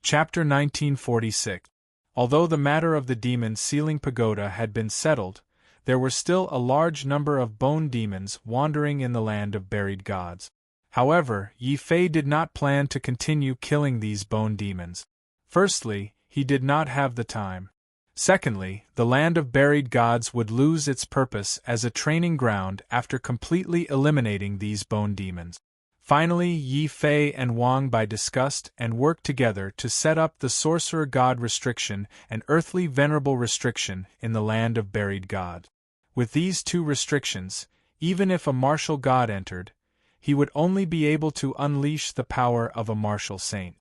Chapter 1946. Although the matter of the demons sealing pagoda had been settled, there were still a large number of bone demons wandering in the land of buried gods. However, Yi Fei did not plan to continue killing these bone demons. Firstly, he did not have the time. Secondly, the land of buried gods would lose its purpose as a training ground after completely eliminating these bone demons. Finally, Yi Fei and Wang Bai discussed and worked together to set up the sorcerer god restriction and earthly venerable restriction in the land of buried gods. With these two restrictions, even if a martial god entered, he would only be able to unleash the power of a martial saint.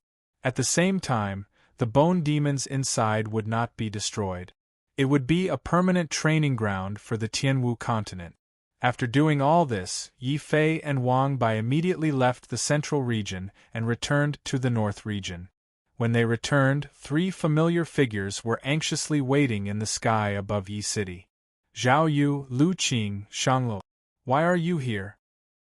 At the same time, the bone demons inside would not be destroyed. It would be a permanent training ground for the Tianwu continent. After doing all this, Yi Fei and Wang Bai immediately left the central region and returned to the north region. When they returned, three familiar figures were anxiously waiting in the sky above Yi City. Zhao Yu, Lu Qing, Shangluo. Why are you here?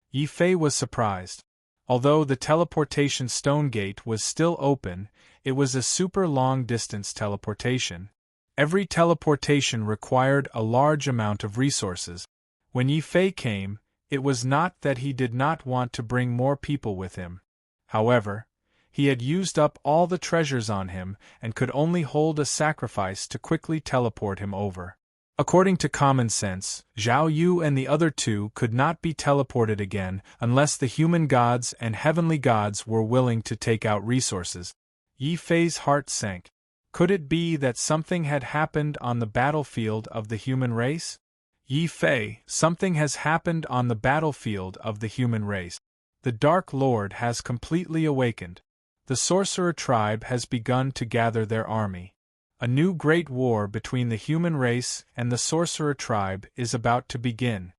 Yi Fei was surprised. Although the teleportation stone gate was still open, it was a super long-distance teleportation. Every teleportation required a large amount of resources. When Yi Fei came, it was not that he did not want to bring more people with him. However, he had used up all the treasures on him and could only hold a sacrifice to quickly teleport him over. According to common sense, Zhao Yu and the other two could not be teleported again unless the human gods and heavenly gods were willing to take out resources. Yi Fei's heart sank. Could it be that something had happened on the battlefield of the human race? Yi Fei, something has happened on the battlefield of the human race. The Dark Lord has completely awakened. The sorcerer tribe has begun to gather their army. A new great war between the human race and the sorcerer tribe is about to begin.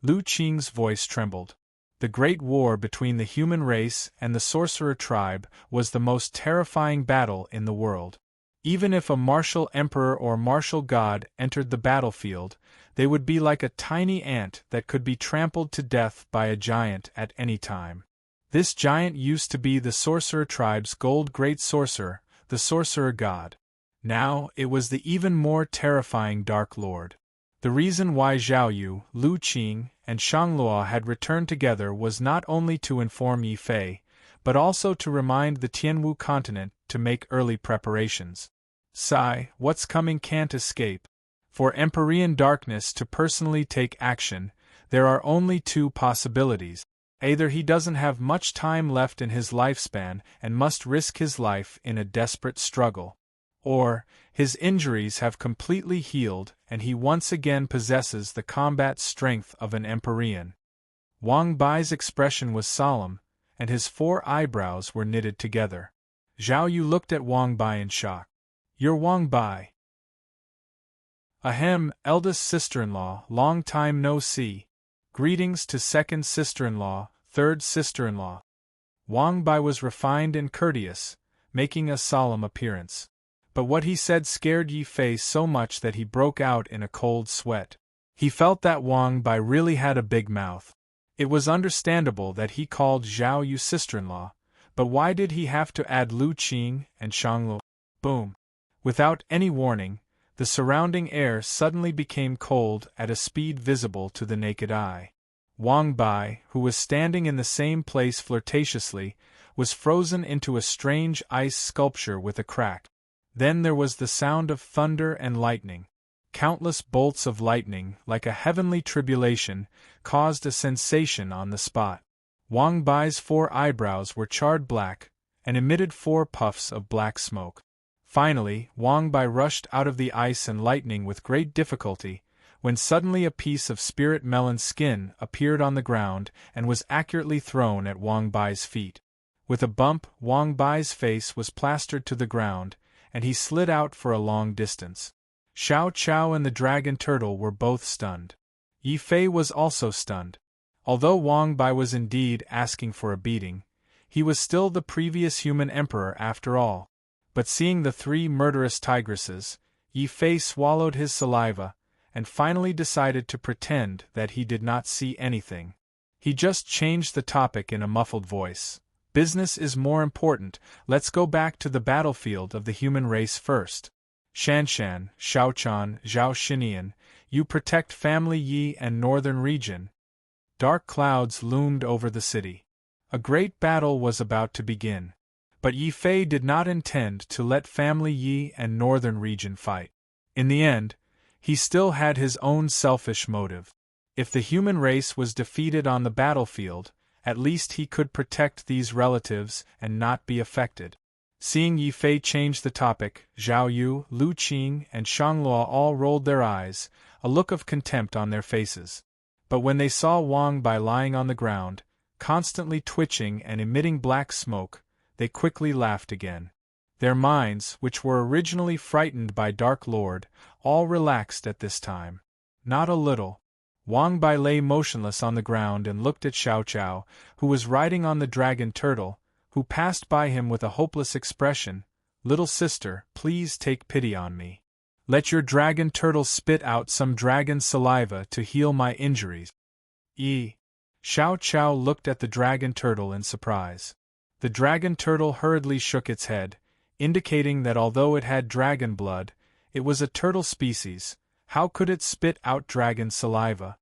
Lu Qing's voice trembled. The great war between the human race and the sorcerer tribe was the most terrifying battle in the world. Even if a martial emperor or martial god entered the battlefield, they would be like a tiny ant that could be trampled to death by a giant at any time. This giant used to be the sorcerer tribe's gold great sorcerer, the sorcerer god. Now, it was the even more terrifying Dark Lord. The reason why Zhao Yu, Lu Qing, and Shangluo had returned together was not only to inform Yi Fei, but also to remind the Tianwu continent to make early preparations. Sigh, what's coming can't escape. For Empyrean darkness to personally take action, there are only two possibilities. Either he doesn't have much time left in his lifespan and must risk his life in a desperate struggle, or his injuries have completely healed and he once again possesses the combat strength of an Empyrean. Wang Bai's expression was solemn, and his 4 eyebrows were knitted together. Zhao Yu looked at Wang Bai in shock. You're Wang Bai. Ahem, eldest sister-in-law, long time no see. Greetings to second sister-in-law, third sister-in-law. Wang Bai was refined and courteous, making a solemn appearance. But what he said scared Yi Fei so much that he broke out in a cold sweat. He felt that Wang Bai really had a big mouth. It was understandable that he called Zhao Yu sister-in-law, but why did he have to add Lu Qing and Shangluo? Boom! Without any warning, the surrounding air suddenly became cold at a speed visible to the naked eye. Wang Bai, who was standing in the same place flirtatiously, was frozen into a strange ice sculpture with a crack. Then there was the sound of thunder and lightning. Countless bolts of lightning, like a heavenly tribulation, caused a sensation on the spot. Wang Bai's 4 eyebrows were charred black, and emitted 4 puffs of black smoke. Finally, Wang Bai rushed out of the ice and lightning with great difficulty, when suddenly a piece of spirit melon skin appeared on the ground and was accurately thrown at Wang Bai's feet. With a bump, Wang Bai's face was plastered to the ground, and he slid out for a long distance. Xiao Chao and the dragon turtle were both stunned. Yi Fei was also stunned. Although Wang Bai was indeed asking for a beating, he was still the previous human emperor after all. But seeing the 3 murderous tigresses, Yi Fei swallowed his saliva, and finally decided to pretend that he did not see anything. He just changed the topic in a muffled voice. Business is more important. Let's go back to the battlefield of the human race first. Shanshan, Shaochan, Zhao Xinian, you protect family Yi and northern region. Dark clouds loomed over the city. A great battle was about to begin. But Yi Fei did not intend to let family Yi and northern region fight. In the end, he still had his own selfish motive. If the human race was defeated on the battlefield, at least he could protect these relatives and not be affected. Seeing Yi Fei change the topic, Zhao Yu, Lu Qing, and Shangluo all rolled their eyes, a look of contempt on their faces. But when they saw Wang Bai lying on the ground, constantly twitching and emitting black smoke, they quickly laughed again. Their minds, which were originally frightened by Dark Lord, all relaxed at this time. Not a little. Wang Bai lay motionless on the ground and looked at Xiao Qiao, who was riding on the dragon turtle, who passed by him with a hopeless expression. "Little sister, please take pity on me. Let your dragon turtle spit out some dragon saliva to heal my injuries." Xiao Qiao looked at the dragon turtle in surprise. The dragon turtle hurriedly shook its head, indicating that although it had dragon blood, it was a turtle species. How could it spit out dragon saliva?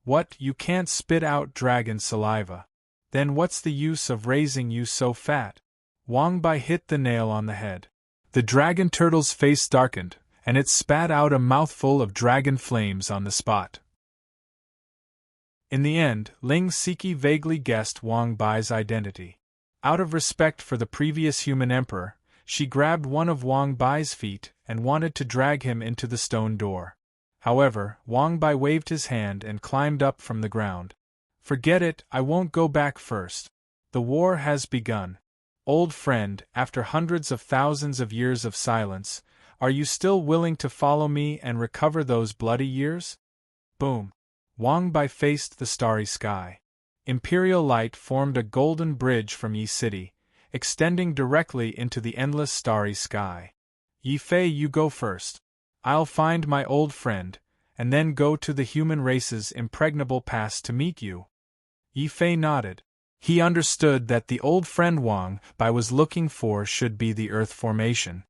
What, you can't spit out dragon saliva? Then what's the use of raising you so fat? Wang Bai hit the nail on the head. The dragon turtle's face darkened, and it spat out a mouthful of dragon flames on the spot. In the end, Ling Siki vaguely guessed Wang Bai's identity. Out of respect for the previous human emperor, she grabbed one of Wang Bai's feet and wanted to drag him into the stone door. However, Wang Bai waved his hand and climbed up from the ground. "Forget it, I won't go back first. The war has begun. Old friend, after hundreds of thousands of years of silence, are you still willing to follow me and recover those bloody years?" Boom! Wang Bai faced the starry sky. Imperial light formed a golden bridge from Yi City, extending directly into the endless starry sky. "Yi Fei, you go first. I'll find my old friend, and then go to the human race's impregnable pass to meet you." Yi Fei nodded. He understood that the old friend Wang Bai was looking for should be the Earth formation.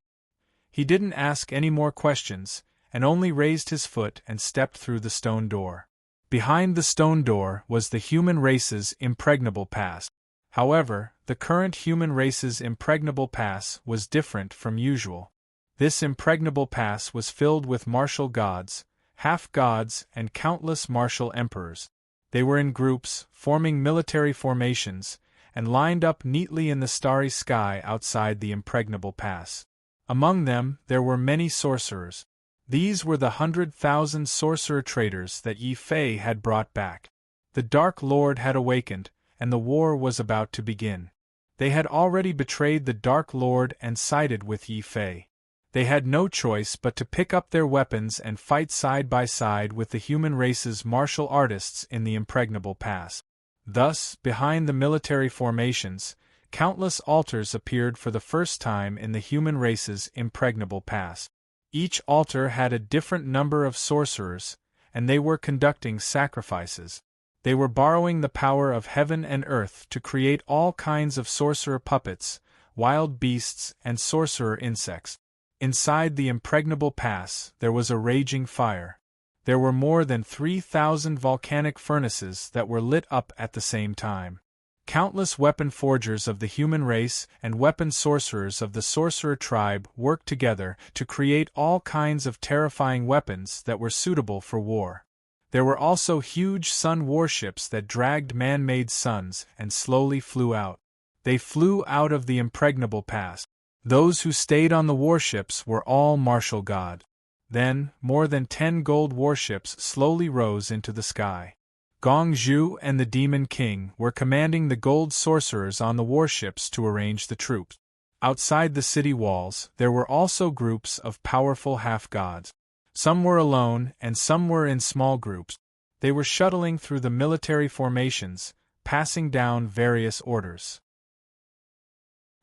He didn't ask any more questions, and only raised his foot and stepped through the stone door. Behind the stone door was the human race's impregnable pass. However, the current human race's impregnable pass was different from usual. This impregnable pass was filled with martial gods, half-gods, and countless martial emperors. They were in groups, forming military formations, and lined up neatly in the starry sky outside the impregnable pass. Among them, there were many sorcerers. These were the 100,000 sorcerer traders that Yi Fei had brought back. The Dark Lord had awakened, and the war was about to begin. They had already betrayed the Dark Lord and sided with Yi Fei. They had no choice but to pick up their weapons and fight side by side with the human race's martial artists in the impregnable pass. Thus, behind the military formations, countless altars appeared for the first time in the human race's impregnable pass. Each altar had a different number of sorcerers, and they were conducting sacrifices. They were borrowing the power of heaven and earth to create all kinds of sorcerer puppets, wild beasts, and sorcerer insects. Inside the impregnable pass, there was a raging fire. There were more than 3,000 volcanic furnaces that were lit up at the same time. Countless weapon forgers of the human race and weapon sorcerers of the sorcerer tribe worked together to create all kinds of terrifying weapons that were suitable for war. There were also huge sun warships that dragged man-made suns and slowly flew out. They flew out of the impregnable pass. Those who stayed on the warships were all martial gods. Then, more than 10 gold warships slowly rose into the sky. Gong Zhu and the Demon King were commanding the gold sorcerers on the warships to arrange the troops. Outside the city walls, there were also groups of powerful half-gods. Some were alone and some were in small groups. They were shuttling through the military formations, passing down various orders.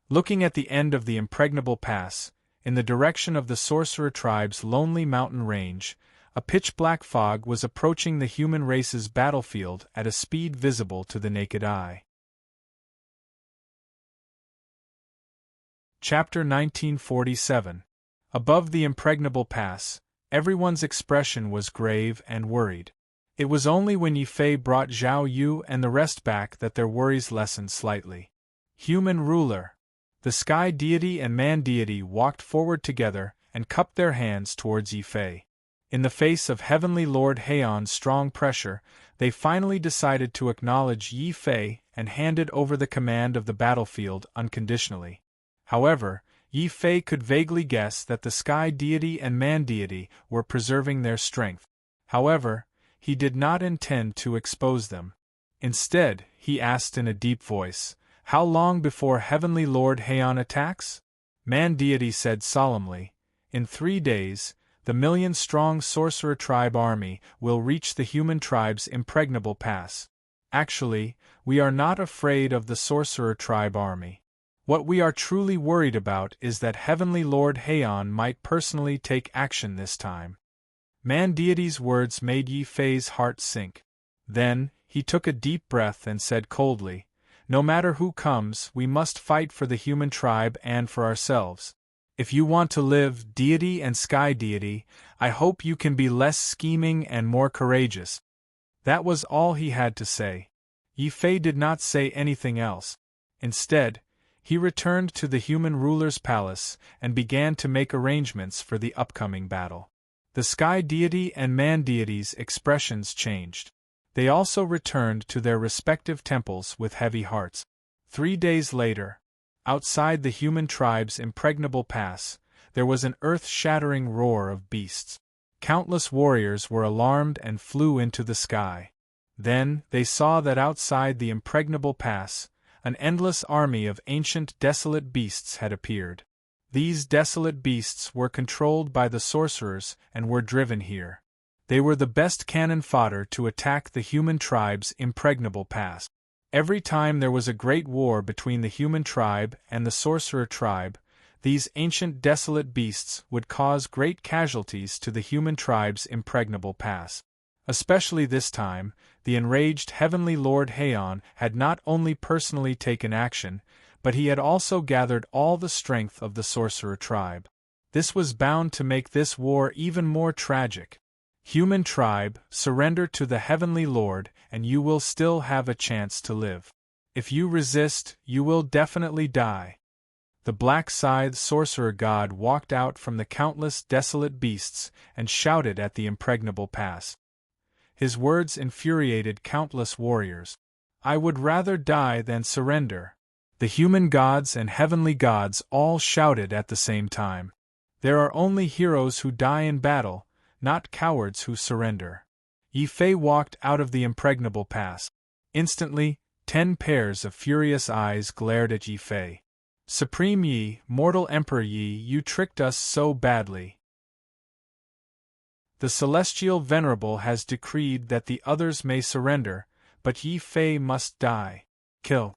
Looking at the end of the impregnable pass, in the direction of the sorcerer tribe's lonely mountain range, a pitch-black fog was approaching the human race's battlefield at a speed visible to the naked eye. Chapter 1947. Above the impregnable pass, everyone's expression was grave and worried. It was only when Yi Fei brought Zhao Yu and the rest back that their worries lessened slightly. Human ruler. The sky deity and man deity walked forward together and cupped their hands towards Yi Fei. In the face of Heavenly Lord Heon's strong pressure, they finally decided to acknowledge Yi Fei and handed over the command of the battlefield unconditionally. However, Yi Fei could vaguely guess that the sky deity and man deity were preserving their strength. However, he did not intend to expose them. Instead, he asked in a deep voice, "How long before Heavenly Lord Heon attacks?" Man deity said solemnly, "In 3 days, the million-strong sorcerer tribe army will reach the human tribe's impregnable pass. Actually, we are not afraid of the sorcerer tribe army. What we are truly worried about is that Heavenly Lord Heon might personally take action this time." Man deity's words made Yi Fei's heart sink. Then, he took a deep breath and said coldly, "No matter who comes, we must fight for the human tribe and for ourselves. If you want to live, deity and sky deity, I hope you can be less scheming and more courageous." That was all he had to say. Yi Fei did not say anything else. Instead, he returned to the human ruler's palace and began to make arrangements for the upcoming battle. The sky deity and man deity's expressions changed. They also returned to their respective temples with heavy hearts. 3 days later, outside the human tribe's impregnable pass, there was an earth-shattering roar of beasts. Countless warriors were alarmed and flew into the sky. Then, they saw that outside the impregnable pass, an endless army of ancient desolate beasts had appeared. These desolate beasts were controlled by the sorcerers and were driven here. They were the best cannon fodder to attack the human tribe's impregnable pass. Every time there was a great war between the human tribe and the sorcerer tribe, these ancient desolate beasts would cause great casualties to the human tribe's impregnable pass. Especially this time, the enraged Heavenly Lord Heon had not only personally taken action, but he had also gathered all the strength of the sorcerer tribe. This was bound to make this war even more tragic. Human tribe, surrender to the Heavenly Lord and you will still have a chance to live. If you resist, you will definitely die. The black scythe sorcerer god walked out from the countless desolate beasts and shouted at the impregnable pass. His words infuriated countless warriors. "I would rather die than surrender." The human gods and heavenly gods all shouted at the same time. There are only heroes who die in battle, not cowards who surrender. Yi Fei walked out of the impregnable pass. Instantly, 10 pairs of furious eyes glared at Yi Fei. "Supreme Yi, mortal Emperor Yi, you tricked us so badly. The Celestial Venerable has decreed that the others may surrender, but Yi Fei must die. Kill."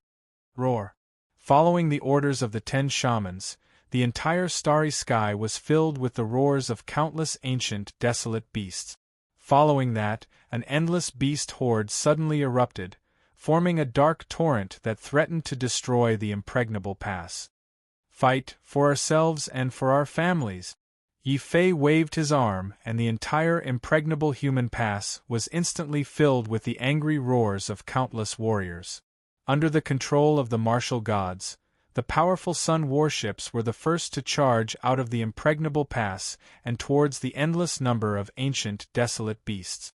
Roar. Following the orders of the 10 shamans, the entire starry sky was filled with the roars of countless ancient desolate beasts. Following that, an endless beast horde suddenly erupted, forming a dark torrent that threatened to destroy the impregnable pass. "Fight, for ourselves and for our families." Yi Fei waved his arm and the entire impregnable human pass was instantly filled with the angry roars of countless warriors. Under the control of the martial gods, the powerful sun warships were the first to charge out of the impregnable pass and towards the endless number of ancient desolate beasts.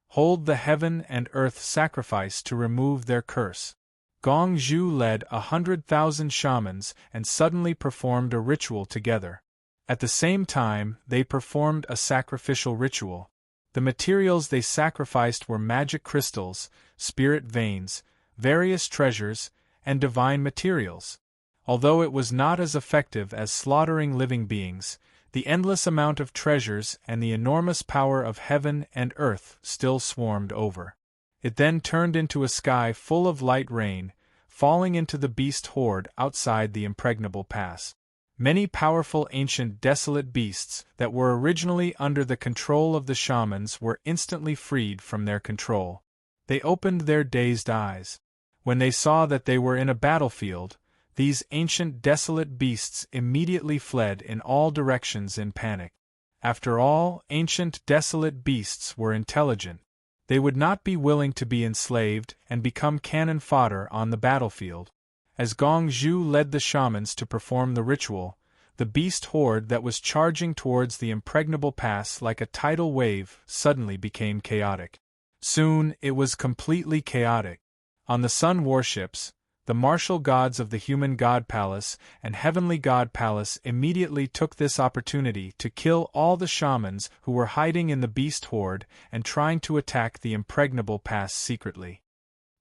Hold the heaven and earth sacrifice to remove their curse. Gong Zhu led 100,000 shamans and suddenly performed a ritual together. At the same time, they performed a sacrificial ritual. The materials they sacrificed were magic crystals, spirit veins, various treasures, and divine materials. Although it was not as effective as slaughtering living beings, the endless amount of treasures and the enormous power of heaven and earth still swarmed over. It then turned into a sky full of light rain, falling into the beast horde outside the impregnable pass. Many powerful ancient desolate beasts that were originally under the control of the shamans were instantly freed from their control. They opened their dazed eyes. When they saw that they were in a battlefield, These ancient desolate beasts immediately fled in all directions in panic. After all, ancient desolate beasts were intelligent. They would not be willing to be enslaved and become cannon fodder on the battlefield. As Gong Zhu led the shamans to perform the ritual, the beast horde that was charging towards the impregnable pass like a tidal wave suddenly became chaotic. Soon, it was completely chaotic. On the sun warships, the martial gods of the human god palace and heavenly god palace immediately took this opportunity to kill all the shamans who were hiding in the beast horde and trying to attack the impregnable pass secretly.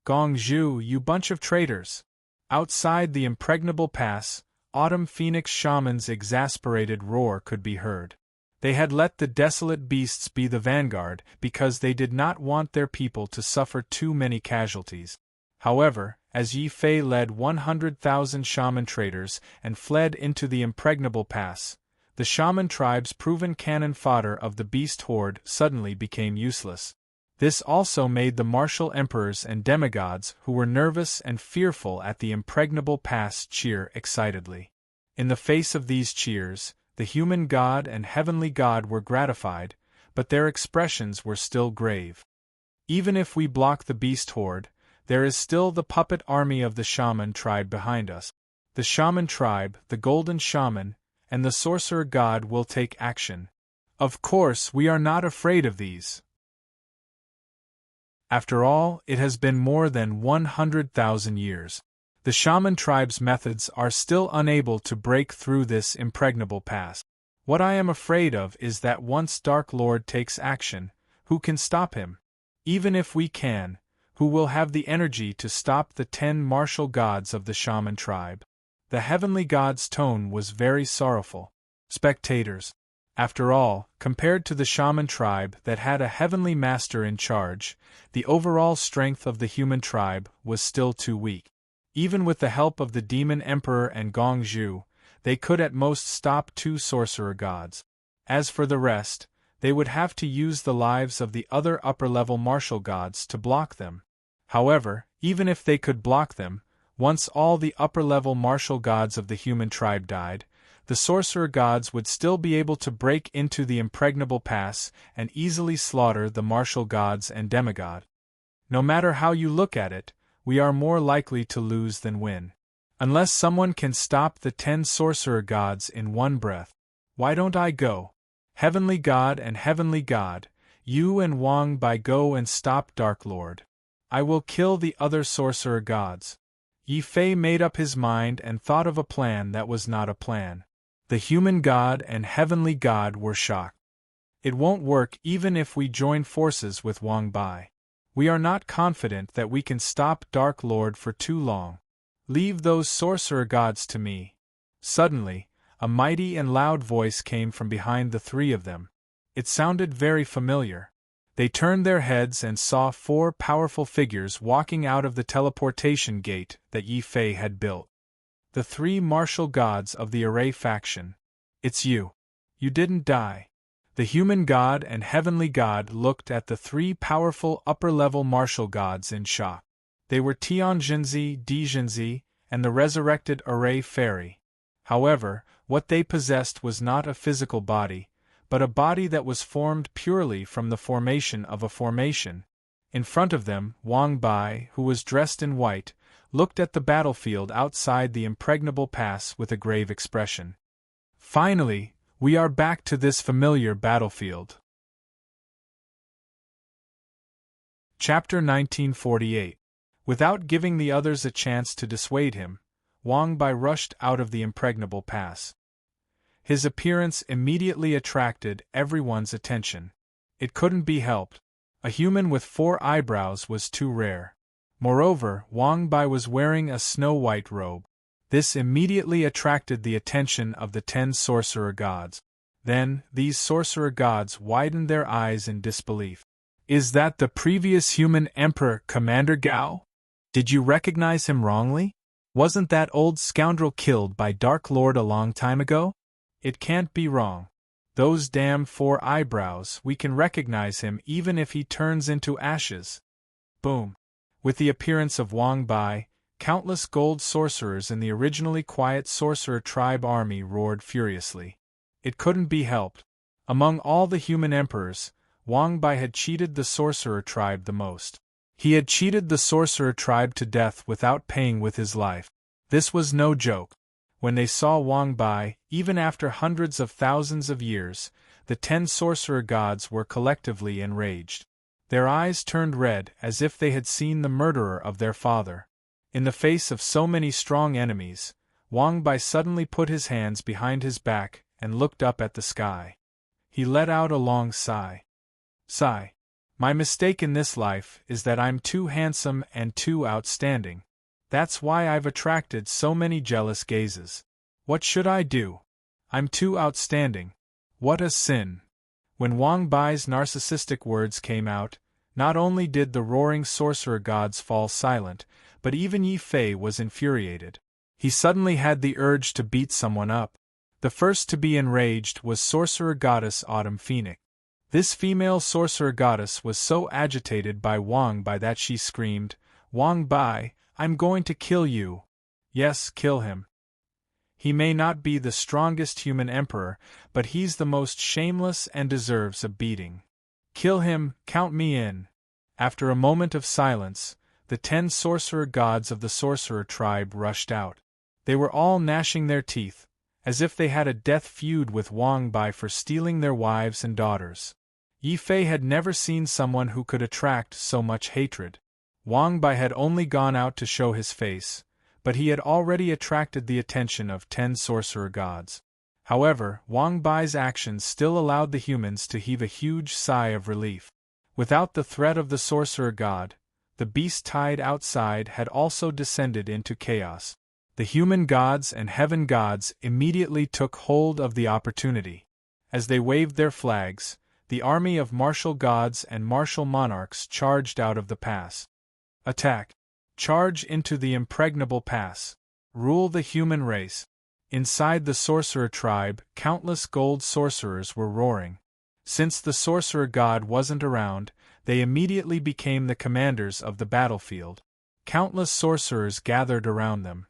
Gong Zhu, you bunch of traitors! Outside the impregnable pass, Autumn Phoenix shamans' exasperated roar could be heard. They had let the desolate beasts be the vanguard because they did not want their people to suffer too many casualties. However, as Yi Fei led 100,000 shaman traders and fled into the impregnable pass, the shaman tribe's proven cannon fodder of the beast horde suddenly became useless. This also made the martial emperors and demigods who were nervous and fearful at the impregnable pass cheer excitedly. In the face of these cheers, the human god and heavenly god were gratified, but their expressions were still grave. Even if we block the beast horde, there is still the puppet army of the shaman tribe behind us. The shaman tribe, the golden shaman, and the sorcerer god will take action. Of course, we are not afraid of these. After all, it has been more than 100,000 years. The shaman tribe's methods are still unable to break through this impregnable pass. What I am afraid of is that once Dark Lord takes action, who can stop him? Even if we can, who will have the energy to stop the 10 martial gods of the shaman tribe? The heavenly god's tone was very sorrowful. Spectators. After all, compared to the shaman tribe that had a heavenly master in charge, the overall strength of the human tribe was still too weak. Even with the help of the demon emperor and Gong Zhu, they could at most stop 2 sorcerer gods. As for the rest, they would have to use the lives of the other upper-level martial gods to block them. However, even if they could block them, once all the upper-level martial gods of the human tribe died, the sorcerer gods would still be able to break into the impregnable pass and easily slaughter the martial gods and demigod. No matter how you look at it, we are more likely to lose than win. Unless someone can stop the 10 sorcerer gods in one breath. Why don't I go? Heavenly God and Heavenly God, you and Wang Bai go and stop Dark Lord. I will kill the other sorcerer gods. Yi Fei made up his mind and thought of a plan that was not a plan. The human god and heavenly god were shocked. It won't work even if we join forces with Wang Bai. We are not confident that we can stop Dark Lord for too long. Leave those sorcerer gods to me. Suddenly, a mighty and loud voice came from behind the 3 of them. It sounded very familiar. They turned their heads and saw 4 powerful figures walking out of the teleportation gate that Yi Fei had built. The 3 martial gods of the Array faction. It's you. You didn't die. The human god and heavenly god looked at the 3 powerful upper-level martial gods in shock. They were Tianjinzi, Dijinzi, and the resurrected Array fairy. However, what they possessed was not a physical body, but a body that was formed purely from the formation of a formation. In front of them, Wang Bai, who was dressed in white, looked at the battlefield outside the impregnable pass with a grave expression. Finally, we are back to this familiar battlefield. Chapter 1948. Without giving the others a chance to dissuade him, Wang Bai rushed out of the impregnable pass. His appearance immediately attracted everyone's attention. It couldn't be helped. A human with 4 eyebrows was too rare. Moreover, Wang Bai was wearing a snow-white robe. This immediately attracted the attention of the 10 sorcerer gods. Then, these sorcerer gods widened their eyes in disbelief. Is that the previous human emperor, Commander Gao? Did you recognize him wrongly? Wasn't that old scoundrel killed by Dark Lord a long time ago? It can't be wrong. Those damn 4 eyebrows, we can recognize him even if he turns into ashes. Boom. With the appearance of Wang Bai, countless gold sorcerers in the originally quiet sorcerer tribe army roared furiously. It couldn't be helped. Among all the human emperors, Wang Bai had cheated the sorcerer tribe the most. He had cheated the sorcerer tribe to death without paying with his life. This was no joke. When they saw Wang Bai, even after hundreds of thousands of years, the 10 sorcerer gods were collectively enraged. Their eyes turned red as if they had seen the murderer of their father. In the face of so many strong enemies, Wang Bai suddenly put his hands behind his back and looked up at the sky. He let out a long sigh. Sigh. My mistake in this life is that I'm too handsome and too outstanding. That's why I've attracted so many jealous gazes. What should I do? I'm too outstanding. What a sin. When Wang Bai's narcissistic words came out, not only did the roaring sorcerer gods fall silent, but even Yi Fei was infuriated. He suddenly had the urge to beat someone up. The first to be enraged was sorcerer goddess Autumn Phoenix. This female sorcerer goddess was so agitated by Wang Bai that she screamed, "Wang Bai, I'm going to kill you." Yes, kill him. He may not be the strongest human emperor, but he's the most shameless and deserves a beating. Kill him, count me in. After a moment of silence, the 10 sorcerer gods of the sorcerer tribe rushed out. They were all gnashing their teeth, as if they had a death feud with Wang Bai for stealing their wives and daughters. Yi Fei had never seen someone who could attract so much hatred. Wang Bai had only gone out to show his face, but he had already attracted the attention of 10 sorcerer gods. However, Wang Bai's actions still allowed the humans to heave a huge sigh of relief. Without the threat of the sorcerer god, the beast tide outside had also descended into chaos. The human gods and heaven gods immediately took hold of the opportunity. As they waved their flags, the army of martial gods and martial monarchs charged out of the pass. Attack! Charge into the impregnable pass! Rule the human race! Inside the sorcerer tribe, countless gold sorcerers were roaring. Since the sorcerer god wasn't around, they immediately became the commanders of the battlefield. Countless sorcerers gathered around them.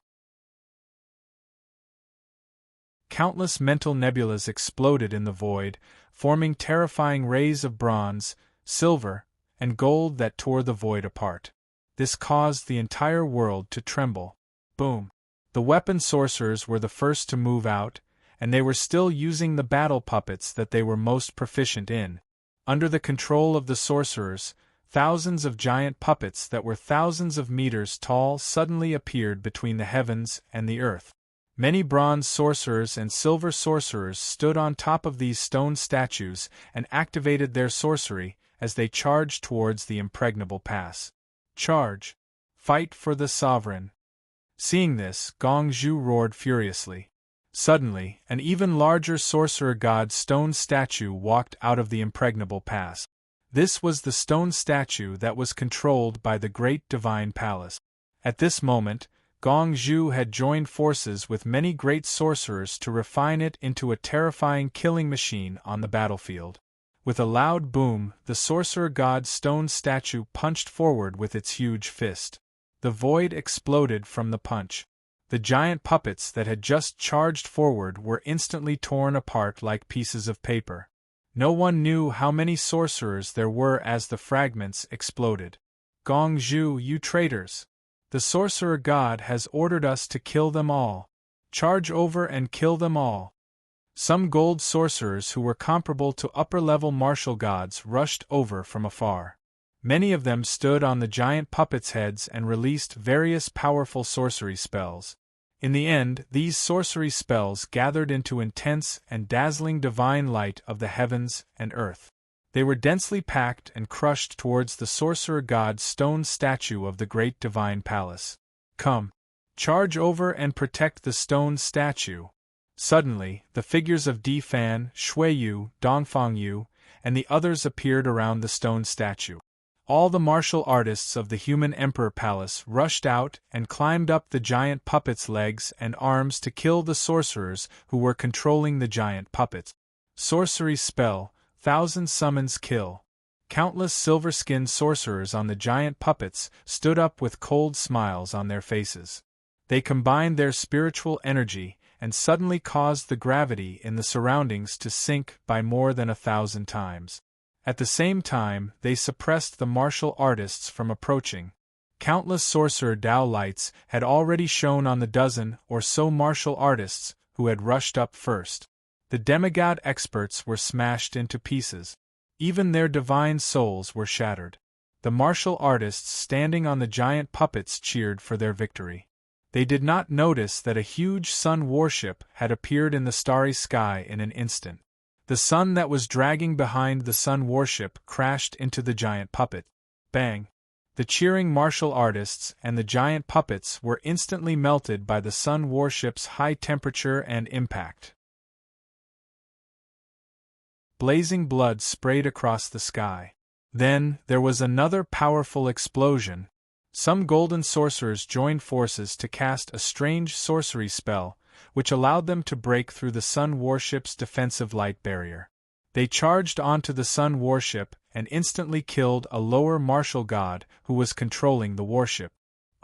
Countless mental nebulas exploded in the void, forming terrifying rays of bronze, silver, and gold that tore the void apart. This caused the entire world to tremble. Boom! The weapon sorcerers were the first to move out, and they were still using the battle puppets that they were most proficient in. Under the control of the sorcerers, thousands of giant puppets that were thousands of meters tall suddenly appeared between the heavens and the earth. Many bronze sorcerers and silver sorcerers stood on top of these stone statues and activated their sorcery as they charged towards the impregnable pass. Charge! Fight for the sovereign! Seeing this, Gong Zhu roared furiously. Suddenly, an even larger sorcerer god stone statue walked out of the impregnable pass. This was the stone statue that was controlled by the great divine palace. At this moment, Gong Zhu had joined forces with many great sorcerers to refine it into a terrifying killing machine on the battlefield. With a loud boom, the sorcerer god stone statue punched forward with its huge fist. The void exploded from the punch. The giant puppets that had just charged forward were instantly torn apart like pieces of paper. No one knew how many sorcerers there were as the fragments exploded. Gong Zhu, you traitors! The sorcerer god has ordered us to kill them all. Charge over and kill them all. Some gold sorcerers who were comparable to upper-level martial gods rushed over from afar. Many of them stood on the giant puppets' heads and released various powerful sorcery spells. In the end, these sorcery spells gathered into intense and dazzling divine light of the heavens and earth. They were densely packed and crushed towards the sorcerer god's stone statue of the great divine palace. Come! Charge over and protect the stone statue! Suddenly, the figures of Di Fan, Shui Yu, Dongfang Yu, and the others appeared around the stone statue. All the martial artists of the human emperor palace rushed out and climbed up the giant puppets' legs and arms to kill the sorcerers who were controlling the giant puppets. Sorcery spell, thousand summons kill. countless silver-skinned sorcerers on the giant puppets stood up with cold smiles on their faces. They combined their spiritual energy and suddenly caused the gravity in the surroundings to sink by more than 1,000 times. At the same time, they suppressed the martial artists from approaching. Countless sorcerer Dao lights had already shone on the dozen or so martial artists who had rushed up first. The demigod experts were smashed into pieces. Even their divine souls were shattered. The martial artists standing on the giant puppets cheered for their victory. They did not notice that a huge sun warship had appeared in the starry sky in an instant. The sun that was dragging behind the sun warship crashed into the giant puppet. Bang! The cheering martial artists and the giant puppets were instantly melted by the sun warship's high temperature and impact. Blazing blood sprayed across the sky. Then, there was another powerful explosion. Some golden sorcerers joined forces to cast a strange sorcery spell, which allowed them to break through the sun warship's defensive light barrier. They charged onto the sun warship and instantly killed a lower martial god who was controlling the warship.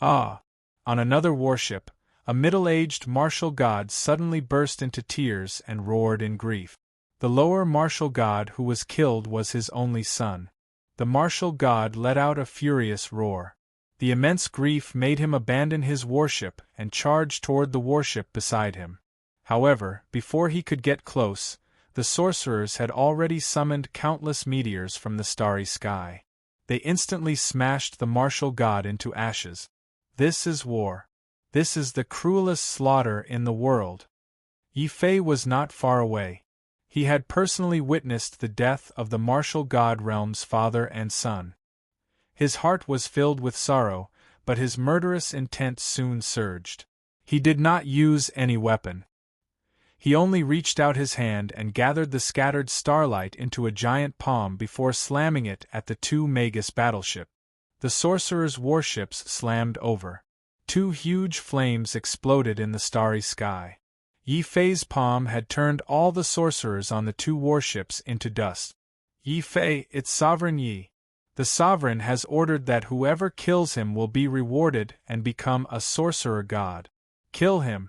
On another warship, a middle-aged martial god suddenly burst into tears and roared in grief. The lower martial god who was killed was his only son. The martial god let out a furious roar. The immense grief made him abandon his warship and charge toward the warship beside him. However, before he could get close, the sorcerers had already summoned countless meteors from the starry sky. They instantly smashed the martial god into ashes. This is war. This is the cruelest slaughter in the world. Yi Fei was not far away. He had personally witnessed the death of the martial god realm's father and son. His heart was filled with sorrow, but his murderous intent soon surged. He did not use any weapon. He only reached out his hand and gathered the scattered starlight into a giant palm before slamming it at the two Magus battleship. The sorcerers' warships slammed over. Two huge flames exploded in the starry sky. Yi Fei's palm had turned all the sorcerers on the two warships into dust. Yi Fei, its sovereign Yi. The sovereign has ordered that whoever kills him will be rewarded and become a sorcerer god. Kill him.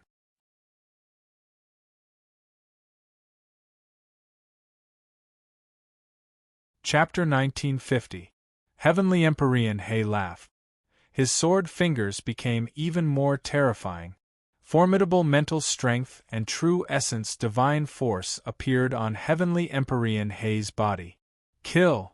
Chapter 1950. Heavenly Empyrean He laughed. His sword fingers became even more terrifying. Formidable mental strength and true essence divine force appeared on Heavenly Empyrean He's body. Kill!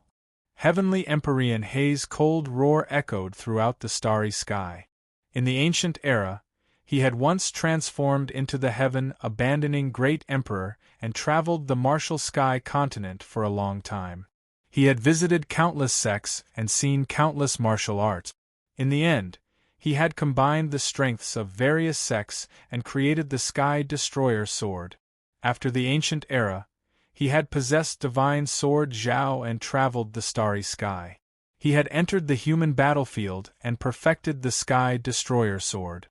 Heavenly Empyrean He's cold roar echoed throughout the starry sky. In the ancient era, he had once transformed into the heaven abandoning Great Emperor and traveled the martial sky continent for a long time. He had visited countless sects and seen countless martial arts. In the end, he had combined the strengths of various sects and created the Sky Destroyer sword. After the ancient era, he had possessed divine sword Zhao and traveled the starry sky. He had entered the human battlefield and perfected the Sky Destroyer sword.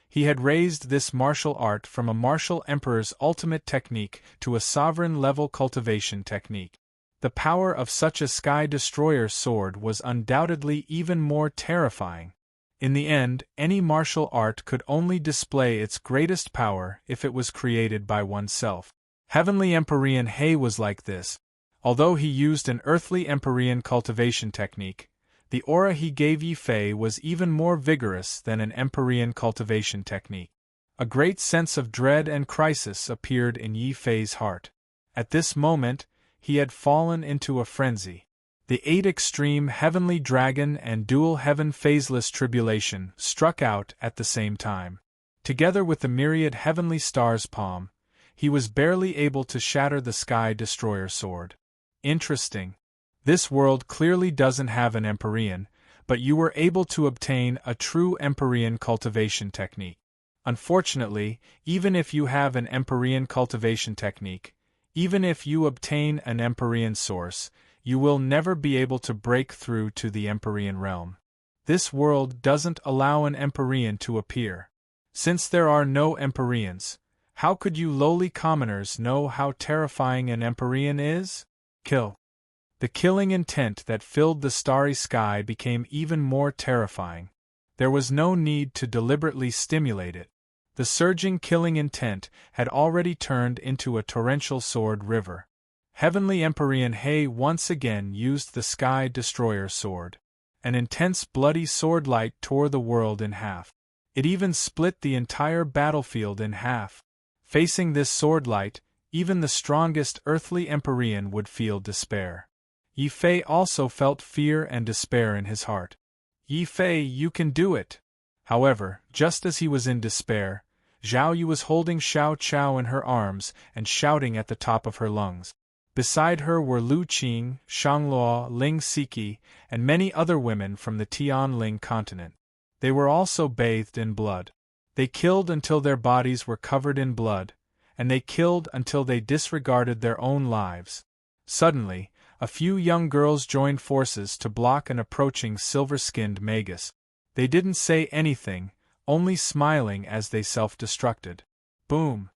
He had raised this martial art from a martial emperor's ultimate technique to a sovereign-level cultivation technique. The power of such a Sky Destroyer sword was undoubtedly even more terrifying. In the end, any martial art could only display its greatest power if it was created by oneself. Heavenly Empyrean He was like this. Although he used an earthly Empyrean cultivation technique, the aura he gave Yi Fei was even more vigorous than an Empyrean cultivation technique. A great sense of dread and crisis appeared in Yi Fei's heart. At this moment, he had fallen into a frenzy. The 8 extreme heavenly dragon and dual heaven phaseless tribulation struck out at the same time. Together with the myriad heavenly stars palm, he was barely able to shatter the Sky Destroyer sword. Interesting. This world clearly doesn't have an Empyrean, but you were able to obtain a true Empyrean cultivation technique. Unfortunately, even if you have an Empyrean cultivation technique, even if you obtain an Empyrean source, you will never be able to break through to the Empyrean realm. This world doesn't allow an Empyrean to appear. Since there are no Empyreans, how could you lowly commoners know how terrifying an Empyrean is? Kill. The killing intent that filled the starry sky became even more terrifying. There was no need to deliberately stimulate it. The surging killing intent had already turned into a torrential sword river. Heavenly Empyrean Hay once again used the Sky Destroyer sword. An intense bloody sword light tore the world in half. It even split the entire battlefield in half. Facing this sword light, even the strongest earthly Empyrean would feel despair. Yi Fei also felt fear and despair in his heart. Yi Fei, you can do it! However, just as he was in despair, Zhao Yu was holding Xiao Chao in her arms and shouting at the top of her lungs. Beside her were Lu Qing, Shangluo, Ling Siki, and many other women from the Tianling continent. They were also bathed in blood. They killed until their bodies were covered in blood, and they killed until they disregarded their own lives. Suddenly, a few young girls joined forces to block an approaching silver-skinned magus. They didn't say anything, only smiling as they self-destructed. Boom!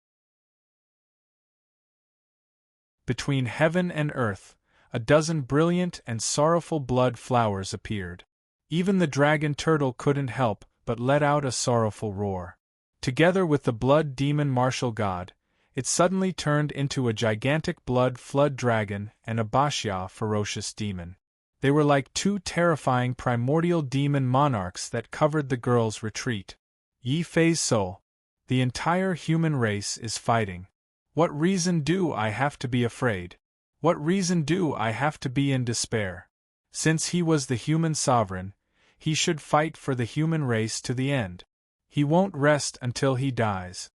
Between heaven and earth, a dozen brilliant and sorrowful blood flowers appeared. Even the dragon turtle couldn't help but let out a sorrowful roar. Together with the blood demon martial god, it suddenly turned into a gigantic blood flood dragon and a Baxia ferocious demon. They were like two terrifying primordial demon monarchs that covered the girl's retreat. Yi Fei's soul. The entire human race is fighting. What reason do I have to be afraid? What reason do I have to be in despair? Since he was the human sovereign, he should fight for the human race to the end. He won't rest until he dies.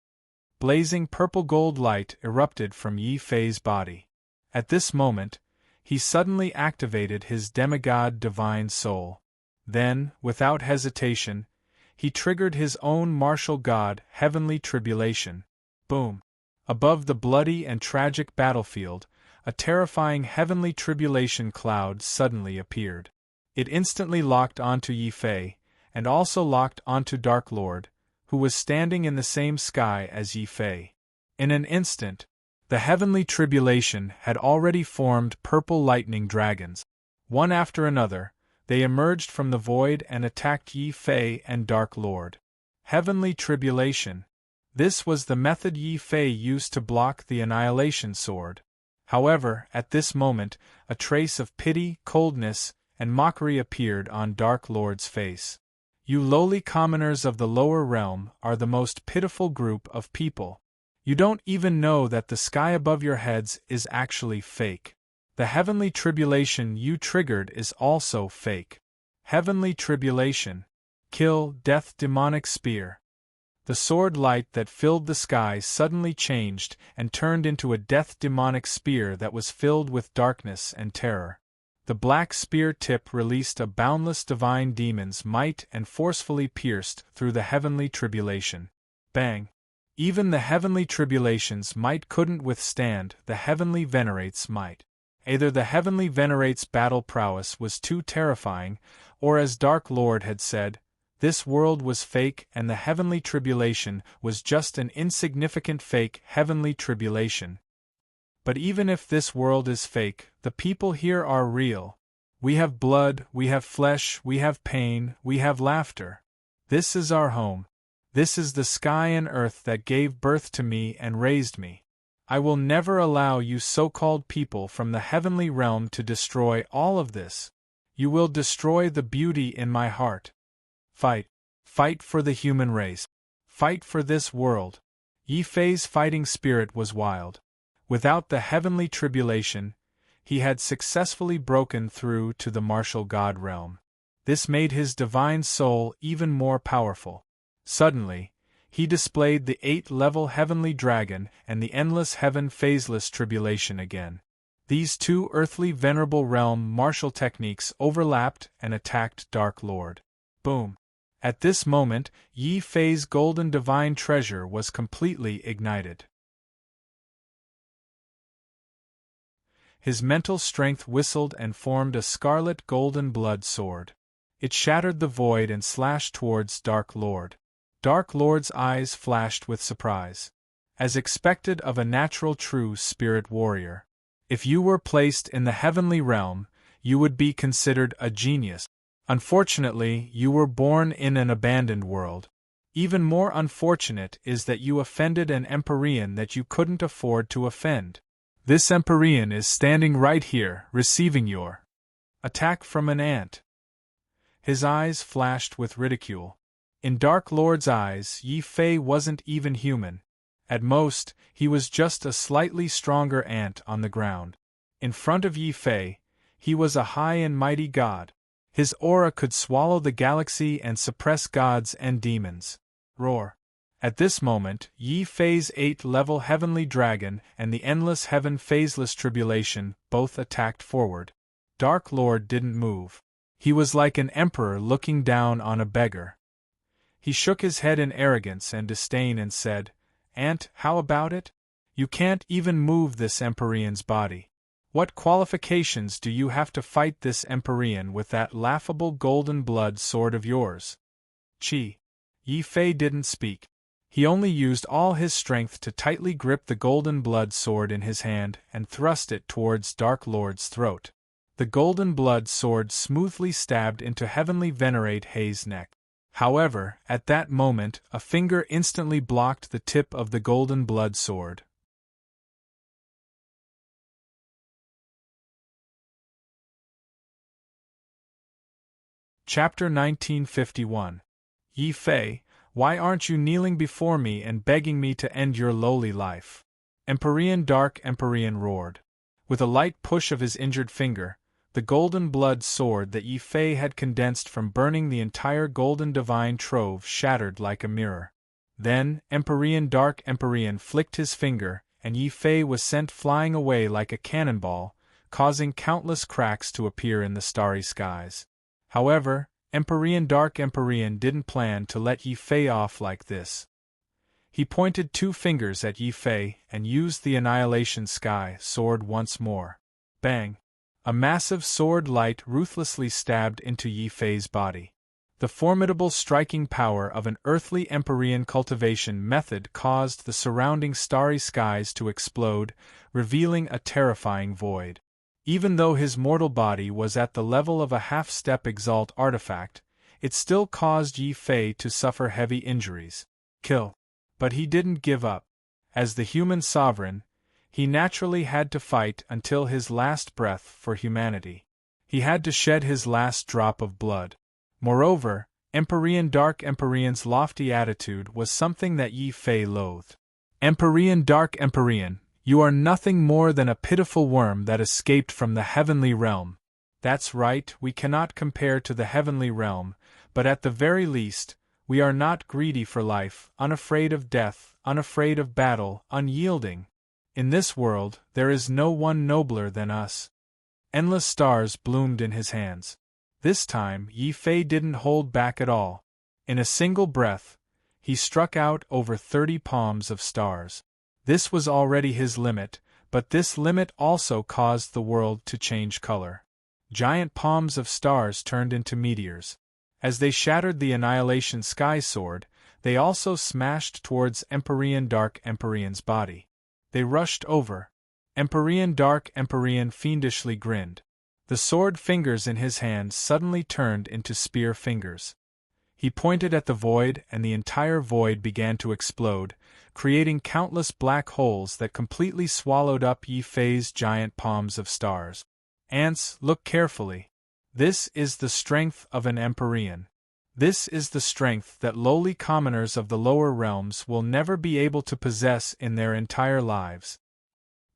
Blazing purple-gold light erupted from Yi Fei's body. At this moment, he suddenly activated his demigod divine soul. Then, without hesitation, he triggered his own martial god, Heavenly Tribulation. Boom! Above the bloody and tragic battlefield, a terrifying Heavenly Tribulation cloud suddenly appeared. It instantly locked onto Yi Fei, and also locked onto Dark Lord, who was standing in the same sky as Yi Fei. In an instant, the Heavenly Tribulation had already formed purple lightning dragons. One after another, they emerged from the void and attacked Yi Fei and Dark Lord. Heavenly Tribulation. This was the method Yi Fei used to block the Annihilation Sword. However, at this moment, a trace of pity, coldness, and mockery appeared on Dark Lord's face. You lowly commoners of the lower realm are the most pitiful group of people. You don't even know that the sky above your heads is actually fake. The Heavenly Tribulation you triggered is also fake. Heavenly Tribulation. Kill, death, demonic spear. The sword light that filled the sky suddenly changed and turned into a death demonic spear that was filled with darkness and terror. The black spear tip released a boundless divine demon's might and forcefully pierced through the Heavenly Tribulation. Bang! Even the Heavenly Tribulation's might couldn't withstand the Heavenly Venerate's might. Either the Heavenly Venerate's battle prowess was too terrifying, or as Dark Lord had said, this world was fake and the Heavenly Tribulation was just an insignificant fake Heavenly Tribulation. But even if this world is fake, the people here are real. We have blood, we have flesh, we have pain, we have laughter. This is our home. This is the sky and earth that gave birth to me and raised me. I will never allow you so-called people from the heavenly realm to destroy all of this. You will destroy the beauty in my heart. Fight. Fight for the human race. Fight for this world. Yi Fei's fighting spirit was wild. Without the Heavenly Tribulation, he had successfully broken through to the martial god realm. This made his divine soul even more powerful. Suddenly, he displayed the 8-level Heavenly Dragon and the endless heaven phaseless tribulation again. These two earthly venerable realm martial techniques overlapped and attacked Dark Lord. Boom! At this moment, Yi Fei's golden divine treasure was completely ignited. His mental strength whistled and formed a scarlet golden blood sword. It shattered the void and slashed towards Dark Lord. Dark Lord's eyes flashed with surprise. As expected of a natural true spirit warrior. If you were placed in the heavenly realm, you would be considered a genius. Unfortunately, you were born in an abandoned world. Even more unfortunate is that you offended an Empyrean that you couldn't afford to offend. This Empyrean is standing right here, receiving your attack from an ant. His eyes flashed with ridicule. In Dark Lord's eyes, Yi Fei wasn't even human. At most, he was just a slightly stronger ant on the ground. In front of Yi Fei, he was a high and mighty god. His aura could swallow the galaxy and suppress gods and demons. Roar. At this moment, Yi Fei's 8th-level heavenly dragon and the endless heaven phaseless tribulation both attacked forward. Dark Lord didn't move. He was like an emperor looking down on a beggar. He shook his head in arrogance and disdain and said, "Ant, how about it? You can't even move this Empyrean's body. What qualifications do you have to fight this Empyrean with that laughable golden blood sword of yours?" Chi. Yi Fei didn't speak. He only used all his strength to tightly grip the golden blood sword in his hand and thrust it towards Dark Lord's throat. The golden blood sword smoothly stabbed into Heavenly Venerate Hei's neck. However, at that moment, a finger instantly blocked the tip of the golden blood sword. Chapter 1951. Yi Fei, why aren't you kneeling before me and begging me to end your lowly life? Empyrean Dark Empyrean roared. With a light push of his injured finger, the golden blood sword that Yi Fei had condensed from burning the entire golden divine trove shattered like a mirror. Then, Empyrean Dark Empyrean flicked his finger, and Yi Fei was sent flying away like a cannonball, causing countless cracks to appear in the starry skies. However, Empyrean Dark Empyrean didn't plan to let Yi Fei off like this. He pointed 2 fingers at Yi Fei and used the Annihilation Sky sword once more. Bang! A massive sword light ruthlessly stabbed into Yi Fei's body. The formidable striking power of an earthly Empyrean cultivation method caused the surrounding starry skies to explode, revealing a terrifying void. Even though his mortal body was at the level of a half-step Exalt artifact, it still caused Yi Fei to suffer heavy injuries. Kill. But he didn't give up. As the human sovereign, he naturally had to fight until his last breath for humanity. He had to shed his last drop of blood. Moreover, Empyrean Dark Empyrean's lofty attitude was something that Yi Fei loathed. Empyrean Dark Empyrean, you are nothing more than a pitiful worm that escaped from the heavenly realm. That's right, we cannot compare to the heavenly realm, but at the very least, we are not greedy for life, unafraid of death, unafraid of battle, unyielding. In this world, there is no one nobler than us. Endless stars bloomed in his hands. This time, Yi Fei didn't hold back at all. In a single breath, he struck out over 30 palms of stars. This was already his limit, but this limit also caused the world to change color. Giant palms of stars turned into meteors. As they shattered the Annihilation Sky Sword, they also smashed towards Empyrean Dark Empyrean's body. They rushed over. Empyrean Dark Empyrean fiendishly grinned. The sword fingers in his hand suddenly turned into spear fingers. He pointed at the void and the entire void began to explode, creating countless black holes that completely swallowed up Yi Fei's giant palms of stars. Ants, look carefully. This is the strength of an Empyrean. This is the strength that lowly commoners of the lower realms will never be able to possess in their entire lives.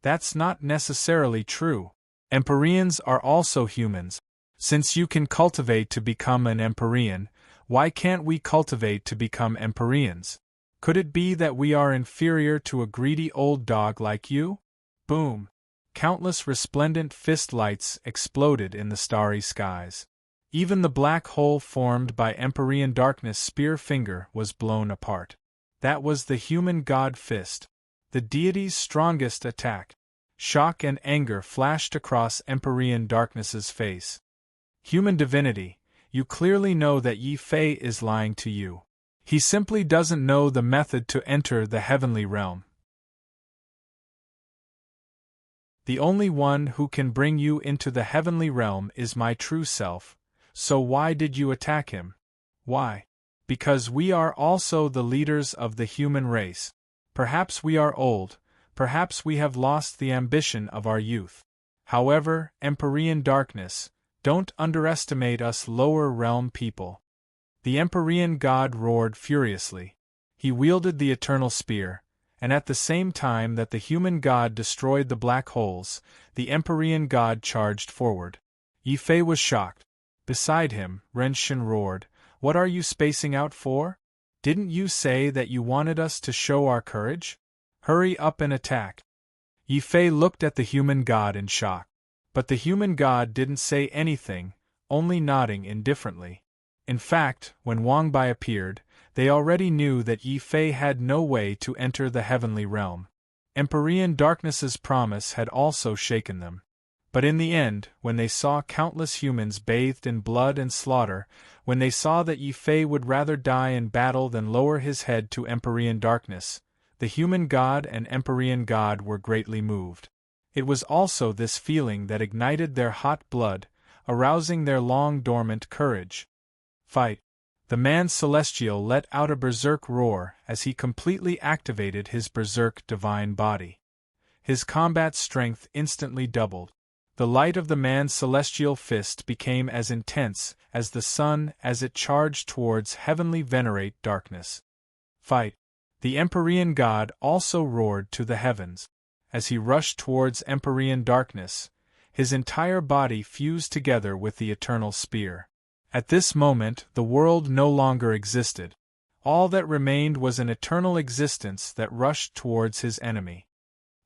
That's not necessarily true. Empyreans are also humans. Since you can cultivate to become an Empyrean, why can't we cultivate to become Empyreans? Could it be that we are inferior to a greedy old dog like you? Boom! Countless resplendent fist lights exploded in the starry skies. Even the black hole formed by Empyrean Darkness' spear finger was blown apart. That was the human god fist. The deity's strongest attack. Shock and anger flashed across Empyrean Darkness's face. Human divinity, you clearly know that Yi Fei is lying to you. He simply doesn't know the method to enter the heavenly realm. The only one who can bring you into the heavenly realm is my true self, so why did you attack him? Why? Because we are also the leaders of the human race. Perhaps we are old, perhaps we have lost the ambition of our youth. However, Empyrean darkness, don't underestimate us lower realm people. The Empyrean god roared furiously. He wielded the eternal spear, and at the same time that the human god destroyed the black holes, the Empyrean god charged forward. Yi Fei was shocked. Beside him, Ren Xin roared, "What are you spacing out for? Didn't you say that you wanted us to show our courage? Hurry up and attack." Yi Fei looked at the human god in shock. But the human god didn't say anything, only nodding indifferently. In fact, when Wang Bai appeared, they already knew that Yi Fei had no way to enter the heavenly realm. Empyrean darkness's promise had also shaken them. But in the end, when they saw countless humans bathed in blood and slaughter, when they saw that Yi Fei would rather die in battle than lower his head to Empyrean darkness, the human god and Empyrean god were greatly moved. It was also this feeling that ignited their hot blood, arousing their long-dormant courage. Fight! The man celestial let out a berserk roar as he completely activated his berserk divine body. His combat strength instantly doubled. The light of the man's celestial fist became as intense as the sun as it charged towards heavenly venerate darkness. Fight! The Empyrean god also roared to the heavens. As he rushed towards Empyrean darkness, his entire body fused together with the eternal spear. At this moment, the world no longer existed. All that remained was an eternal existence that rushed towards his enemy.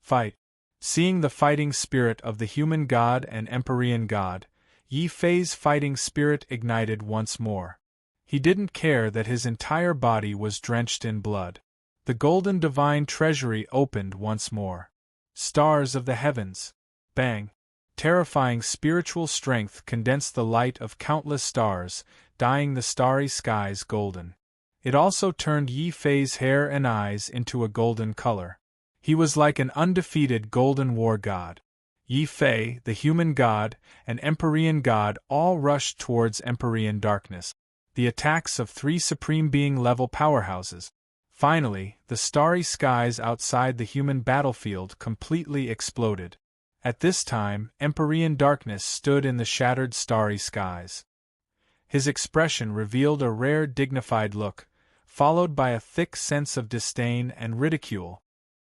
Fight! Seeing the fighting spirit of the human god and Empyrean god, Yi Fei's fighting spirit ignited once more. He didn't care that his entire body was drenched in blood. The golden divine treasury opened once more. Stars of the heavens! Bang! Terrifying spiritual strength condensed the light of countless stars, dyeing the starry skies golden. It also turned Yi Fei's hair and eyes into a golden color. He was like an undefeated golden war god. Yi Fei, the human god, and Empyrean god all rushed towards Empyrean darkness. The attacks of three supreme being-level powerhouses. Finally, the starry skies outside the human battlefield completely exploded. At this time, Empyrean darkness stood in the shattered starry skies. His expression revealed a rare dignified look, followed by a thick sense of disdain and ridicule.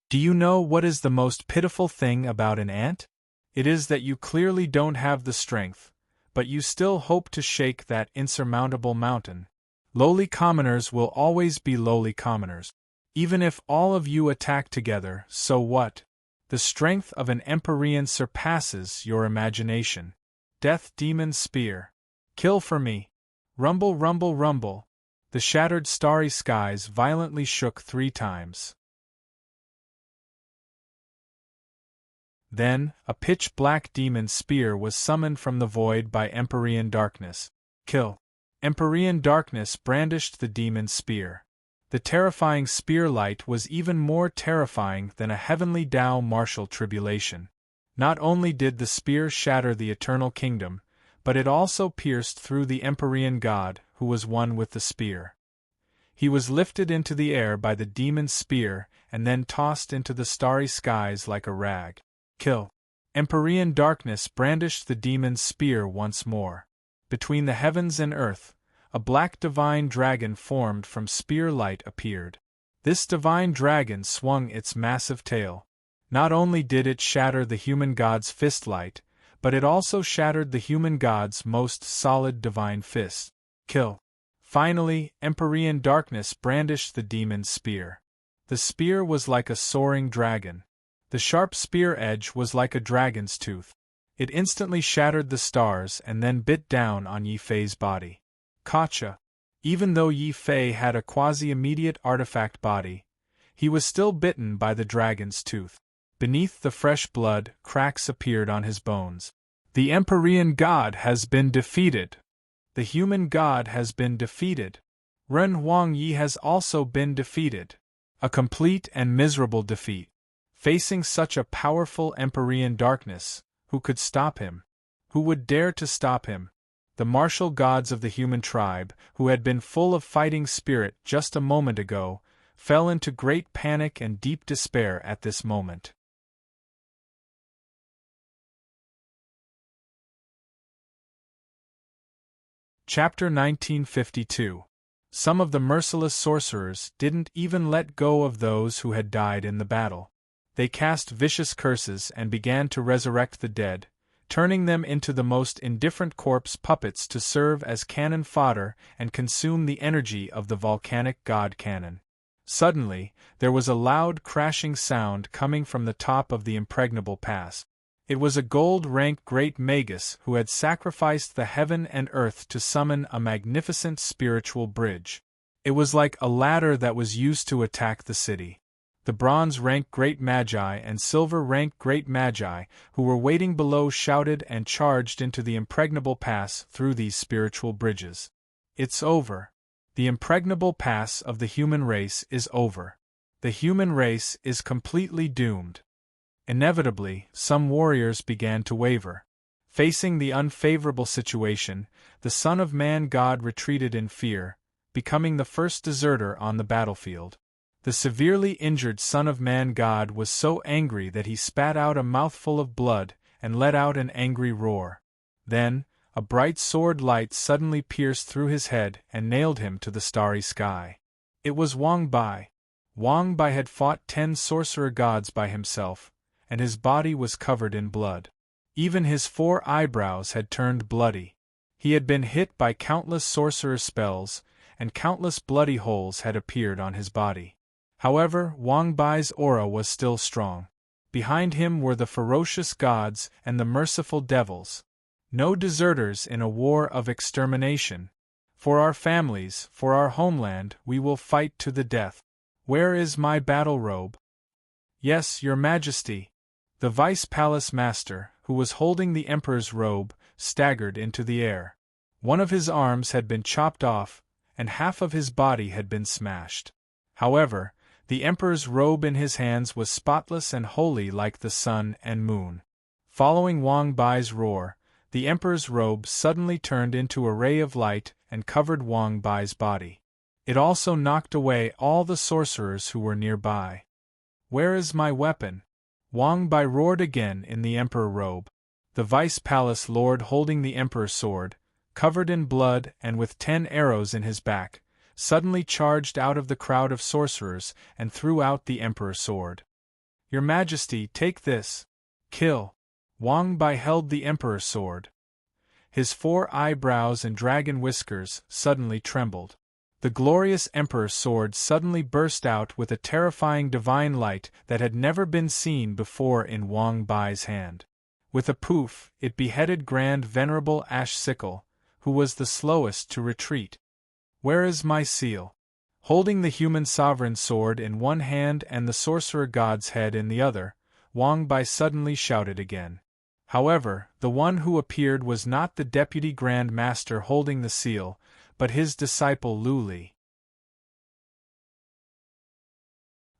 Do you know what is the most pitiful thing about an ant? It is that you clearly don't have the strength, but you still hope to shake that insurmountable mountain. Lowly commoners will always be lowly commoners. Even if all of you attack together, so what? The strength of an Empyrean surpasses your imagination. Death Demon Spear. Kill for me. Rumble, rumble, rumble. The shattered starry skies violently shook 3 times. Then, a pitch-black demon spear was summoned from the void by Empyrean darkness. Kill. Empyrean darkness brandished the demon spear. The terrifying spear light was even more terrifying than a heavenly Tao martial tribulation. Not only did the spear shatter the eternal kingdom, but it also pierced through the Empyrean god, who was one with the spear. He was lifted into the air by the demon's spear and then tossed into the starry skies like a rag. Kill. Empyrean darkness brandished the demon's spear once more. Between the heavens and earth, a black divine dragon formed from spear light appeared. This divine dragon swung its massive tail. Not only did it shatter the human god's fist light, but it also shattered the human god's most solid divine fist. Kill. Finally, Empyrean darkness brandished the demon's spear. The spear was like a soaring dragon. The sharp spear edge was like a dragon's tooth. It instantly shattered the stars and then bit down on Yi Fei's body. Gotcha! Even though Yi Fei had a quasi-immediate artifact body, he was still bitten by the dragon's tooth. Beneath the fresh blood, cracks appeared on his bones. The Empyrean god has been defeated. The human god has been defeated. Ren Huangyi has also been defeated. A complete and miserable defeat. Facing such a powerful Empyrean darkness, who could stop him? Who would dare to stop him? The martial gods of the human tribe, who had been full of fighting spirit just a moment ago, fell into great panic and deep despair at this moment. Chapter 1952. Some of the merciless sorcerers didn't even let go of those who had died in the battle. They cast vicious curses and began to resurrect the dead, turning them into the most indifferent corpse puppets to serve as cannon fodder and consume the energy of the volcanic god cannon. Suddenly, there was a loud crashing sound coming from the top of the impregnable pass. It was a gold-ranked great magus who had sacrificed the heaven and earth to summon a magnificent spiritual bridge. It was like a ladder that was used to attack the city. The bronze-ranked great magi and silver-ranked great magi who were waiting below shouted and charged into the impregnable pass through these spiritual bridges. It's over. The impregnable pass of the human race is over. The human race is completely doomed. Inevitably, some warriors began to waver. Facing the unfavorable situation, the Son of Man God retreated in fear, becoming the first deserter on the battlefield. The severely injured Son of Man God was so angry that he spat out a mouthful of blood and let out an angry roar. Then, a bright sword light suddenly pierced through his head and nailed him to the starry sky. It was Wang Bai. Wang Bai had fought 10 sorcerer gods by himself, and his body was covered in blood. Even his 4 eyebrows had turned bloody. He had been hit by countless sorcerer spells, and countless bloody holes had appeared on his body. However, Wang Bai's aura was still strong. Behind him were the ferocious gods and the merciful devils. No deserters in a war of extermination. For our families, for our homeland, we will fight to the death. Where is my battle robe? Yes, Your Majesty. The Vice Palace Master, who was holding the Emperor's robe, staggered into the air. One of his arms had been chopped off, and half of his body had been smashed. However, the Emperor's robe in his hands was spotless and holy like the sun and moon. Following Wang Bai's roar, the Emperor's robe suddenly turned into a ray of light and covered Wang Bai's body. It also knocked away all the sorcerers who were nearby. Where is my weapon? Wang Bai roared again in the Emperor robe. The Vice Palace Lord holding the Emperor's sword, covered in blood and with 10 arrows in his back, suddenly charged out of the crowd of sorcerers and threw out the Emperor's sword. Your Majesty, take this. Kill. Wang Bai held the Emperor's sword. His 4 eyebrows and dragon whiskers suddenly trembled. The glorious Emperor's sword suddenly burst out with a terrifying divine light that had never been seen before in Wang Bai's hand. With a poof, it beheaded Grand Venerable Ash Sickle, who was the slowest to retreat. Where is my seal? Holding the human sovereign sword in one hand and the sorcerer god's head in the other, Wang Bai suddenly shouted again. However, the one who appeared was not the Deputy Grand Master holding the seal, but his disciple Lu Li.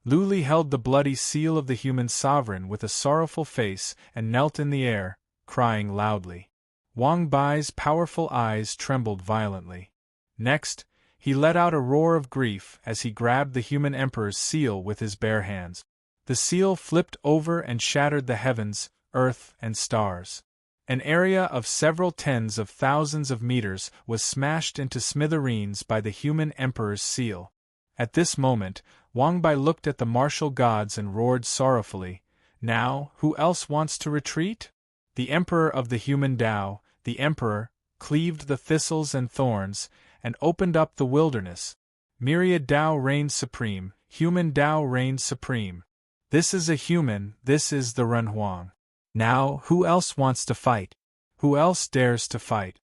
Lu Li held the bloody seal of the human sovereign with a sorrowful face and knelt in the air, crying loudly. Wang Bai's powerful eyes trembled violently. Next, he let out a roar of grief as he grabbed the human emperor's seal with his bare hands. The seal flipped over and shattered the heavens, earth, and stars. An area of several tens of thousands of meters was smashed into smithereens by the human emperor's seal. At this moment, Wang Bai looked at the martial gods and roared sorrowfully, "Now, who else wants to retreat?" The emperor of the human Tao, the emperor, cleaved the thistles and thorns, and opened up the wilderness. Myriad Tao reigned supreme, human Tao reigned supreme. This is a human, this is the Renhuang. Now, who else wants to fight? Who else dares to fight?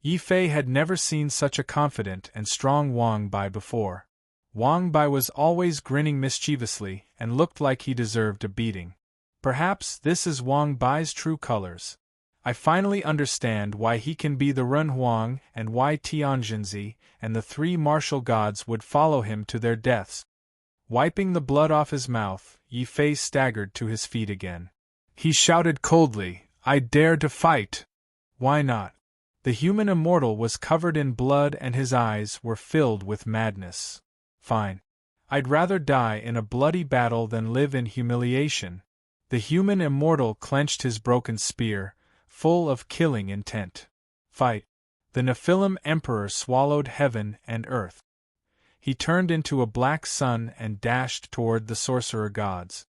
Yi Fei had never seen such a confident and strong Wang Bai before. Wang Bai was always grinning mischievously and looked like he deserved a beating. Perhaps this is Wang Bai's true colors. I finally understand why he can be the Renhuang and why Tianjinzi and the 3 martial gods would follow him to their deaths. Wiping the blood off his mouth, Yi Fei staggered to his feet again. He shouted coldly, "I dare to fight! Why not?" The human immortal was covered in blood and his eyes were filled with madness. "Fine. I'd rather die in a bloody battle than live in humiliation." The human immortal clenched his broken spear, full of killing intent. "Fight." The Nephilim Emperor swallowed heaven and earth. He turned into a black sun and dashed toward the sorcerer gods.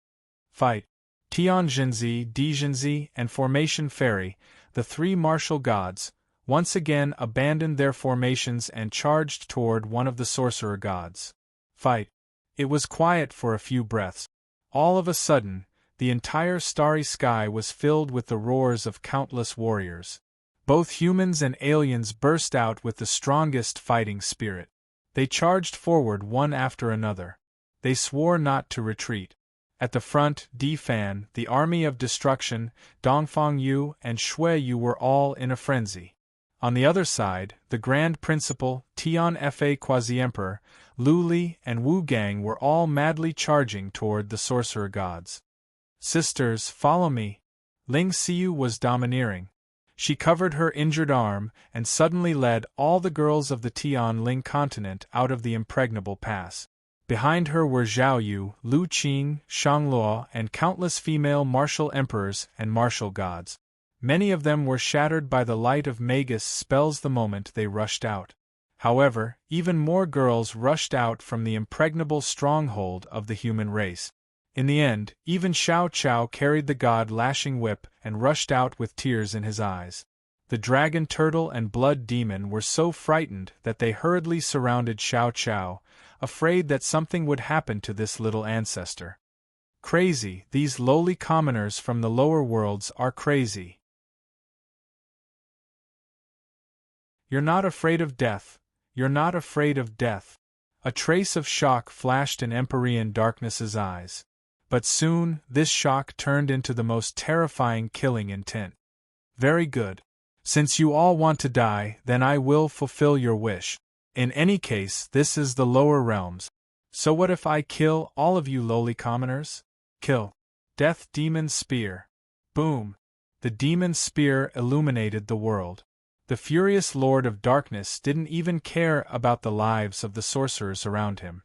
"Fight." Tianjinzi, Dijinzi, and Formation Fairy, the three martial gods, once again abandoned their formations and charged toward one of the sorcerer gods. "Fight." It was quiet for a few breaths. All of a sudden, the entire starry sky was filled with the roars of countless warriors. Both humans and aliens burst out with the strongest fighting spirit. They charged forward one after another. They swore not to retreat. At the front, Di Fan, the army of destruction, Dongfang Yu, and Shui Yu were all in a frenzy. On the other side, the Grand Principal, Tian Fa Quasi-Emperor, Lu Li, and Wu Gang were all madly charging toward the sorcerer gods. "Sisters, follow me." Ling Xiu was domineering. She covered her injured arm and suddenly led all the girls of the Tian-Ling continent out of the impregnable pass. Behind her were Zhao Yu, Lu Qing, Shangluo, and countless female martial emperors and martial gods. Many of them were shattered by the light of Magus spells the moment they rushed out. However, even more girls rushed out from the impregnable stronghold of the human race. In the end, even Xiao Chao carried the god-lashing whip and rushed out with tears in his eyes. The dragon turtle and blood demon were so frightened that they hurriedly surrounded Xiao Chao, afraid that something would happen to this little ancestor. Crazy, these lowly commoners from the lower worlds are crazy. "You're not afraid of death, you're not afraid of death." A trace of shock flashed in Empyrean Darkness's eyes. But soon, this shock turned into the most terrifying killing intent. "Very good. Since you all want to die, then I will fulfill your wish. In any case, this is the lower realms. So what if I kill all of you lowly commoners? Kill." Death Demon's Spear. Boom! The demon's spear illuminated the world. The furious Lord of Darkness didn't even care about the lives of the sorcerers around him.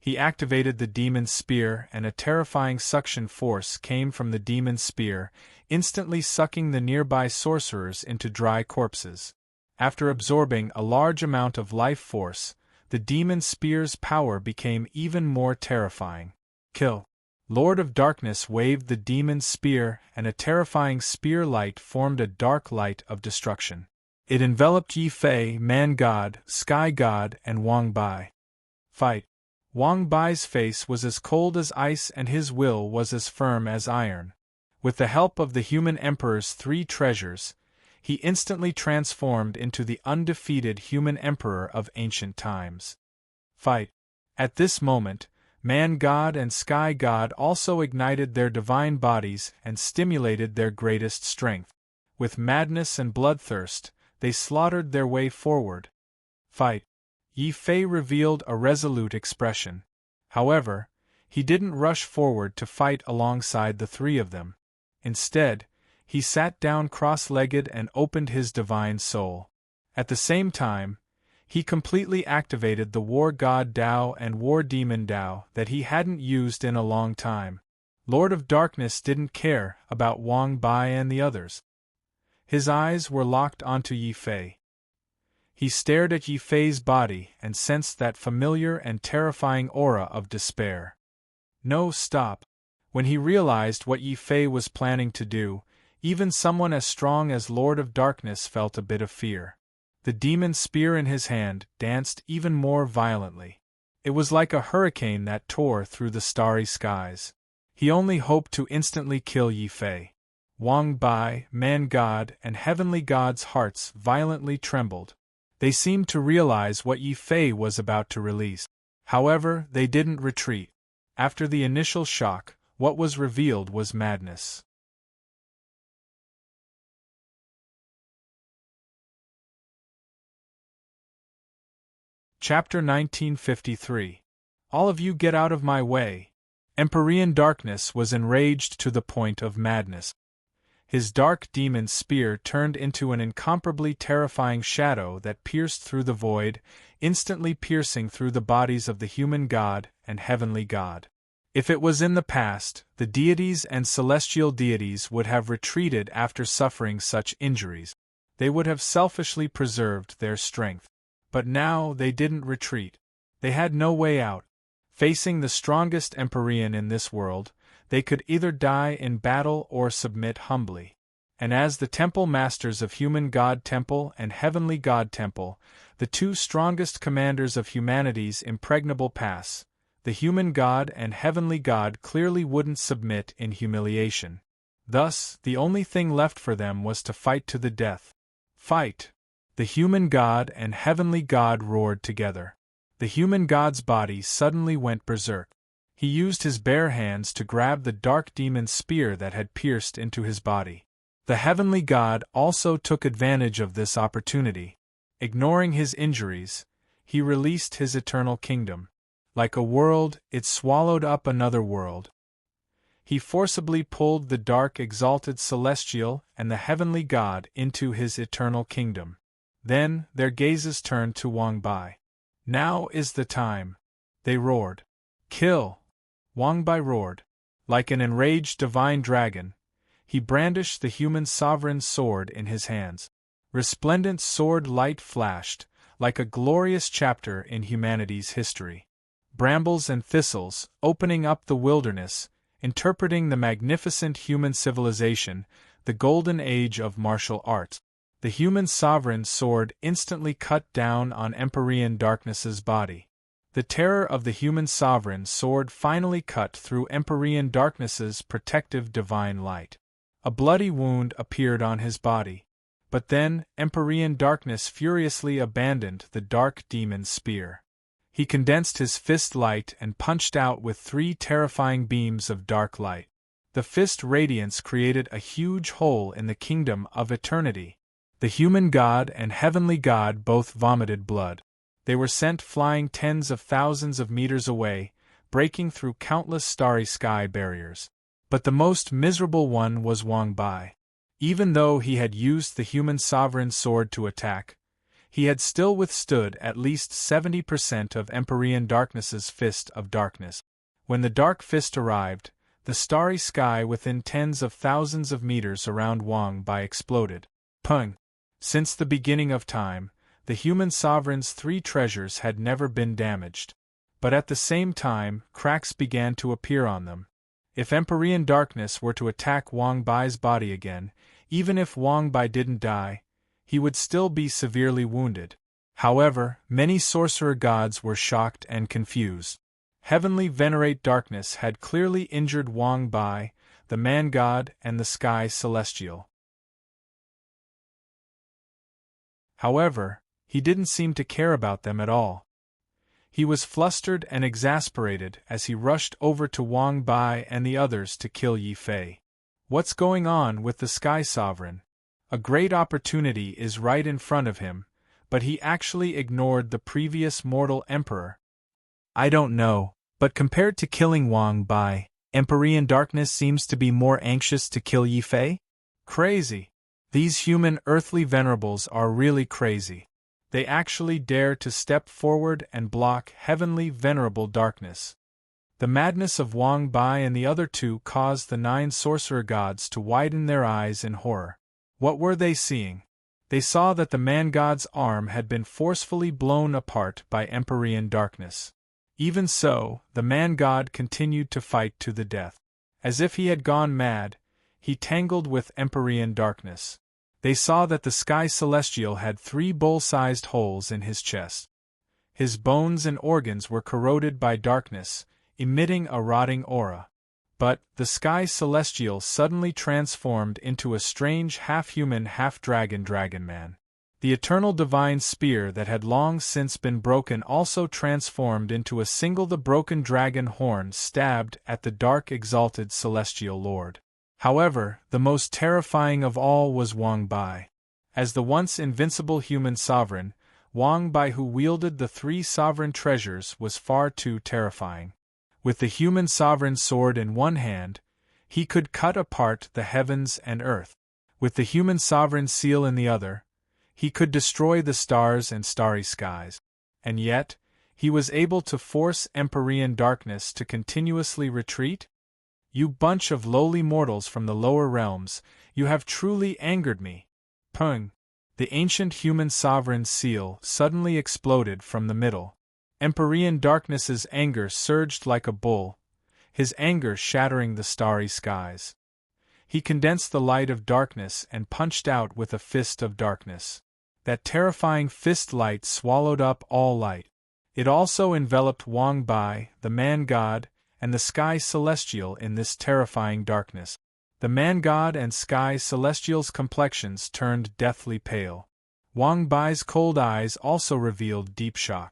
He activated the demon's spear and a terrifying suction force came from the demon's spear, instantly sucking the nearby sorcerers into dry corpses. After absorbing a large amount of life force, the demon's spear's power became even more terrifying. "Kill." Lord of Darkness waved the demon's spear and a terrifying spear light formed a dark light of destruction. It enveloped Yi Fei, Man God, Sky God, and Wang Bai. "Fight." Wang Bai's face was as cold as ice and his will was as firm as iron. With the help of the human emperor's three treasures, he instantly transformed into the undefeated human emperor of ancient times. "Fight." At this moment, Man God and Sky God also ignited their divine bodies and stimulated their greatest strength. With madness and bloodthirst, they slaughtered their way forward. "Fight." Yi Fei revealed a resolute expression. However, he didn't rush forward to fight alongside the three of them. Instead, he sat down cross-legged and opened his divine soul. At the same time, he completely activated the War God Dao and War Demon Dao that he hadn't used in a long time. Lord of Darkness didn't care about Wang Bai and the others. His eyes were locked onto Yi Fei. He stared at Yi Fei's body and sensed that familiar and terrifying aura of despair. No, stop. When he realized what Yi Fei was planning to do, even someone as strong as Lord of Darkness felt a bit of fear. The demon spear in his hand danced even more violently. It was like a hurricane that tore through the starry skies. He only hoped to instantly kill Yi Fei. Wang Bai, Man God, and Heavenly God's hearts violently trembled. They seemed to realize what Yi Fei was about to release. However, they didn't retreat. After the initial shock, what was revealed was madness. Chapter 1953. All of you get out of my way! Empyrean darkness was enraged to the point of madness. His dark demon spear turned into an incomparably terrifying shadow that pierced through the void, instantly piercing through the bodies of the human god and heavenly god. If it was in the past, the deities and celestial deities would have retreated after suffering such injuries. They would have selfishly preserved their strength. But now they didn't retreat. They had no way out. Facing the strongest Empyrean in this world, they could either die in battle or submit humbly. And as the temple masters of human god temple and heavenly god temple, the two strongest commanders of humanity's impregnable pass, the human god and heavenly god clearly wouldn't submit in humiliation. Thus, the only thing left for them was to fight to the death. Fight! The human god and heavenly god roared together. The human god's body suddenly went berserk. He used his bare hands to grab the dark demon's spear that had pierced into his body. The heavenly god also took advantage of this opportunity. Ignoring his injuries, he released his eternal kingdom. Like a world, it swallowed up another world. He forcibly pulled the dark exalted celestial and the heavenly god into his eternal kingdom. Then their gazes turned to Wang Bai. Now is the time. They roared. Kill! Wang Bai roared. Like an enraged divine dragon, he brandished the human sovereign's sword in his hands. Resplendent sword light flashed, like a glorious chapter in humanity's history. Brambles and thistles, opening up the wilderness, interpreting the magnificent human civilization, the golden age of martial arts. The human sovereign's sword instantly cut down on Empyrean darkness's body. The terror of the human sovereign's sword finally cut through Empyrean darkness's protective divine light. A bloody wound appeared on his body. But then, Empyrean darkness furiously abandoned the dark demon's spear. He condensed his fist light and punched out with 3 terrifying beams of dark light. The fist radiance created a huge hole in the kingdom of eternity. The human god and heavenly god both vomited blood. They were sent flying tens of thousands of meters away, breaking through countless starry sky barriers. But the most miserable one was Wang Bai. Even though he had used the human sovereign's sword to attack, he had still withstood at least 70% of Empyrean darkness's fist of darkness. When the dark fist arrived, the starry sky within tens of thousands of meters around Wang Bai exploded. Pung! Since the beginning of time, the human sovereign's 3 treasures had never been damaged. But at the same time, cracks began to appear on them. If Empyrean darkness were to attack Wang Bai's body again, even if Wang Bai didn't die, he would still be severely wounded. However, many sorcerer gods were shocked and confused. Heavenly venerate darkness had clearly injured Wang Bai, the man god and the sky celestial. However, he didn't seem to care about them at all. He was flustered and exasperated as he rushed over to Wang Bai and the others to kill Yi Fei. What's going on with the Sky Sovereign? A great opportunity is right in front of him, but he actually ignored the previous mortal emperor. I don't know, but compared to killing Wang Bai, Empyrean darkness seems to be more anxious to kill Yi Fei? Crazy! These human earthly venerables are really crazy. They actually dare to step forward and block heavenly venerable darkness. The madness of Wang Bai and the other 2 caused the 9 sorcerer gods to widen their eyes in horror. What were they seeing? They saw that the man-god's arm had been forcefully blown apart by Empyrean darkness. Even so, the man-god continued to fight to the death. As if he had gone mad, he tangled with Empyrean darkness. They saw that the sky celestial had 3 bowl-sized holes in his chest. His bones and organs were corroded by darkness, emitting a rotting aura. But the sky celestial suddenly transformed into a strange half-human half-dragon dragon-man. The eternal divine spear that had long since been broken also transformed into a single the broken dragon horn stabbed at the dark exalted celestial lord. However, the most terrifying of all was Wang Bai. As the once invincible human sovereign, Wang Bai, who wielded the three sovereign treasures, was far too terrifying. With the human sovereign sword in one hand, he could cut apart the heavens and earth. With the human sovereign seal in the other, he could destroy the stars and starry skies. And yet, he was able to force Empyrean darkness to continuously retreat? You bunch of lowly mortals from the lower realms, you have truly angered me. Pung! The ancient human sovereign seal suddenly exploded from the middle. Empyrean darkness's anger surged like a bull, his anger shattering the starry skies. He condensed the light of darkness and punched out with a fist of darkness. That terrifying fist light swallowed up all light. It also enveloped Wang Bai, the man-god, and the sky celestial in this terrifying darkness. The man-god and sky celestial's complexions turned deathly pale. Wang Bai's cold eyes also revealed deep shock.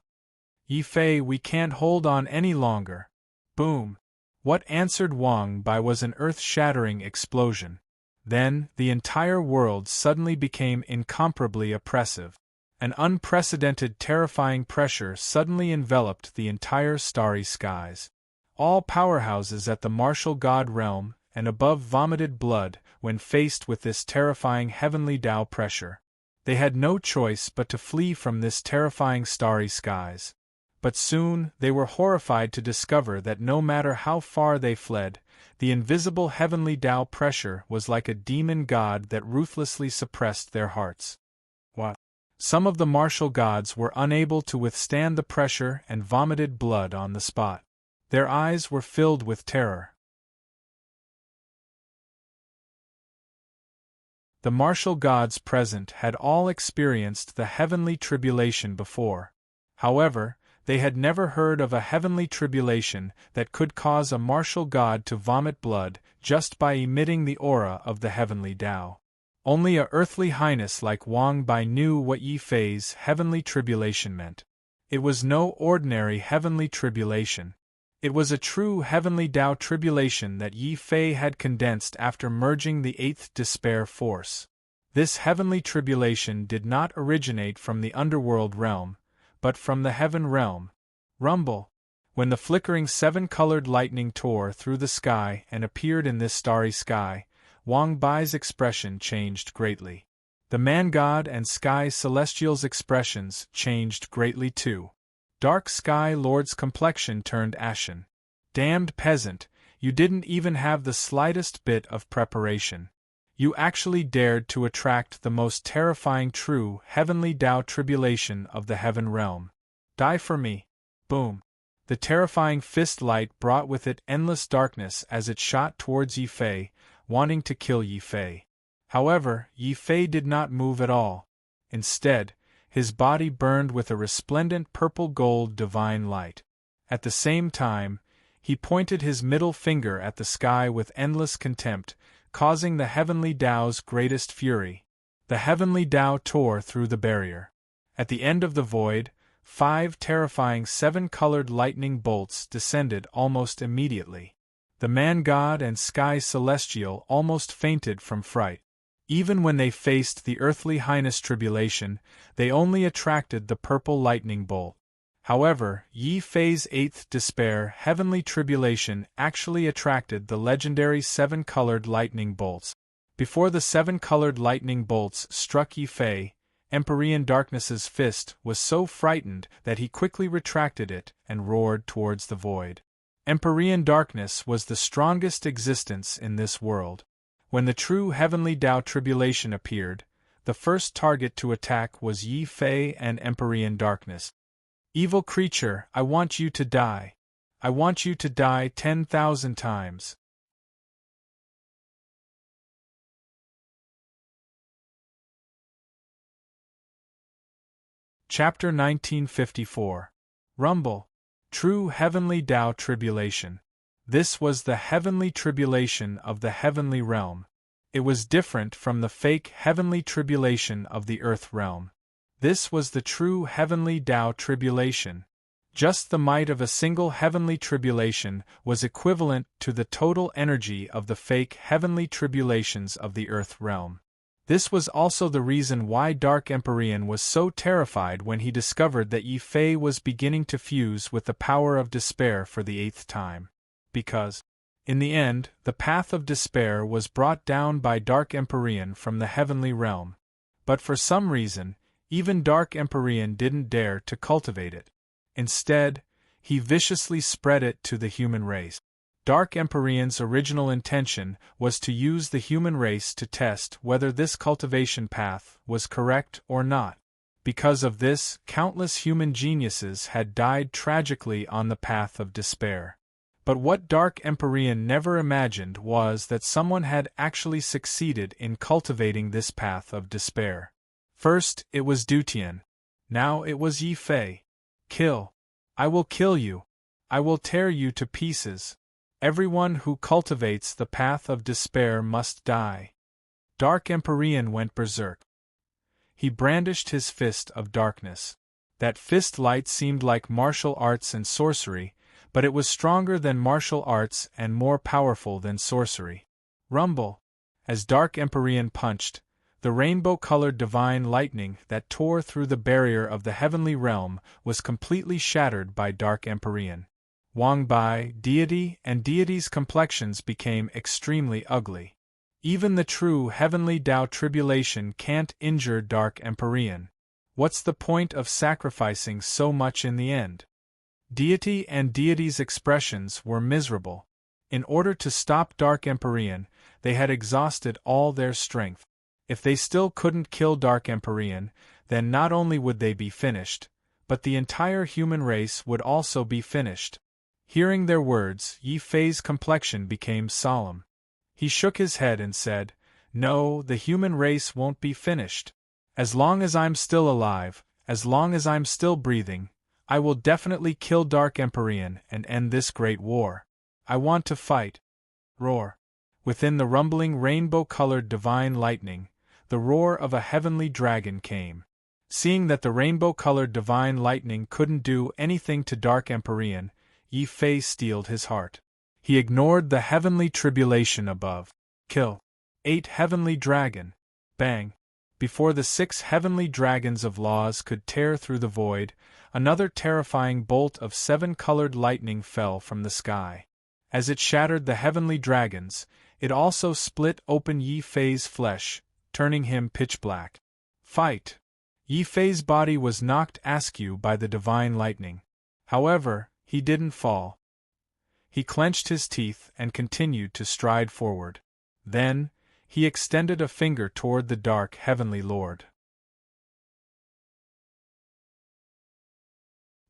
Yi Fei, we can't hold on any longer. Boom! What answered Wang Bai was an earth-shattering explosion. Then, the entire world suddenly became incomparably oppressive. An unprecedented terrifying pressure suddenly enveloped the entire starry skies. All powerhouses at the martial god realm and above vomited blood when faced with this terrifying heavenly Tao pressure. They had no choice but to flee from this terrifying starry skies. But soon they were horrified to discover that no matter how far they fled, the invisible heavenly Tao pressure was like a demon god that ruthlessly suppressed their hearts. What? Some of the martial gods were unable to withstand the pressure and vomited blood on the spot. Their eyes were filled with terror. The martial gods present had all experienced the heavenly tribulation before. However, they had never heard of a heavenly tribulation that could cause a martial god to vomit blood just by emitting the aura of the heavenly Tao. Only a earthly highness like Wang Bai knew what Yi Fei's heavenly tribulation meant. It was no ordinary heavenly tribulation. It was a true heavenly Tao tribulation that Yi Fei had condensed after merging the eighth despair force. This heavenly tribulation did not originate from the underworld realm, but from the heaven realm. Rumble! When the flickering seven-colored lightning tore through the sky and appeared in this starry sky, Wang Bai's expression changed greatly. The man-god and sky celestial's expressions changed greatly too. Dark Sky Lord's complexion turned ashen. Damned peasant, you didn't even have the slightest bit of preparation. You actually dared to attract the most terrifying true heavenly Tao tribulation of the heaven realm. Die for me! Boom! The terrifying fist light brought with it endless darkness as it shot towards Yi Fei, wanting to kill Yi Fei. However, Yi Fei did not move at all. Instead, his body burned with a resplendent purple-gold divine light. At the same time, he pointed his middle finger at the sky with endless contempt, causing the heavenly Tao's greatest fury. The heavenly Tao tore through the barrier. At the end of the void, 5 terrifying seven-colored lightning bolts descended almost immediately. The man-god and sky celestial almost fainted from fright. Even when they faced the earthly highness tribulation, they only attracted the purple lightning bolt. However, Yi Fei's eighth despair heavenly tribulation actually attracted the legendary seven-colored lightning bolts. Before the seven-colored lightning bolts struck Yi Fei, Empyrean Darkness's fist was so frightened that he quickly retracted it and roared towards the void. Empyrean Darkness was the strongest existence in this world. When the true heavenly Tao tribulation appeared, the first target to attack was Yi Fei and Empyrean Darkness. Evil creature, I want you to die. I want you to die 10,000 times. Chapter 1954. Rumble. True Heavenly Tao Tribulation. This was the heavenly tribulation of the heavenly realm. It was different from the fake heavenly tribulation of the earth realm. This was the true heavenly Tao tribulation. Just the might of a single heavenly tribulation was equivalent to the total energy of the fake heavenly tribulations of the earth realm. This was also the reason why Dark Empyrean was so terrified when he discovered that Yi Fei was beginning to fuse with the power of despair for the 8th time. Because, in the end, the path of despair was brought down by Dark Empyrean from the heavenly realm. But for some reason, even Dark Empyrean didn't dare to cultivate it. Instead, he viciously spread it to the human race. Dark Empyrean's original intention was to use the human race to test whether this cultivation path was correct or not. Because of this, countless human geniuses had died tragically on the path of despair. But what Dark Empyrean never imagined was that someone had actually succeeded in cultivating this path of despair. First, it was Dutian. Now it was Yi Fei. Kill. I will kill you. I will tear you to pieces. Everyone who cultivates the path of despair must die. Dark Empyrean went berserk. He brandished his fist of darkness. That fist light seemed like martial arts and sorcery, but it was stronger than martial arts and more powerful than sorcery. Rumble! As Dark Empyrean punched, the rainbow-colored divine lightning that tore through the barrier of the heavenly realm was completely shattered by Dark Empyrean. Wang Bai, deity, and deity's complexions became extremely ugly. Even the true heavenly Tao tribulation can't injure Dark Empyrean. What's the point of sacrificing so much in the end? Deity and deity's expressions were miserable. In order to stop Dark Empyrean, they had exhausted all their strength. If they still couldn't kill Dark Empyrean, then not only would they be finished, but the entire human race would also be finished. Hearing their words, Yi Fei's complexion became solemn. He shook his head and said, "No, the human race won't be finished. As long as I'm still alive, as long as I'm still breathing, I will definitely kill Dark Empyrean and end this great war. I want to fight." Roar. Within the rumbling rainbow-colored divine lightning, the roar of a heavenly dragon came. Seeing that the rainbow-colored divine lightning couldn't do anything to Dark Empyrean, Yi Fei steeled his heart. He ignored the heavenly tribulation above. Kill. 8 heavenly dragon. Bang. Before the 6 heavenly dragons of laws could tear through the void, another terrifying bolt of 7-colored lightning fell from the sky. As it shattered the heavenly dragons, it also split open Yi Fei's flesh, turning him pitch black. Fight! Yi Fei's body was knocked askew by the divine lightning. However, he didn't fall. He clenched his teeth and continued to stride forward. Then, he extended a finger toward the dark heavenly lord.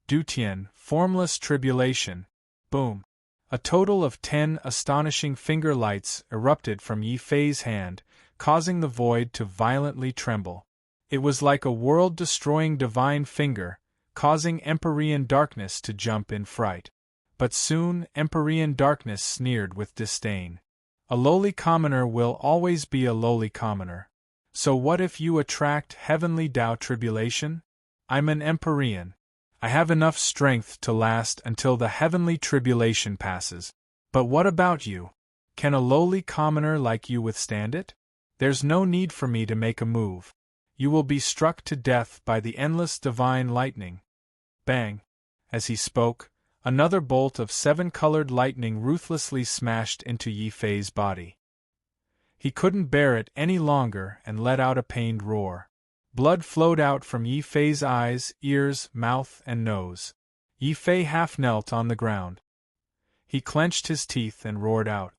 Dutian, formless tribulation. Boom. A total of 10 astonishing finger lights erupted from Yi Fei's hand, causing the void to violently tremble. It was like a world-destroying divine finger, causing Empyrean darkness to jump in fright. But soon Empyrean darkness sneered with disdain. A lowly commoner will always be a lowly commoner. So what if you attract heavenly Tao tribulation? I'm an Empyrean. I have enough strength to last until the heavenly tribulation passes. But what about you? Can a lowly commoner like you withstand it? There's no need for me to make a move. You will be struck to death by the endless divine lightning. Bang! As he spoke, another bolt of 7-colored lightning ruthlessly smashed into Yi Fei's body. He couldn't bear it any longer and let out a pained roar. Blood flowed out from Yi Fei's eyes, ears, mouth, and nose. Yi Fei half knelt on the ground. He clenched his teeth and roared out.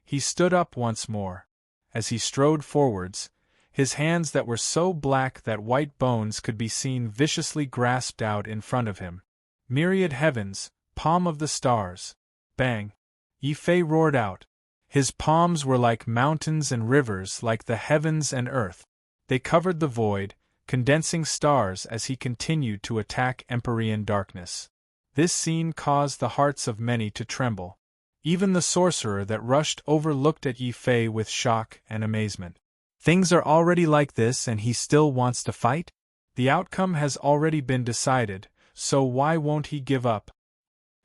He stood up once more. As he strode forwards, his hands that were so black that white bones could be seen viciously grasped out in front of him. Myriad heavens, palm of the stars. Bang! Yi Fei roared out. His palms were like mountains and rivers, like the heavens and earth. They covered the void, condensing stars as he continued to attack Empyrean darkness. This scene caused the hearts of many to tremble. Even the sorcerer that rushed over looked at Yi Fei with shock and amazement. Things are already like this and he still wants to fight? The outcome has already been decided, so why won't he give up?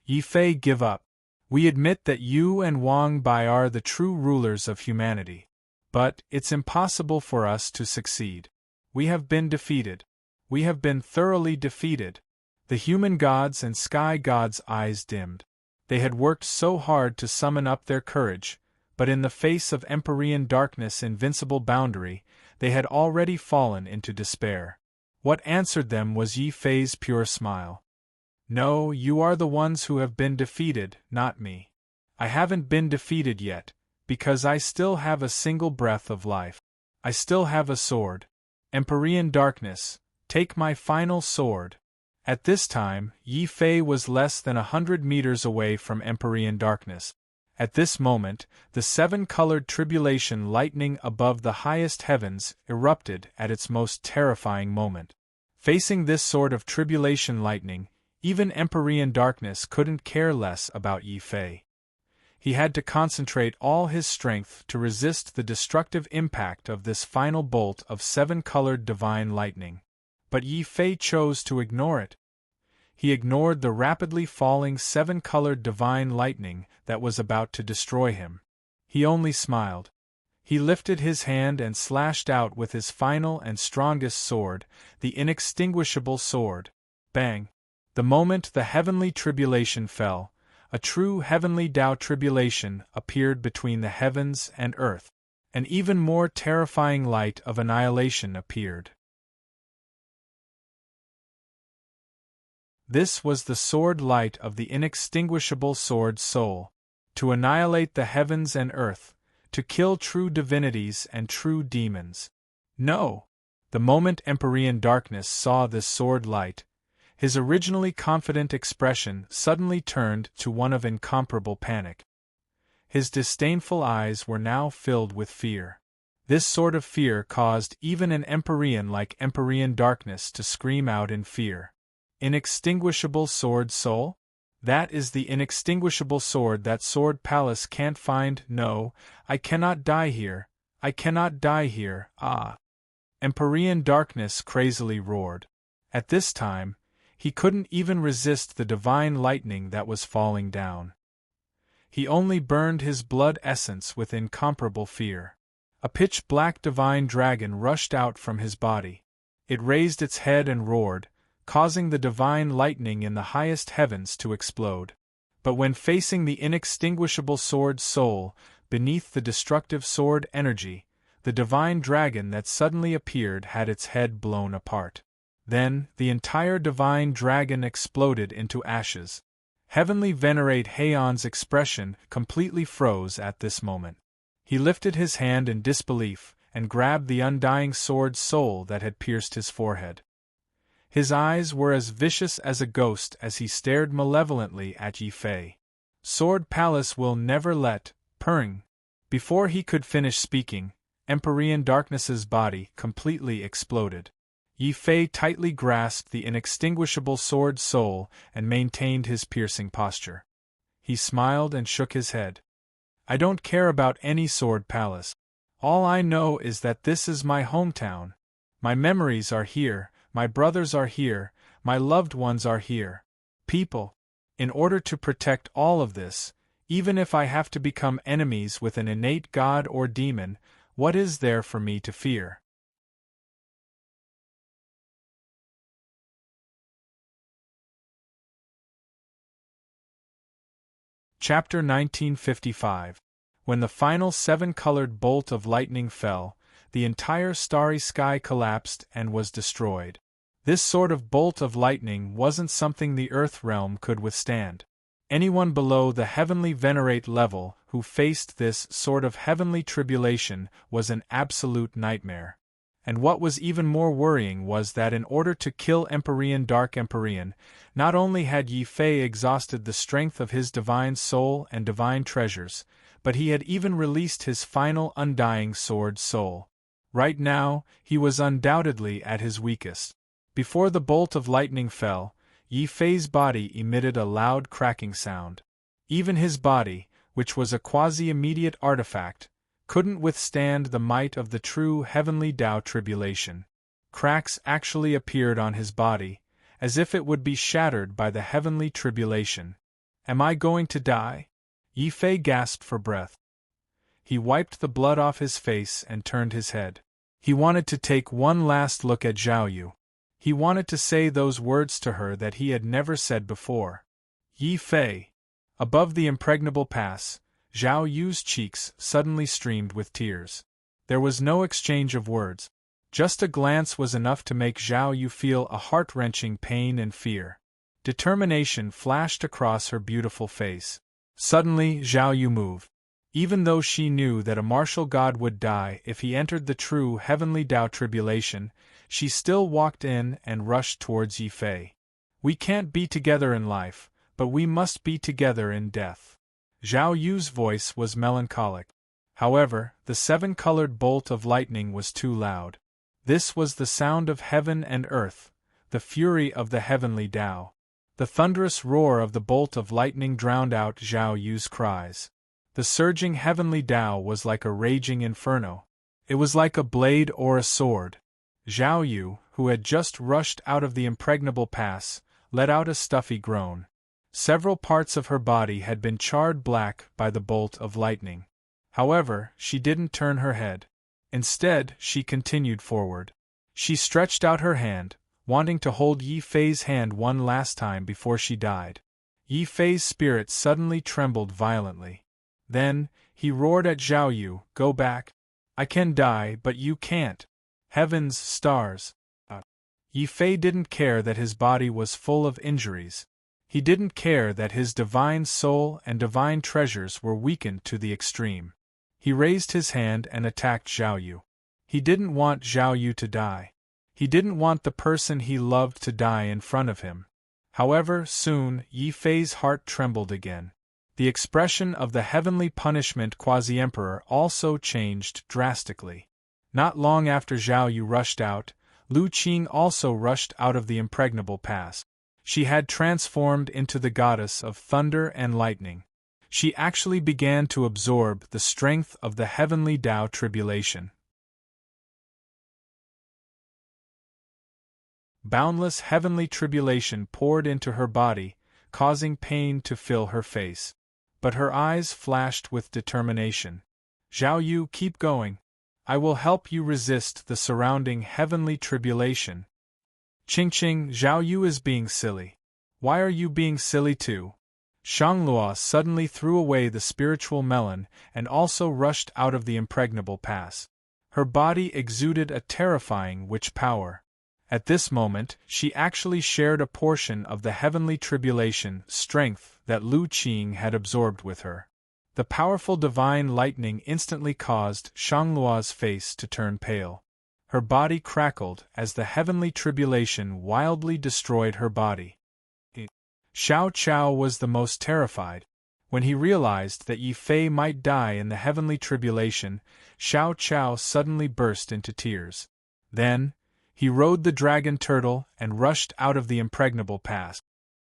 Yi Fei, give up. We admit that you and Wang Bai are the true rulers of humanity. But it's impossible for us to succeed. We have been defeated. We have been thoroughly defeated. The human gods and sky gods' eyes dimmed. They had worked so hard to summon up their courage, but in the face of Empyrean darkness' invincible boundary, they had already fallen into despair. What answered them was Yi Fei's pure smile. No, you are the ones who have been defeated, not me. I haven't been defeated yet, because I still have a single breath of life. I still have a sword. Empyrean darkness, take my final sword. At this time, Yi Fei was less than 100 meters away from Empyrean darkness. At this moment, the seven-colored tribulation lightning above the highest heavens erupted at its most terrifying moment. Facing this sort of tribulation lightning, even Empyrean darkness couldn't care less about Yi Fei. He had to concentrate all his strength to resist the destructive impact of this final bolt of seven-colored divine lightning. But Yi Fei chose to ignore it. He ignored the rapidly falling seven-colored divine lightning that was about to destroy him. He only smiled. He lifted his hand and slashed out with his final and strongest sword, the inextinguishable sword. Bang! The moment the heavenly tribulation fell, a true heavenly Tao tribulation appeared between the heavens and earth. An even more terrifying light of annihilation appeared. This was the sword light of the inextinguishable sword soul, to annihilate the heavens and earth, to kill true divinities and true demons. No! The moment Empyrean darkness saw this sword light, his originally confident expression suddenly turned to one of incomparable panic. His disdainful eyes were now filled with fear. This sort of fear caused even an Empyrean like Empyrean darkness to scream out in fear. Inextinguishable sword soul? That is the inextinguishable sword that Sword Palace can't find. No, I cannot die here. I cannot die here. Ah! Empyrean darkness crazily roared. At this time, he couldn't even resist the divine lightning that was falling down. He only burned his blood essence with incomparable fear. A pitch-black divine dragon rushed out from his body. It raised its head and roared, causing the divine lightning in the highest heavens to explode. But when facing the inextinguishable sword soul, beneath the destructive sword energy, the divine dragon that suddenly appeared had its head blown apart. Then, the entire divine dragon exploded into ashes. Heavenly Venerate Haon's expression completely froze at this moment. He lifted his hand in disbelief and grabbed the undying sword soul that had pierced his forehead. His eyes were as vicious as a ghost as he stared malevolently at Yi Fei. Sword Palace will never let, purring. Before he could finish speaking, Empyrean darkness's body completely exploded. Yi Fei tightly grasped the inextinguishable sword soul and maintained his piercing posture. He smiled and shook his head. I don't care about any Sword Palace. All I know is that this is my hometown. My memories are here, my brothers are here, my loved ones are here. People, in order to protect all of this, even if I have to become enemies with an innate god or demon, what is there for me to fear? Chapter 1955. When the final seven-colored bolt of lightning fell, the entire starry sky collapsed and was destroyed. This sort of bolt of lightning wasn't something the Earth realm could withstand. Anyone below the heavenly Venerate level who faced this sort of heavenly tribulation was an absolute nightmare. And what was even more worrying was that in order to kill Empyrean Dark Empyrean, not only had Yi Fei exhausted the strength of his divine soul and divine treasures, but he had even released his final undying sword soul. Right now, he was undoubtedly at his weakest. Before the bolt of lightning fell, Yi Fei's body emitted a loud cracking sound. Even his body, which was a quasi-immediate artifact, couldn't withstand the might of the true heavenly Tao tribulation. Cracks actually appeared on his body, as if it would be shattered by the heavenly tribulation. Am I going to die? Yi Fei gasped for breath. He wiped the blood off his face and turned his head. He wanted to take one last look at Zhao Yu. He wanted to say those words to her that he had never said before. Yi Fei. Above the impregnable pass, Zhao Yu's cheeks suddenly streamed with tears. There was no exchange of words. Just a glance was enough to make Zhao Yu feel a heart-wrenching pain and fear. Determination flashed across her beautiful face. Suddenly, Zhao Yu moved. Even though she knew that a martial god would die if he entered the true heavenly Tao tribulation, she still walked in and rushed towards Yi Fei. We can't be together in life, but we must be together in death. Zhao Yu's voice was melancholic. However, the seven-colored bolt of lightning was too loud. This was the sound of heaven and earth, the fury of the heavenly Tao. The thunderous roar of the bolt of lightning drowned out Zhao Yu's cries. The surging heavenly Tao was like a raging inferno. It was like a blade or a sword. Zhao Yu, who had just rushed out of the impregnable pass, let out a stuffy groan. Several parts of her body had been charred black by the bolt of lightning. However, she didn't turn her head. Instead, she continued forward. She stretched out her hand, wanting to hold Yi Fei's hand one last time before she died. Yi Fei's spirit suddenly trembled violently. Then, he roared at Zhao Yu, "Go back. I can die, but you can't. Heavens, stars." Yi Fei didn't care that his body was full of injuries. He didn't care that his divine soul and divine treasures were weakened to the extreme. He raised his hand and attacked Zhao Yu. He didn't want Zhao Yu to die. He didn't want the person he loved to die in front of him. However, soon, Yi Fei's heart trembled again. The expression of the heavenly punishment quasi-emperor also changed drastically. Not long after Zhao Yu rushed out, Lu Qing also rushed out of the impregnable pass. She had transformed into the goddess of thunder and lightning. She actually began to absorb the strength of the heavenly Tao tribulation. Boundless heavenly tribulation poured into her body, causing pain to fill her face. But her eyes flashed with determination. "Zhao Yu, keep going. I will help you resist the surrounding heavenly tribulation." "Qing, Zhao Yu is being silly. Why are you being silly too?" Shanglua suddenly threw away the spiritual melon and also rushed out of the impregnable pass. Her body exuded a terrifying witch power. At this moment, she actually shared a portion of the heavenly tribulation strength that Lu Qing had absorbed with her. The powerful divine lightning instantly caused Shanglua's face to turn pale. Her body crackled as the heavenly tribulation wildly destroyed her body. Xiao Qiao was the most terrified. When he realized that Yi Fei might die in the heavenly tribulation, Xiao Qiao suddenly burst into tears. Then, he rode the dragon turtle and rushed out of the impregnable pass.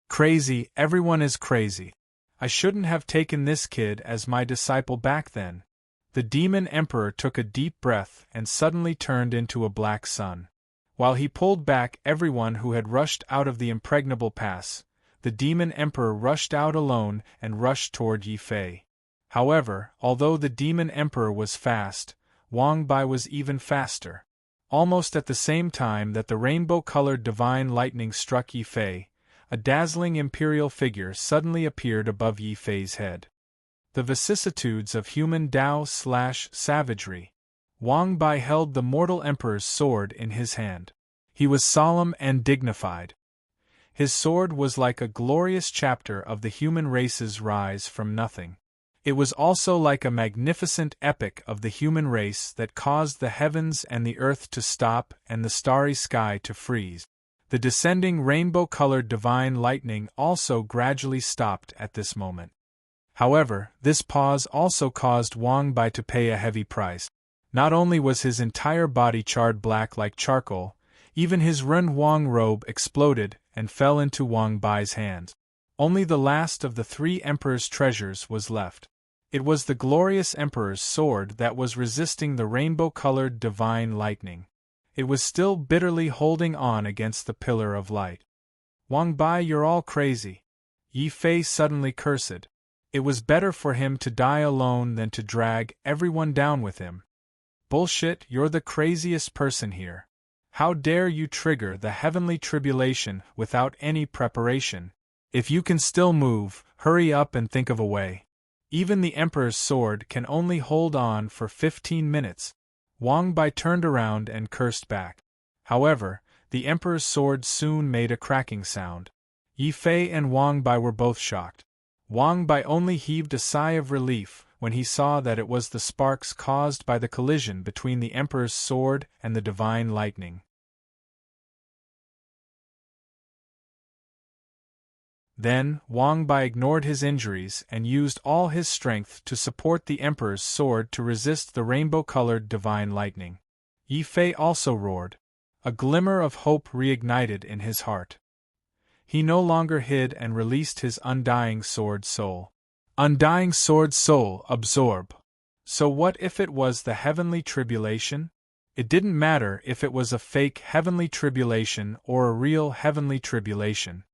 "Crazy, everyone is crazy. I shouldn't have taken this kid as my disciple back then." The demon emperor took a deep breath and suddenly turned into a black sun. While he pulled back everyone who had rushed out of the impregnable pass, the demon emperor rushed out alone and rushed toward Yi Fei. However, although the demon emperor was fast, Wang Bai was even faster. Almost at the same time that the rainbow-colored divine lightning struck Yi Fei, a dazzling imperial figure suddenly appeared above Yi Fei's head. The vicissitudes of human Tao/savagery. Wang Bai held the mortal emperor's sword in his hand. He was solemn and dignified. His sword was like a glorious chapter of the human race's rise from nothing. It was also like a magnificent epic of the human race that caused the heavens and the earth to stop and the starry sky to freeze. The descending rainbow-colored divine lightning also gradually stopped at this moment. However, this pause also caused Wang Bai to pay a heavy price. Not only was his entire body charred black like charcoal, even his Ren Huang robe exploded and fell into Wang Bai's hands. Only the last of the three emperor's treasures was left. It was the glorious emperor's sword that was resisting the rainbow-colored divine lightning. It was still bitterly holding on against the pillar of light. "Wang Bai, you're all crazy." Yi Fei suddenly cursed. It was better for him to die alone than to drag everyone down with him. Bullshit, you're the craziest person here. How dare you trigger the heavenly tribulation without any preparation? If you can still move, hurry up and think of a way. Even the Emperor's sword can only hold on for 15 minutes. Wang Bai turned around and cursed back. However, the Emperor's sword soon made a cracking sound. Yi Fei and Wang Bai were both shocked. Wang Bai only heaved a sigh of relief when he saw that it was the sparks caused by the collision between the Emperor's sword and the divine lightning. Then, Wang Bai ignored his injuries and used all his strength to support the Emperor's sword to resist the rainbow-colored divine lightning. Yi Fei also roared. A glimmer of hope reignited in his heart. He no longer hid and released his undying sword soul. Undying sword soul, absorb. So what if it was the heavenly tribulation? It didn't matter if it was a fake heavenly tribulation or a real heavenly tribulation.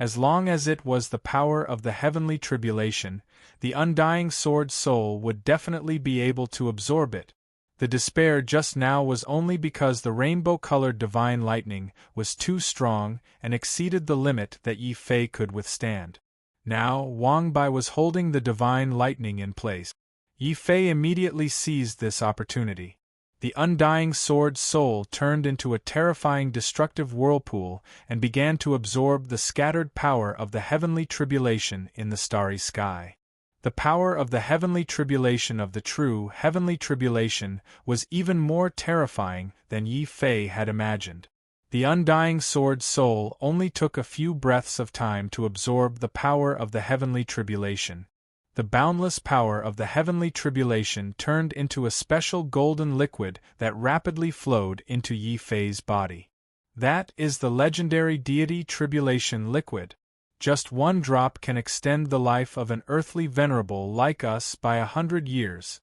As long as it was the power of the heavenly tribulation, the undying sword soul would definitely be able to absorb it. The despair just now was only because the rainbow-colored divine lightning was too strong and exceeded the limit that Yi Fei could withstand. Now, Wang Bai was holding the divine lightning in place. Yi Fei immediately seized this opportunity. The undying sword soul turned into a terrifying destructive whirlpool and began to absorb the scattered power of the heavenly tribulation in the starry sky. The power of the heavenly tribulation of the true heavenly tribulation was even more terrifying than Yi Fei had imagined. The undying sword soul only took a few breaths of time to absorb the power of the heavenly tribulation. The boundless power of the heavenly tribulation turned into a special golden liquid that rapidly flowed into Yi Fei's body. That is the legendary deity tribulation liquid. Just one drop can extend the life of an earthly venerable like us by 100 years.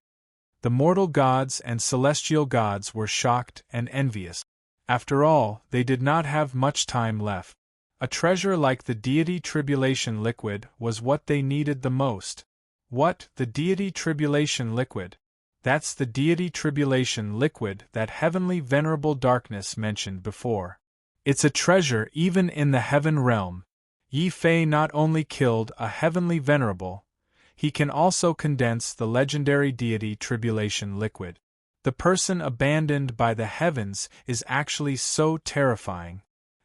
The mortal gods and celestial gods were shocked and envious. After all, they did not have much time left. A treasure like the deity tribulation liquid was what they needed the most. What, the deity tribulation liquid? That's the deity tribulation liquid that heavenly venerable darkness mentioned before. It's a treasure even in the heaven realm. Yi Fei not only killed a heavenly venerable, he can also condense the legendary deity tribulation liquid. The person abandoned by the heavens is actually so terrifying.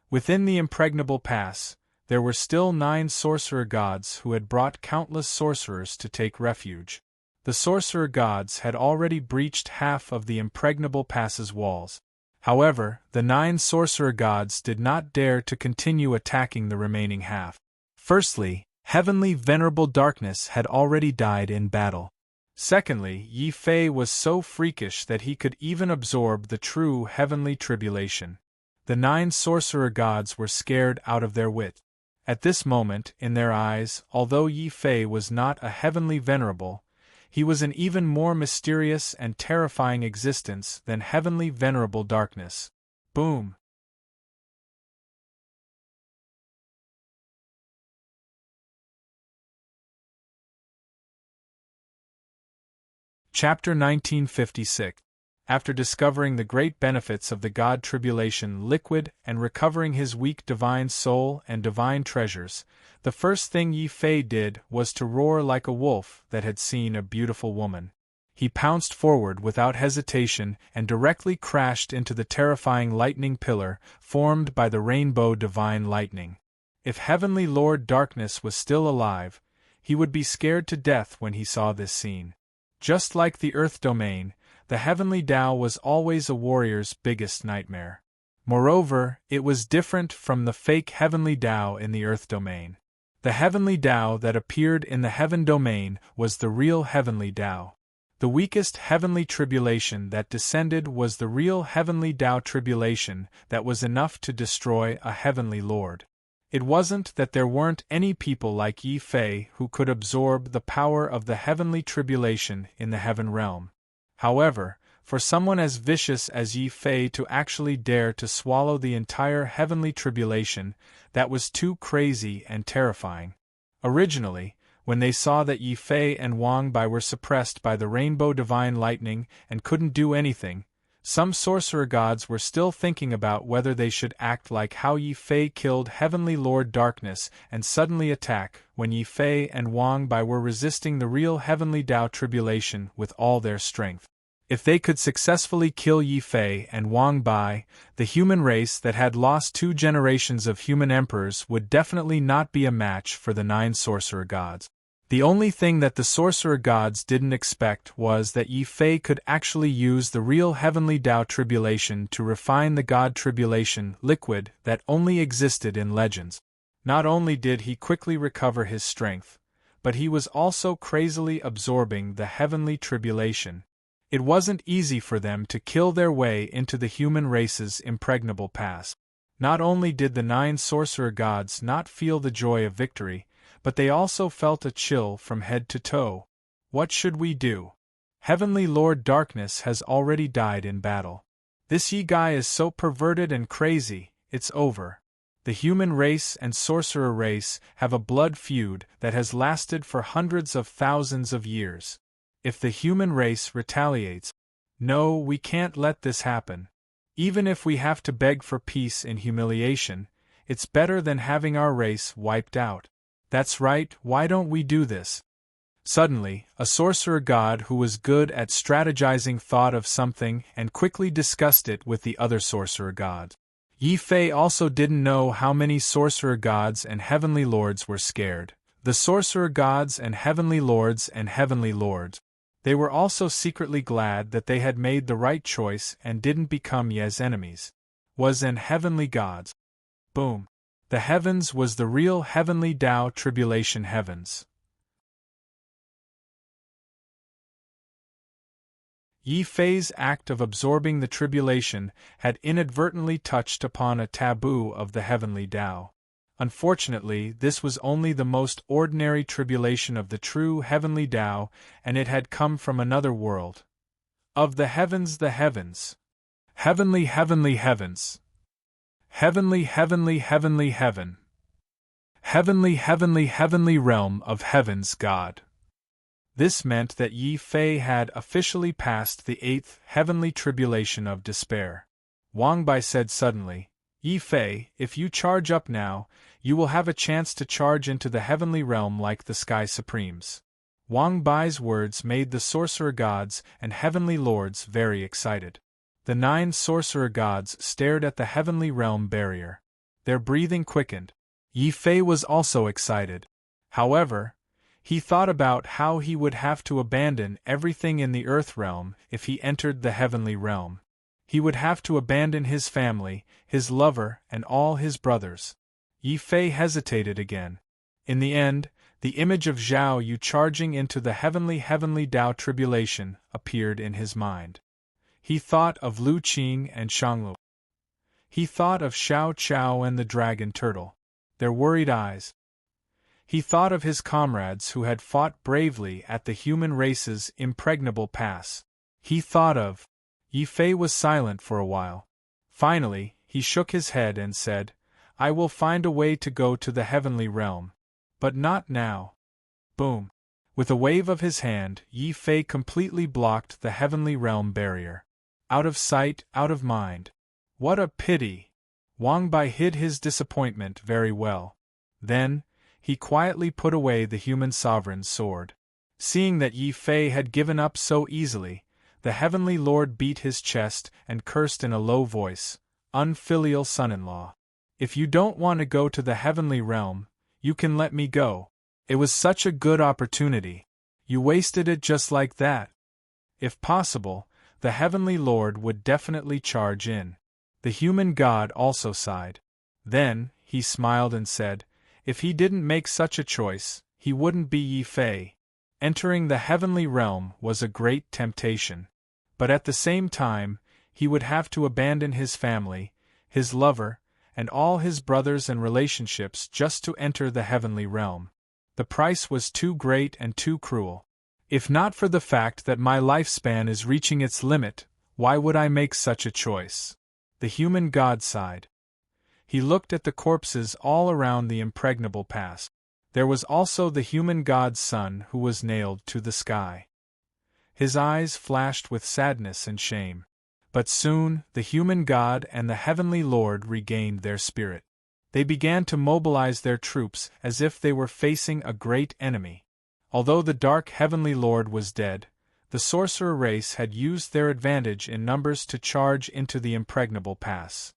Within the impregnable pass, there were still 9 sorcerer gods who had brought countless sorcerers to take refuge. The sorcerer gods had already breached half of the impregnable pass's walls. However, the 9 sorcerer gods did not dare to continue attacking the remaining half. Firstly, heavenly venerable darkness had already died in battle. Secondly, Yi Fei was so freakish that he could even absorb the true heavenly tribulation. The 9 sorcerer gods were scared out of their wit. At this moment, in their eyes, although Yi Fei was not a heavenly venerable, he was an even more mysterious and terrifying existence than heavenly venerable darkness. Boom! Chapter 1956. After discovering the great benefits of the God Tribulation liquid and recovering his weak divine soul and divine treasures, the first thing Yi Fei did was to roar like a wolf that had seen a beautiful woman. He pounced forward without hesitation and directly crashed into the terrifying lightning pillar formed by the rainbow divine lightning. If Heavenly Lord Darkness was still alive, he would be scared to death when he saw this scene. Just like the Earth domain, the heavenly Tao was always a warrior's biggest nightmare. Moreover, it was different from the fake heavenly Tao in the Earth domain. The heavenly Tao that appeared in the heaven domain was the real heavenly Tao. The weakest heavenly tribulation that descended was the real heavenly Tao tribulation that was enough to destroy a heavenly lord. It wasn't that there weren't any people like Yi Fei who could absorb the power of the heavenly tribulation in the heaven realm. However, for someone as vicious as Yi Fei to actually dare to swallow the entire heavenly tribulation, that was too crazy and terrifying. Originally, When they saw that Yi Fei and Wang Bai were suppressed by the rainbow divine lightning and couldn't do anything, some sorcerer gods were still thinking about whether they should act like how Yi Fei killed Heavenly Lord Darkness and suddenly attack when Yi Fei and Wang Bai were resisting the real Heavenly Tao tribulation with all their strength. If they could successfully kill Yi Fei and Wang Bai, the human race that had lost 2 generations of human emperors would definitely not be a match for the 9 sorcerer gods. The only thing that the sorcerer gods didn't expect was that Yi Fei could actually use the real Heavenly Tao tribulation to refine the God tribulation liquid that only existed in legends. Not only did he quickly recover his strength, but he was also crazily absorbing the heavenly tribulation. It wasn't easy for them to kill their way into the human race's impregnable pass. Not only did the 9 sorcerer gods not feel the joy of victory, but they also felt a chill from head to toe. What should we do? Heavenly Lord Darkness has already died in battle. This Yi guy is so perverted and crazy, it's over. The human race and sorcerer race have a blood feud that has lasted for hundreds of thousands of years. If the human race retaliates, no, we can't let this happen. Even if we have to beg for peace in humiliation, it's better than having our race wiped out. That's right, why don't we do this? Suddenly, a sorcerer god who was good at strategizing thought of something and quickly discussed it with the other sorcerer gods. Yi Fei also didn't know how many sorcerer gods and heavenly lords were scared. The sorcerer gods and heavenly lords. They were also secretly glad that they had made the right choice and didn't become Ye's enemies. Was an heavenly gods. Boom. The heavens was the real Heavenly Tao tribulation heavens. Yi Fei's act of absorbing the tribulation had inadvertently touched upon a taboo of the Heavenly Tao. Unfortunately, this was only the most ordinary tribulation of the true Heavenly Tao, and it had come from another world. Of the heavens. Heavenly heavens. Heavenly heaven. Heavenly realm of heavens God. This meant that Yi Fei had officially passed the 8th heavenly tribulation of despair. Wang Bai said suddenly, Yi Fei, if you charge up now, you will have a chance to charge into the heavenly realm like the Sky Supremes. Wang Bai's words made the sorcerer gods and heavenly lords very excited. The 9 sorcerer gods stared at the heavenly realm barrier. Their breathing quickened. Yi Fei was also excited. However, he thought about how he would have to abandon everything in the earth realm if he entered the heavenly realm. He would have to abandon his family, his lover, and all his brothers. Yi Fei hesitated again. In the end, the image of Zhao Yu charging into the heavenly Tao tribulation appeared in his mind. He thought of Lu Qing and Shanglu. He thought of Xiao Chao and the dragon turtle. Their worried eyes. He thought of his comrades who had fought bravely at the human race's impregnable pass. He thought of... Yi Fei was silent for a while. Finally, he shook his head and said, I will find a way to go to the heavenly realm. But not now. Boom. With a wave of his hand, Yi Fei completely blocked the heavenly realm barrier. Out of sight, out of mind. What a pity! Wang Bai hid his disappointment very well. Then, he quietly put away the human sovereign's sword. Seeing that Yi Fei had given up so easily, the heavenly lord beat his chest and cursed in a low voice, Unfilial son-in-law. If you don't want to go to the heavenly realm, you can let me go. It was such a good opportunity. You wasted it just like that. If possible, the heavenly lord would definitely charge in. The human god also sighed. Then, he smiled and said, if he didn't make such a choice, he wouldn't be Yi Fei. Entering the heavenly realm was a great temptation. But at the same time, he would have to abandon his family, his lover, and all his brothers and relationships just to enter the heavenly realm. The price was too great and too cruel. If not for the fact that my lifespan is reaching its limit, why would I make such a choice? The human god sighed. He looked at the corpses all around the impregnable pass. There was also the human god's son who was nailed to the sky. His eyes flashed with sadness and shame. But soon, the human god and the heavenly Lord regained their spirit. They began to mobilize their troops as if they were facing a great enemy. Although the dark heavenly Lord was dead, the sorcerer race had used their advantage in numbers to charge into the impregnable pass.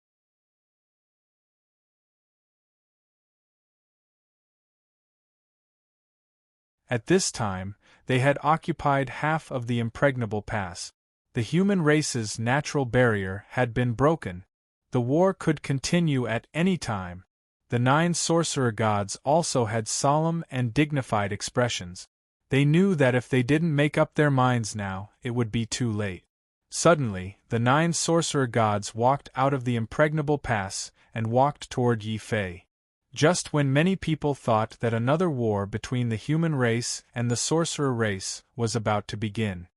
At this time, they had occupied half of the impregnable pass. The human race's natural barrier had been broken. The war could continue at any time. The 9 sorcerer gods also had solemn and dignified expressions. They knew that if they didn't make up their minds now, it would be too late. Suddenly, the 9 sorcerer gods walked out of the impregnable pass and walked toward Yi Fei. Just when many people thought that another war between the human race and the sorcerer race was about to begin,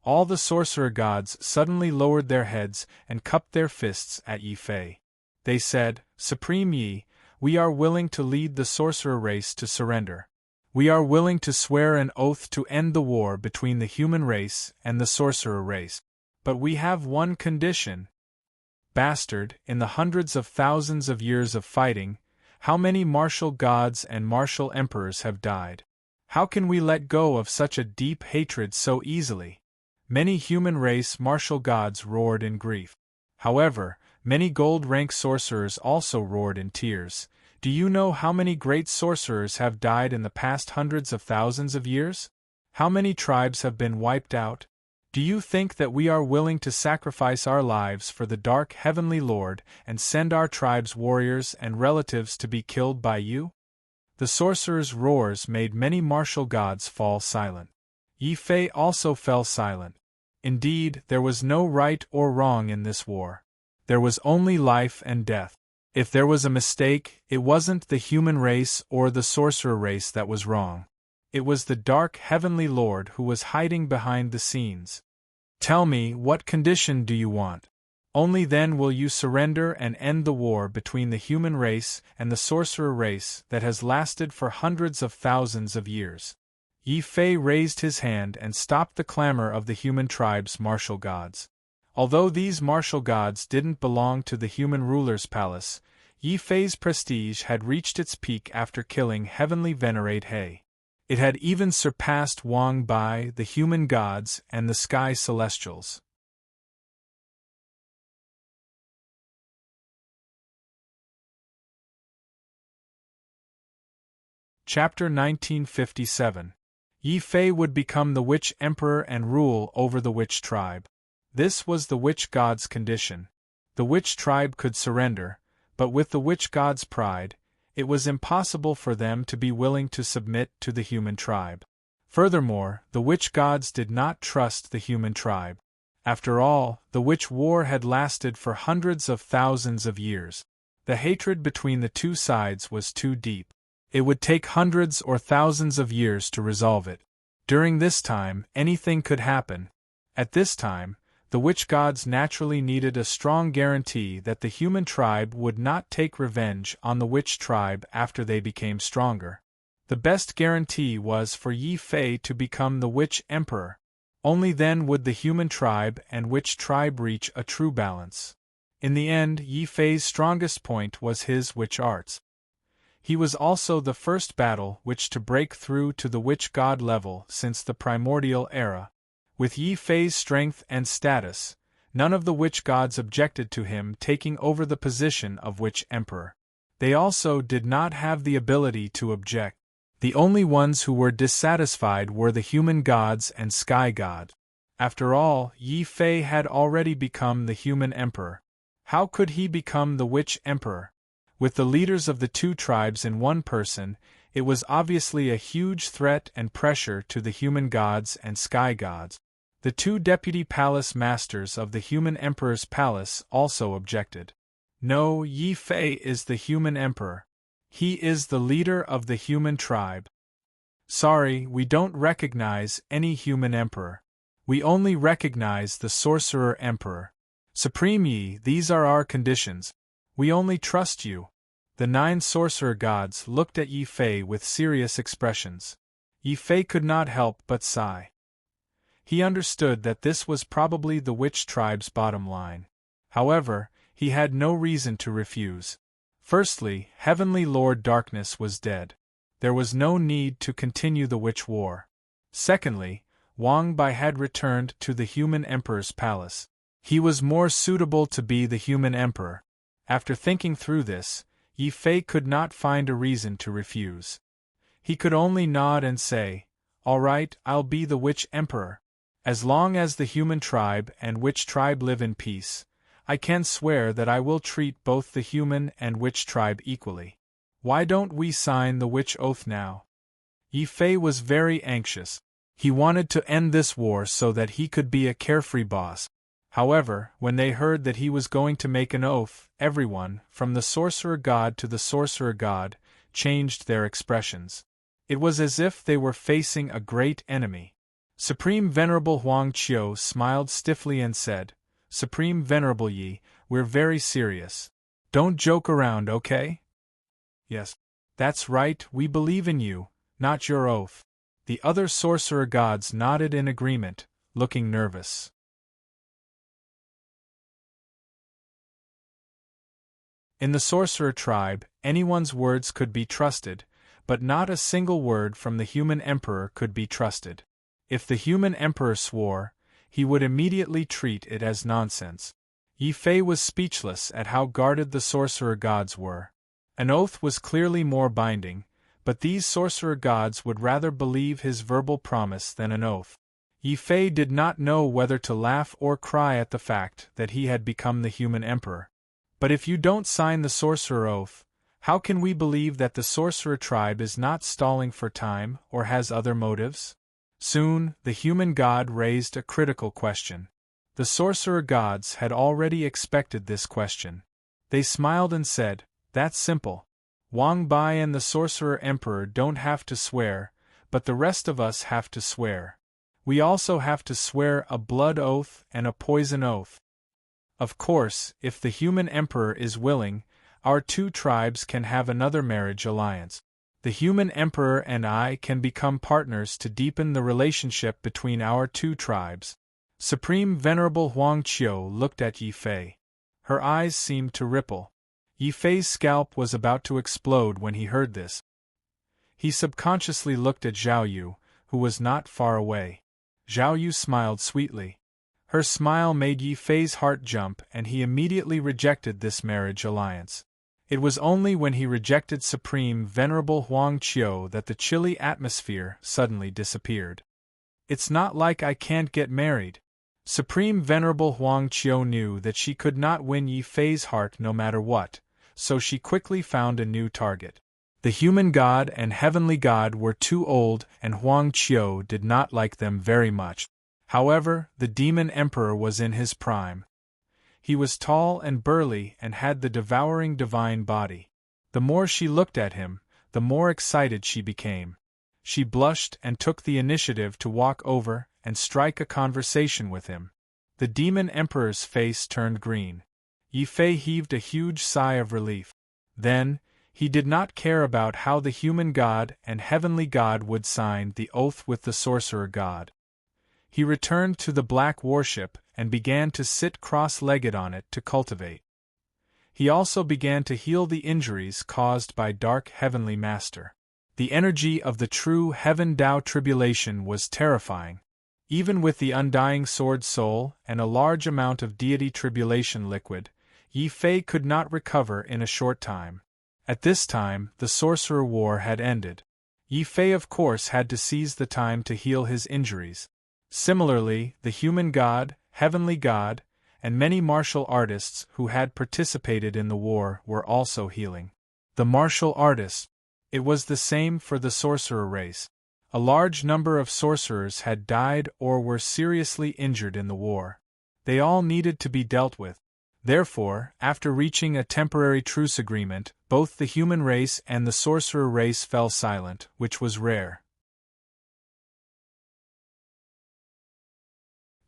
all the sorcerer gods suddenly lowered their heads and cupped their fists at Yi Fei. They said, "Supreme Yi, we are willing to lead the sorcerer race to surrender. We are willing to swear an oath to end the war between the human race and the sorcerer race. But we have one condition." Bastard, in the hundreds of thousands of years of fighting, how many martial gods and martial emperors have died? How can we let go of such a deep hatred so easily? Many human race martial gods roared in grief. However, many gold-rank sorcerers also roared in tears. Do you know how many great sorcerers have died in the past hundreds of thousands of years? How many tribes have been wiped out? Do you think that we are willing to sacrifice our lives for the dark heavenly Lord and send our tribe's warriors and relatives to be killed by you? The sorcerers' roars made many martial gods fall silent. Yi Fei also fell silent. Indeed, there was no right or wrong in this war. There was only life and death. If there was a mistake, it wasn't the human race or the sorcerer race that was wrong. It was the dark heavenly Lord who was hiding behind the scenes. Tell me, what condition do you want? Only then will you surrender and end the war between the human race and the sorcerer race that has lasted for hundreds of thousands of years. Yi Fei raised his hand and stopped the clamor of the human tribe's martial gods. Although these martial gods didn't belong to the human ruler's palace, Yi Fei's prestige had reached its peak after killing heavenly venerate He. It had even surpassed Wang Bai, the human gods, and the sky celestials. Chapter 1957. Yi Fei would become the Witch Emperor and rule over the Witch Tribe. This was the Witch God's condition. The Witch Tribe could surrender, but with the Witch God's pride, it was impossible for them to be willing to submit to the human tribe. Furthermore, the Witch Gods did not trust the human tribe. After all, the Witch War had lasted for hundreds of thousands of years. The hatred between the two sides was too deep. It would take hundreds or thousands of years to resolve it. During this time, anything could happen. At this time, the Witch Gods naturally needed a strong guarantee that the human tribe would not take revenge on the Witch Tribe after they became stronger. The best guarantee was for Yi Fei to become the Witch Emperor. Only then would the human tribe and Witch Tribe reach a true balance. In the end, Yi Fei's strongest point was his witch arts. He was also the first battle witch to break through to the Witch God level since the primordial era. With Yi Fei's strength and status, none of the Witch Gods objected to him taking over the position of Witch Emperor. They also did not have the ability to object. The only ones who were dissatisfied were the human gods and sky god. After all, Yi Fei had already become the human emperor. How could he become the Witch Emperor? With the leaders of the two tribes in one person, it was obviously a huge threat and pressure to the human gods and sky gods. The two deputy palace masters of the human emperor's palace also objected. No, Yi Fei is the human emperor. He is the leader of the human tribe. Sorry, we don't recognize any human emperor. We only recognize the sorcerer emperor. Supreme Yi, these are our conditions. We only trust you. The 9 sorcerer gods looked at Yi Fei with serious expressions. Yi Fei could not help but sigh. He understood that this was probably the witch tribe's bottom line. However, he had no reason to refuse. Firstly, Heavenly Lord Darkness was dead. There was no need to continue the witch war. Secondly, Wang Bai had returned to the human emperor's palace. He was more suitable to be the human emperor. After thinking through this, Yi Fei could not find a reason to refuse. He could only nod and say, "All right, I'll be the witch emperor. As long as the human tribe and witch tribe live in peace, I can swear that I will treat both the human and witch tribe equally. Why don't we sign the witch oath now?" Yi Fei was very anxious. He wanted to end this war so that he could be a carefree boss. However, when they heard that he was going to make an oath, everyone, from the sorcerer god to the sorcerer god, changed their expressions. It was as if they were facing a great enemy. Supreme Venerable Huang Qiu smiled stiffly and said, "Supreme Venerable Yi, we're very serious. Don't joke around, okay?" "Yes. That's right, we believe in you, not your oath." The other sorcerer gods nodded in agreement, looking nervous. In the sorcerer tribe, anyone's words could be trusted, but not a single word from the human emperor could be trusted. If the human emperor swore, he would immediately treat it as nonsense. Yi Fei was speechless at how guarded the sorcerer gods were. An oath was clearly more binding, but these sorcerer gods would rather believe his verbal promise than an oath. Yi Fei did not know whether to laugh or cry at the fact that he had become the human emperor. "But if you don't sign the sorcerer oath, how can we believe that the sorcerer tribe is not stalling for time or has other motives?" Soon, the human god raised a critical question. The sorcerer gods had already expected this question. They smiled and said, "That's simple. Wang Bai and the sorcerer emperor don't have to swear, but the rest of us have to swear. We also have to swear a blood oath and a poison oath. Of course, if the human emperor is willing, our 2 tribes can have another marriage alliance. The human emperor and I can become partners to deepen the relationship between our 2 tribes." Supreme Venerable Huang Qiu looked at Yi Fei. Her eyes seemed to ripple. Yi Fei's scalp was about to explode when he heard this. He subconsciously looked at Zhao Yu, who was not far away. Zhao Yu smiled sweetly. Her smile made Yi Fei's heart jump and he immediately rejected this marriage alliance. It was only when he rejected Supreme Venerable Huang Qiu that the chilly atmosphere suddenly disappeared. "It's not like I can't get married." Supreme Venerable Huang Qiu knew that she could not win Yi Fei's heart no matter what, so she quickly found a new target. The human god and heavenly god were too old and Huang Qiu did not like them very much. However, the demon emperor was in his prime. He was tall and burly and had the devouring divine body. The more she looked at him, the more excited she became. She blushed and took the initiative to walk over and strike a conversation with him. The demon emperor's face turned green. Yi Fei heaved a huge sigh of relief. Then, he did not care about how the human god and heavenly god would sign the oath with the sorcerer god. He returned to the black warship and began to sit cross-legged on it to cultivate. He also began to heal the injuries caused by Dark Heavenly Master. The energy of the true Heaven Dao tribulation was terrifying. Even with the undying sword soul and a large amount of deity tribulation liquid, Yi Fei could not recover in a short time. At this time, the sorcerer war had ended. Yi Fei of course had to seize the time to heal his injuries. Similarly, the human god, heavenly god, and many martial artists who had participated in the war were also healing. The martial artists. It was the same for the sorcerer race. A large number of sorcerers had died or were seriously injured in the war. They all needed to be dealt with. Therefore, after reaching a temporary truce agreement, both the human race and the sorcerer race fell silent, which was rare.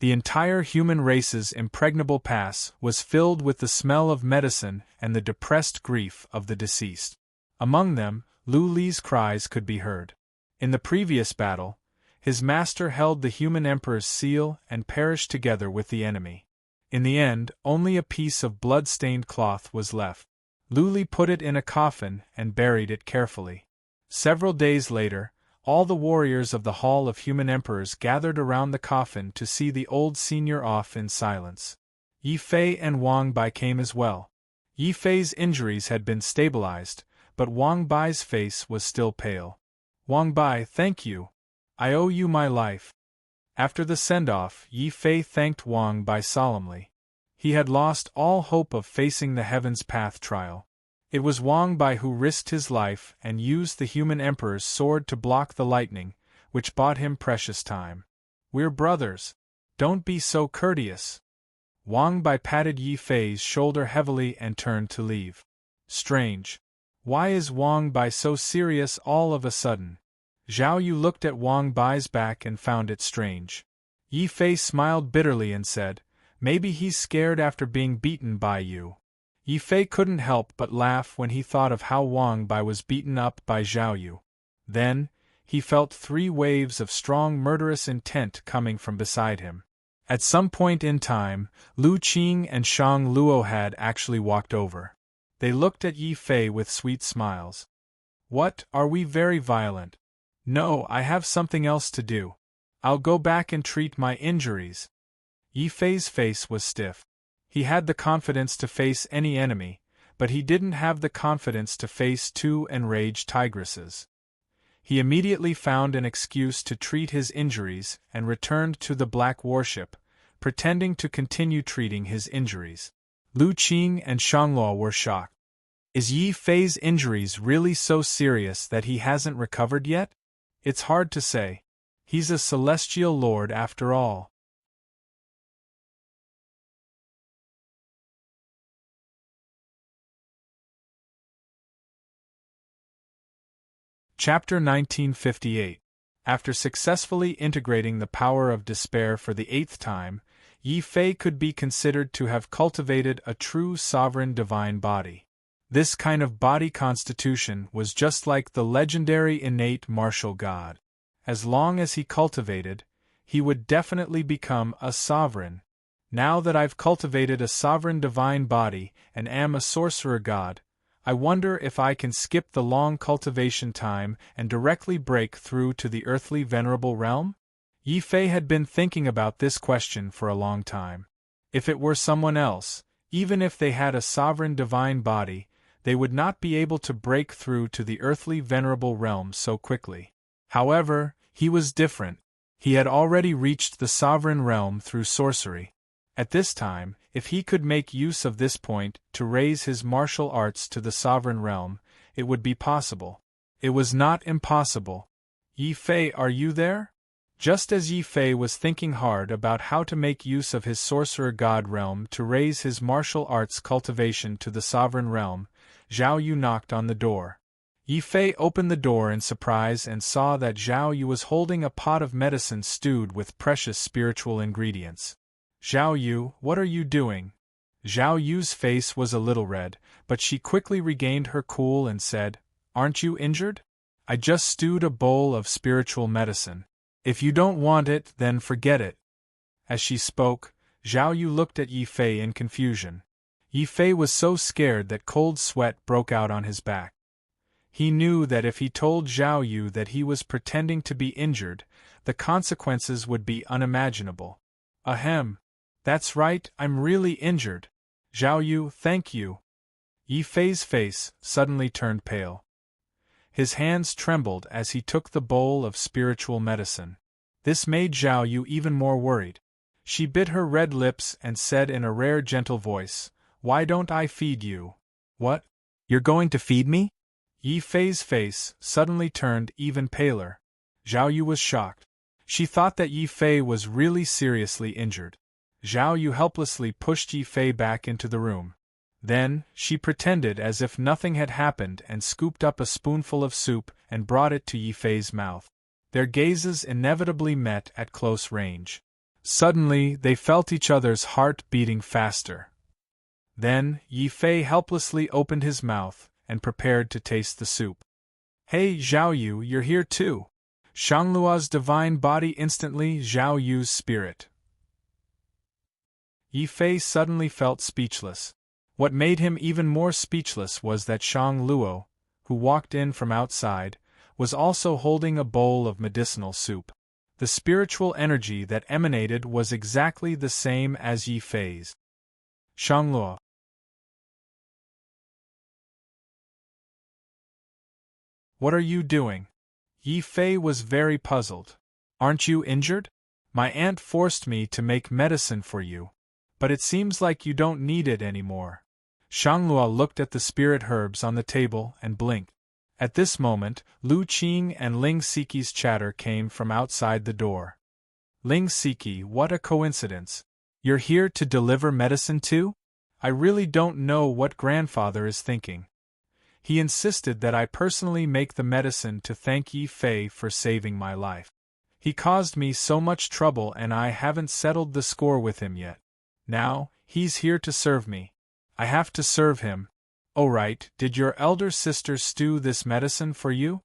The entire human race's impregnable pass was filled with the smell of medicine and the depressed grief of the deceased. Among them, Lu Li's cries could be heard. In the previous battle, his master held the human emperor's seal and perished together with the enemy. In the end, only a piece of blood-stained cloth was left. Lu Li put it in a coffin and buried it carefully. Several days later, all the warriors of the Hall of Human Emperors gathered around the coffin to see the old senior off in silence. Yi Fei and Wang Bai came as well. Yi Fei's injuries had been stabilized, but Wang Bai's face was still pale. Wang Bai, thank you. I owe you my life. After the send-off, Yi Fei thanked Wang Bai solemnly. He had lost all hope of facing the Heaven's Path trial. It was Wang Bai who risked his life and used the human emperor's sword to block the lightning, which bought him precious time. We're brothers. Don't be so courteous. Wang Bai patted Yi Fei's shoulder heavily and turned to leave. Strange. Why is Wang Bai so serious all of a sudden? Zhao Yu looked at Wang Bai's back and found it strange. Yi Fei smiled bitterly and said, "Maybe he's scared after being beaten by you." Yi Fei couldn't help but laugh when he thought of how Wang Bai was beaten up by Zhao Yu. Then, he felt 3 waves of strong murderous intent coming from beside him. At some point in time, Lu Qing and Shang Luo had actually walked over. They looked at Yi Fei with sweet smiles. "What, are we very violent?" "No, I have something else to do. I'll go back and treat my injuries." Yi Fei's face was stiff. He had the confidence to face any enemy, but he didn't have the confidence to face 2 enraged tigresses. He immediately found an excuse to treat his injuries and returned to the Black Warship, pretending to continue treating his injuries. Lu Qing and Shangluo were shocked. Is Yi Fei's injuries really so serious that he hasn't recovered yet? It's hard to say. He's a celestial lord after all. Chapter 1958. After successfully integrating the power of despair for the 8th time, Yi Fei could be considered to have cultivated a true sovereign divine body. This kind of body constitution was just like the legendary innate martial god. As long as he cultivated, he would definitely become a sovereign. Now that I've cultivated a sovereign divine body and am a sorcerer god, I wonder if I can skip the long cultivation time and directly break through to the earthly venerable realm? Yi Fei had been thinking about this question for a long time. If it were someone else, even if they had a sovereign divine body, they would not be able to break through to the earthly venerable realm so quickly. However, he was different. He had already reached the sovereign realm through sorcery. At this time, if he could make use of this point to raise his martial arts to the sovereign realm, it would be possible. It was not impossible. Yi Fei, are you there? Just as Yi Fei was thinking hard about how to make use of his sorcerer god realm to raise his martial arts cultivation to the sovereign realm, Zhao Yu knocked on the door. Yi Fei opened the door in surprise and saw that Zhao Yu was holding a pot of medicine stewed with precious spiritual ingredients. "Zhao Yu, what are you doing?" Zhao Yu's face was a little red, but she quickly regained her cool and said, "Aren't you injured? I just stewed a bowl of spiritual medicine. If you don't want it, then forget it." As she spoke, Zhao Yu looked at Yi Fei in confusion. Yi Fei was so scared that cold sweat broke out on his back. He knew that if he told Zhao Yu that he was pretending to be injured, the consequences would be unimaginable. "Ahem. That's right, I'm really injured. Zhao Yu, thank you." Yi Fei's face suddenly turned pale. His hands trembled as he took the bowl of spiritual medicine. This made Zhao Yu even more worried. She bit her red lips and said in a rare gentle voice, "Why don't I feed you?" "What? You're going to feed me?" Yi Fei's face suddenly turned even paler. Zhao Yu was shocked. She thought that Yi Fei was really seriously injured. Zhao Yu helplessly pushed Yi Fei back into the room. Then, she pretended as if nothing had happened and scooped up a spoonful of soup and brought it to Yi Fei's mouth. Their gazes inevitably met at close range. Suddenly, they felt each other's heart beating faster. Then, Yi Fei helplessly opened his mouth and prepared to taste the soup. Hey Zhao Yu, you're here too. Shanglua's divine body instantly Zhao Yu's spirit. Yi Fei suddenly felt speechless. What made him even more speechless was that Shang Luo, who walked in from outside, was also holding a bowl of medicinal soup. The spiritual energy that emanated was exactly the same as Yi Fei's. Shang Luo. What are you doing? Yi Fei was very puzzled. Aren't you injured? My aunt forced me to make medicine for you. But it seems like you don't need it anymore. Shanglua looked at the spirit herbs on the table and blinked. At this moment, Lu Qing and Ling Siqi's chatter came from outside the door. Ling Siqi, what a coincidence. You're here to deliver medicine too? I really don't know what grandfather is thinking. He insisted that I personally make the medicine to thank Yi Fei for saving my life. He caused me so much trouble and I haven't settled the score with him yet. Now, he's here to serve me. I have to serve him. Oh right, did your elder sister stew this medicine for you?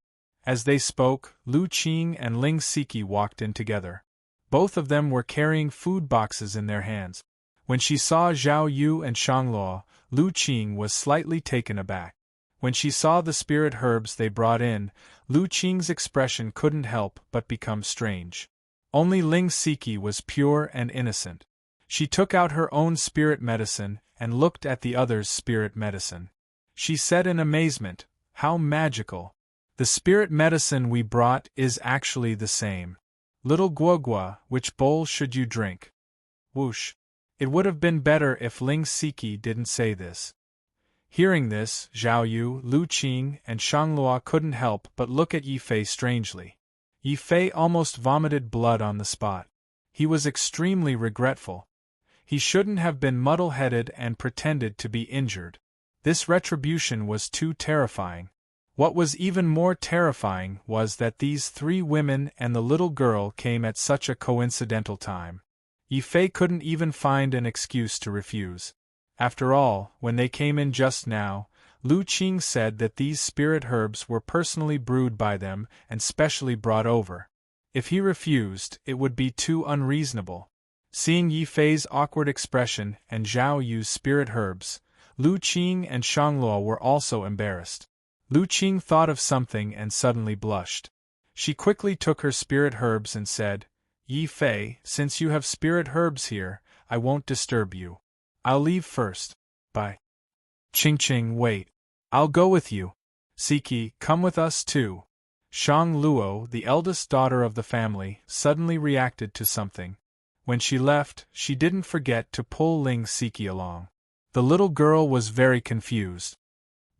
As they spoke, Lu Qing and Ling Siqi walked in together. Both of them were carrying food boxes in their hands. When she saw Zhao Yu and Shangluo, Lu Qing was slightly taken aback. When she saw the spirit herbs they brought in, Lu Qing's expression couldn't help but become strange. Only Ling Siqi was pure and innocent. She took out her own spirit medicine and looked at the other's spirit medicine. She said in amazement, "How magical! The spirit medicine we brought is actually the same. Little Guogua, which bowl should you drink?" Whoosh! It would have been better if Ling Siqi didn't say this. Hearing this, Zhao Yu, Lu Qing, and Shanglua couldn't help but look at Yi Fei strangely. Yi Fei almost vomited blood on the spot. He was extremely regretful. He shouldn't have been muddle-headed and pretended to be injured. This retribution was too terrifying. What was even more terrifying was that these three women and the little girl came at such a coincidental time. Yi Fei couldn't even find an excuse to refuse. After all, when they came in just now, Lu Qing said that these spirit herbs were personally brewed by them and specially brought over. If he refused, it would be too unreasonable. Seeing Yi Fei's awkward expression and Zhao Yu's spirit herbs, Lu Qing and Shangluo were also embarrassed. Lu Qing thought of something and suddenly blushed. She quickly took her spirit herbs and said, "Yi Fei, since you have spirit herbs here, I won't disturb you. I'll leave first. Bye." "Qing, wait. I'll go with you. Siqi, come with us too." Shang Luo, the eldest daughter of the family, suddenly reacted to something. When she left, she didn't forget to pull Ling Siqi along. The little girl was very confused.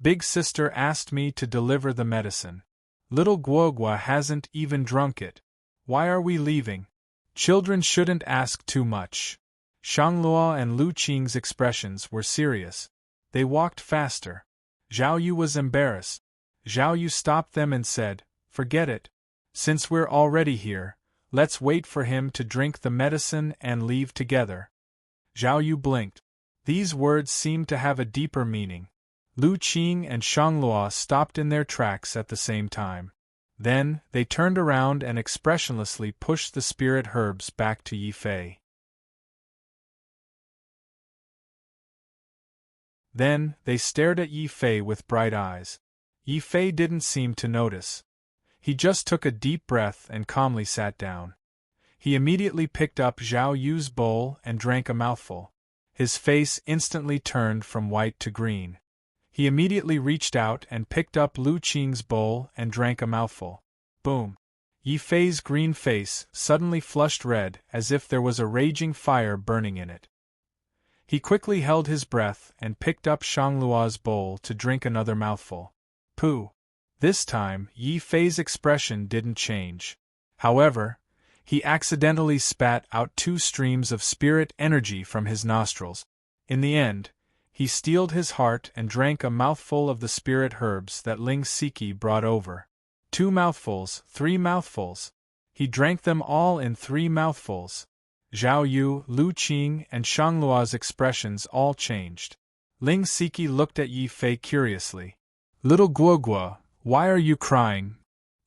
"Big sister asked me to deliver the medicine. Little Guogua hasn't even drunk it. Why are we leaving? Children shouldn't ask too much." Shangluo and Lu Qing's expressions were serious. They walked faster. Zhao Yu was embarrassed. Zhao Yu stopped them and said, "Forget it. Since we're already here, let's wait for him to drink the medicine and leave together." Zhao Yu blinked. These words seemed to have a deeper meaning. Lu Qing and Shangluo stopped in their tracks at the same time. Then, they turned around and expressionlessly pushed the spirit herbs back to Yi Fei. Then, they stared at Yi Fei with bright eyes. Yi Fei didn't seem to notice. He just took a deep breath and calmly sat down. He immediately picked up Zhao Yu's bowl and drank a mouthful. His face instantly turned from white to green. He immediately reached out and picked up Lu Qing's bowl and drank a mouthful. Boom! Yi Fei's green face suddenly flushed red as if there was a raging fire burning in it. He quickly held his breath and picked up Shangluo's bowl to drink another mouthful. Pooh! This time, Yi Fei's expression didn't change. However, he accidentally spat out 2 streams of spirit energy from his nostrils. In the end, he steeled his heart and drank a mouthful of the spirit herbs that Ling Siqi brought over. 2 mouthfuls, 3 mouthfuls. He drank them all in 3 mouthfuls. Zhao Yu, Lu Qing, and Shanglua's expressions all changed. Ling Siki looked at Yi Fei curiously. Little Guoguo, why are you crying?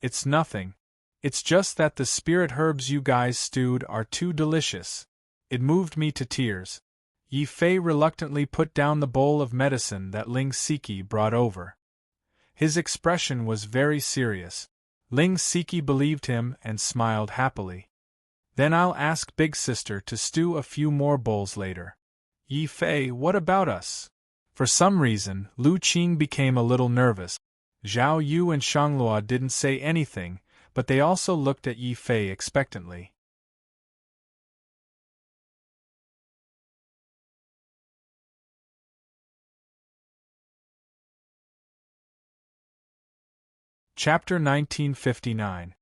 It's nothing. It's just that the spirit herbs you guys stewed are too delicious. It moved me to tears. Yi Fei reluctantly put down the bowl of medicine that Ling Siki brought over. His expression was very serious. Ling Siki believed him and smiled happily. Then I'll ask Big Sister to stew a few more bowls later. Yi Fei, what about us? For some reason, Lu Qing became a little nervous. Zhao Yu and Shanglua didn't say anything, but they also looked at Yi Fei expectantly. Chapter 1959.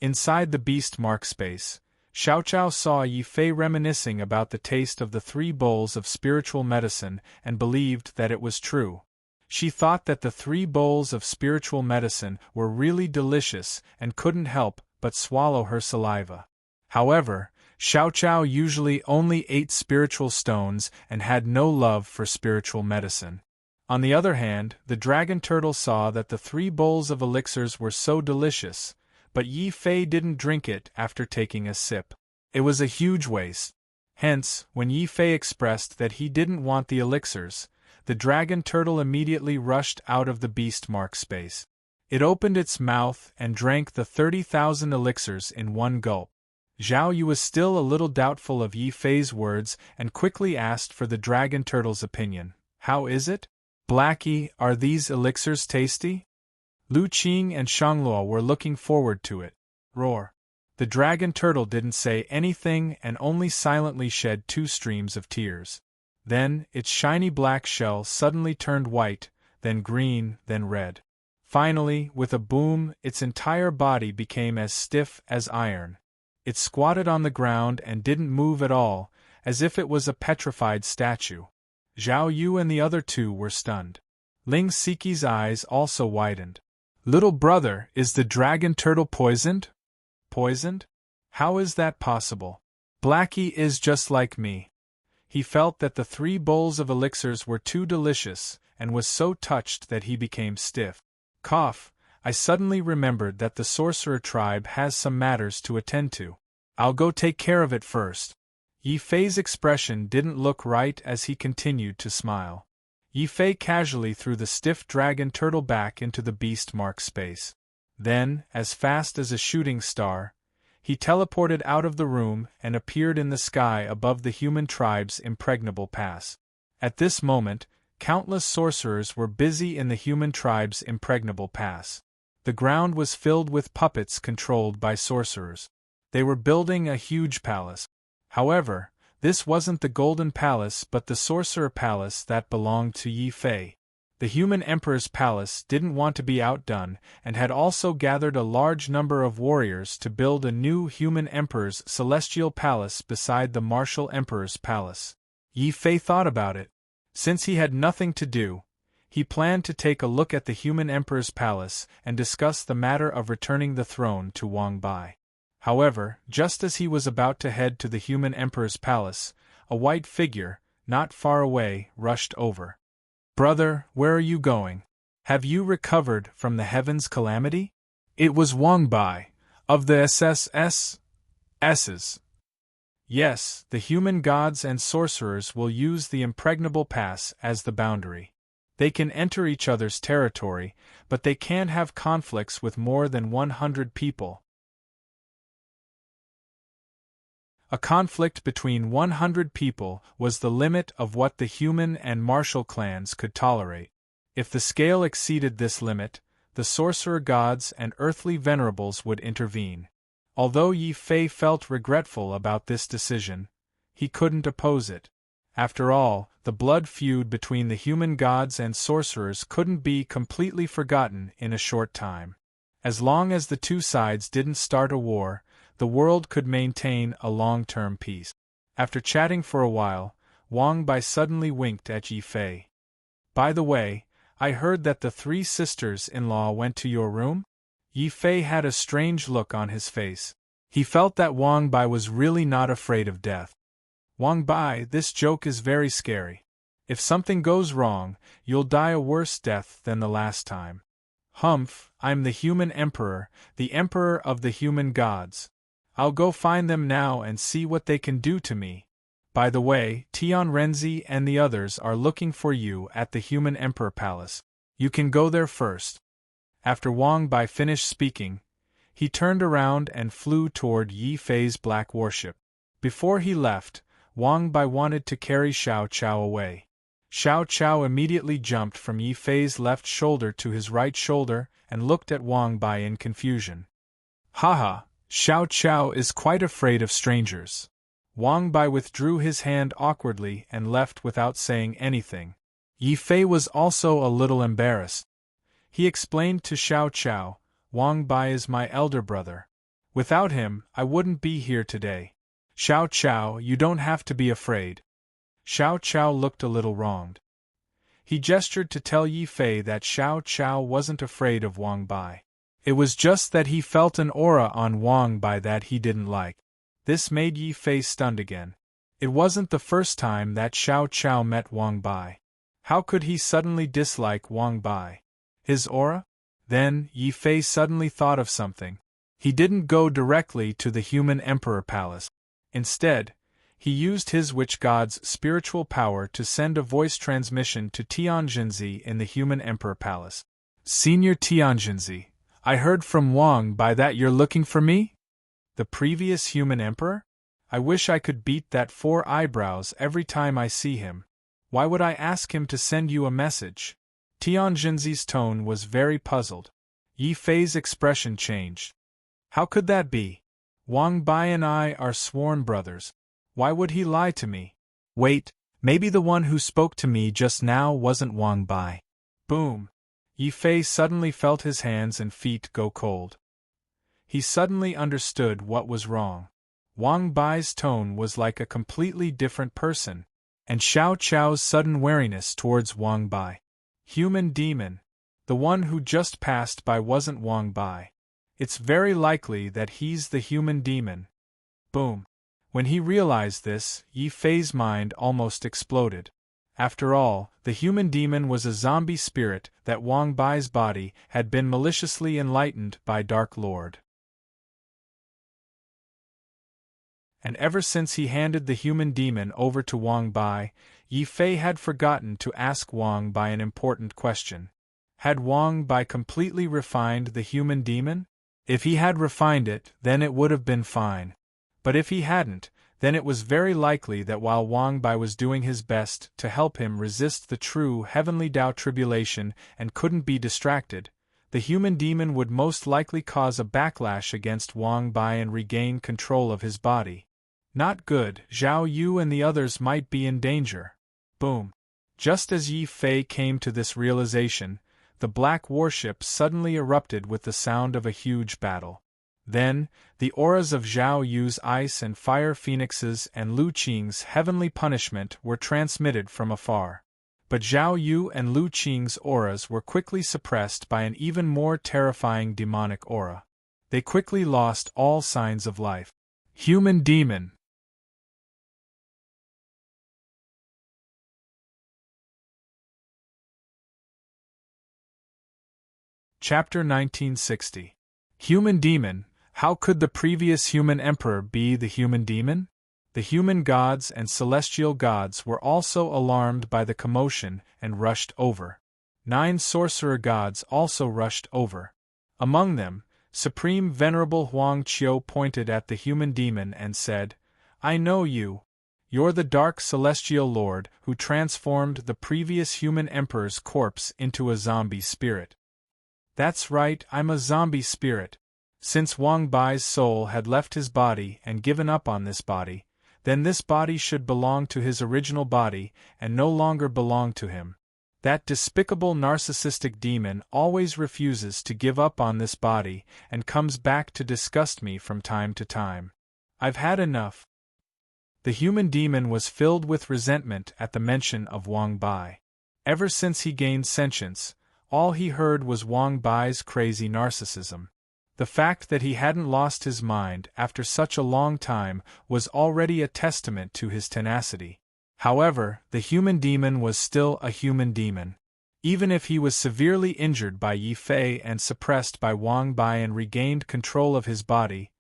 Inside the beast mark space, Xiaoqiao saw Yi Fei reminiscing about the taste of the 3 bowls of spiritual medicine and believed that it was true. She thought that the 3 bowls of spiritual medicine were really delicious and couldn't help but swallow her saliva. However, Xiaoqiao usually only ate spiritual stones and had no love for spiritual medicine. On the other hand, the dragon turtle saw that the 3 bowls of elixirs were so delicious, but Yi Fei didn't drink it after taking a sip. It was a huge waste. Hence, when Yi Fei expressed that he didn't want the elixirs, the dragon turtle immediately rushed out of the beast mark space. It opened its mouth and drank the 30,000 elixirs in one gulp. Zhao Yu was still a little doubtful of Yi Fei's words and quickly asked for the dragon turtle's opinion. How is it? Blackie, are these elixirs tasty? Lu Qing and Shanglua were looking forward to it. Roar. The dragon turtle didn't say anything and only silently shed 2 streams of tears. Then, its shiny black shell suddenly turned white, then green, then red. Finally, with a boom, its entire body became as stiff as iron. It squatted on the ground and didn't move at all, as if it was a petrified statue. Zhao Yu and the other 2 were stunned. Ling Siki's eyes also widened. Little brother, is the dragon turtle poisoned? Poisoned? How is that possible? Blackie is just like me. He felt that the 3 bowls of elixirs were too delicious, and was so touched that he became stiff. Cough, I suddenly remembered that the sorcerer tribe has some matters to attend to. I'll go take care of it first. Yi Fei's expression didn't look right as he continued to smile. Yi Fei casually threw the stiff dragon turtle back into the beast mark space. Then, as fast as a shooting star, he teleported out of the room and appeared in the sky above the human tribe's impregnable pass. At this moment, countless sorcerers were busy in the human tribe's impregnable pass. The ground was filled with puppets controlled by sorcerers. They were building a huge palace. However, this wasn't the Golden Palace but the Sorcerer Palace that belonged to Yi Fei. The human emperor's palace didn't want to be outdone and had also gathered a large number of warriors to build a new human emperor's celestial palace beside the martial emperor's palace. Yi Fei thought about it. Since he had nothing to do, he planned to take a look at the human emperor's palace and discuss the matter of returning the throne to Wang Bai. However, just as he was about to head to the human emperor's palace, a white figure, not far away, rushed over. Brother, where are you going? Have you recovered from the heaven's calamity? It was Wang Bai, of the SSS's. Yes, the human gods and sorcerers will use the impregnable pass as the boundary. They can enter each other's territory, but they can't have conflicts with more than 100 people. A conflict between 100 people was the limit of what the human and martial clans could tolerate. If the scale exceeded this limit, the sorcerer gods and earthly venerables would intervene. Although Yi Fei felt regretful about this decision, he couldn't oppose it. After all, the blood feud between the human gods and sorcerers couldn't be completely forgotten in a short time. As long as the 2 sides didn't start a war, the world could maintain a long-term peace. After chatting for a while, Wang Bai suddenly winked at Yi Fei. By the way, I heard that the 3 sisters-in-law went to your room? Yi Fei had a strange look on his face. He felt that Wang Bai was really not afraid of death. Wang Bai, this joke is very scary. If something goes wrong, you'll die a worse death than the last time. Humph, I'm the human emperor, the emperor of the human gods. I'll go find them now and see what they can do to me. By the way, Tian Renzi and the others are looking for you at the human emperor palace. You can go there first. After Wang Bai finished speaking, he turned around and flew toward Yi Fei's black warship. Before he left, Wang Bai wanted to carry Xiao Chao away. Xiao Chao immediately jumped from Yi Fei's left shoulder to his right shoulder and looked at Wang Bai in confusion. Haha, Xiao Chao is quite afraid of strangers. Wang Bai withdrew his hand awkwardly and left without saying anything. Yi Fei was also a little embarrassed. He explained to Xiao Chao, Wang Bai is my elder brother. Without him, I wouldn't be here today. Xiao Chao, you don't have to be afraid. Xiao Chao looked a little wronged. He gestured to tell Yi Fei that Xiao Chao wasn't afraid of Wang Bai. It was just that he felt an aura on Wang Bai that he didn't like. This made Yi Fei stunned again. It wasn't the first time that Xiao Chao met Wang Bai. How could he suddenly dislike Wang Bai? His aura? Then, Yi Fei suddenly thought of something. He didn't go directly to the human emperor palace. Instead, he used his witch god's spiritual power to send a voice transmission to Tianjinzi in the human emperor palace. Senior Tianjinzi, I heard from Wang Bai that you're looking for me? The previous human emperor? I wish I could beat that 4 eyebrows every time I see him. Why would I ask him to send you a message? Tianjinzi's tone was very puzzled. Yi Fei's expression changed. How could that be? Wang Bai and I are sworn brothers. Why would he lie to me? Wait, maybe the one who spoke to me just now wasn't Wang Bai. Boom! Yi Fei suddenly felt his hands and feet go cold. He suddenly understood what was wrong. Wang Bai's tone was like a completely different person, and Xiao Chao's sudden wariness towards Wang Bai. Human demon. The one who just passed by wasn't Wang Bai. It's very likely that he's the human demon. Boom. When he realized this, Yi Fei's mind almost exploded. After all, the human demon was a zombie spirit that Wang Bai's body had been maliciously enlightened by Dark Lord. And ever since he handed the human demon over to Wang Bai, Yi Fei had forgotten to ask Wang Bai an important question. Had Wang Bai completely refined the human demon? If he had refined it, then it would have been fine. But if he hadn't, then it was very likely that while Wang Bai was doing his best to help him resist the true heavenly Tao tribulation and couldn't be distracted, the human demon would most likely cause a backlash against Wang Bai and regain control of his body. Not good, Zhao Yu and the others might be in danger. Boom. Just as Yi Fei came to this realization, the black warship suddenly erupted with the sound of a huge battle. Then, the auras of Zhao Yu's ice and fire phoenixes and Lu Qing's heavenly punishment were transmitted from afar. But Zhao Yu and Lu Qing's auras were quickly suppressed by an even more terrifying demonic aura. They quickly lost all signs of life. Human demon. Chapter 1960. Human demon. How could the previous human emperor be the human demon? The human gods and celestial gods were also alarmed by the commotion and rushed over. 9 sorcerer gods also rushed over. Among them, Supreme Venerable Huang Qiu pointed at the human demon and said, I know you. You're the dark celestial lord who transformed the previous human emperor's corpse into a zombie spirit. That's right, I'm a zombie spirit. Since Wang Bai's soul had left his body and given up on this body, then this body should belong to his original body and no longer belong to him. That despicable narcissistic demon always refuses to give up on this body and comes back to disgust me from time to time. I've had enough. The human demon was filled with resentment at the mention of Wang Bai. Ever since he gained sentience, all he heard was Wang Bai's crazy narcissism. The fact that he hadn't lost his mind after such a long time was already a testament to his tenacity. However, the human demon was still a human demon. Even if he was severely injured by Yi Fei and suppressed by Wang Bai and regained control of his body,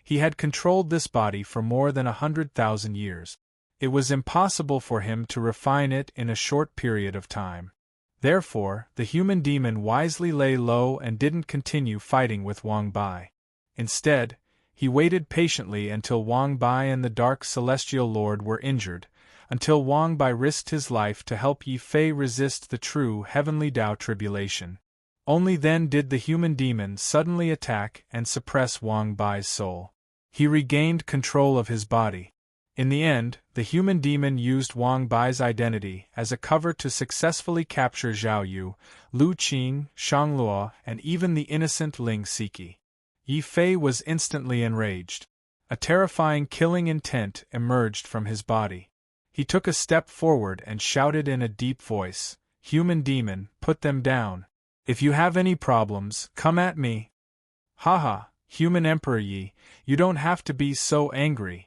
he had controlled this body for more than 100,000 years. It was impossible for him to refine it in a short period of time. Therefore, the human demon wisely lay low and didn't continue fighting with Wang Bai. Instead, he waited patiently until Wang Bai and the Dark Celestial Lord were injured, until Wang Bai risked his life to help Yi Fei resist the true heavenly Tao tribulation. Only then did the human demon suddenly attack and suppress Wang Bai's soul. He regained control of his body. In the end, the human demon used Wang Bai's identity as a cover to successfully capture Zhao Yu, Lu Qing, Shangluo, and even the innocent Ling Siki. Yi Fei was instantly enraged. A terrifying killing intent emerged from his body. He took a step forward and shouted in a deep voice, "Human demon, put them down. If you have any problems, come at me." "Haha, human Emperor Yi, you don't have to be so angry.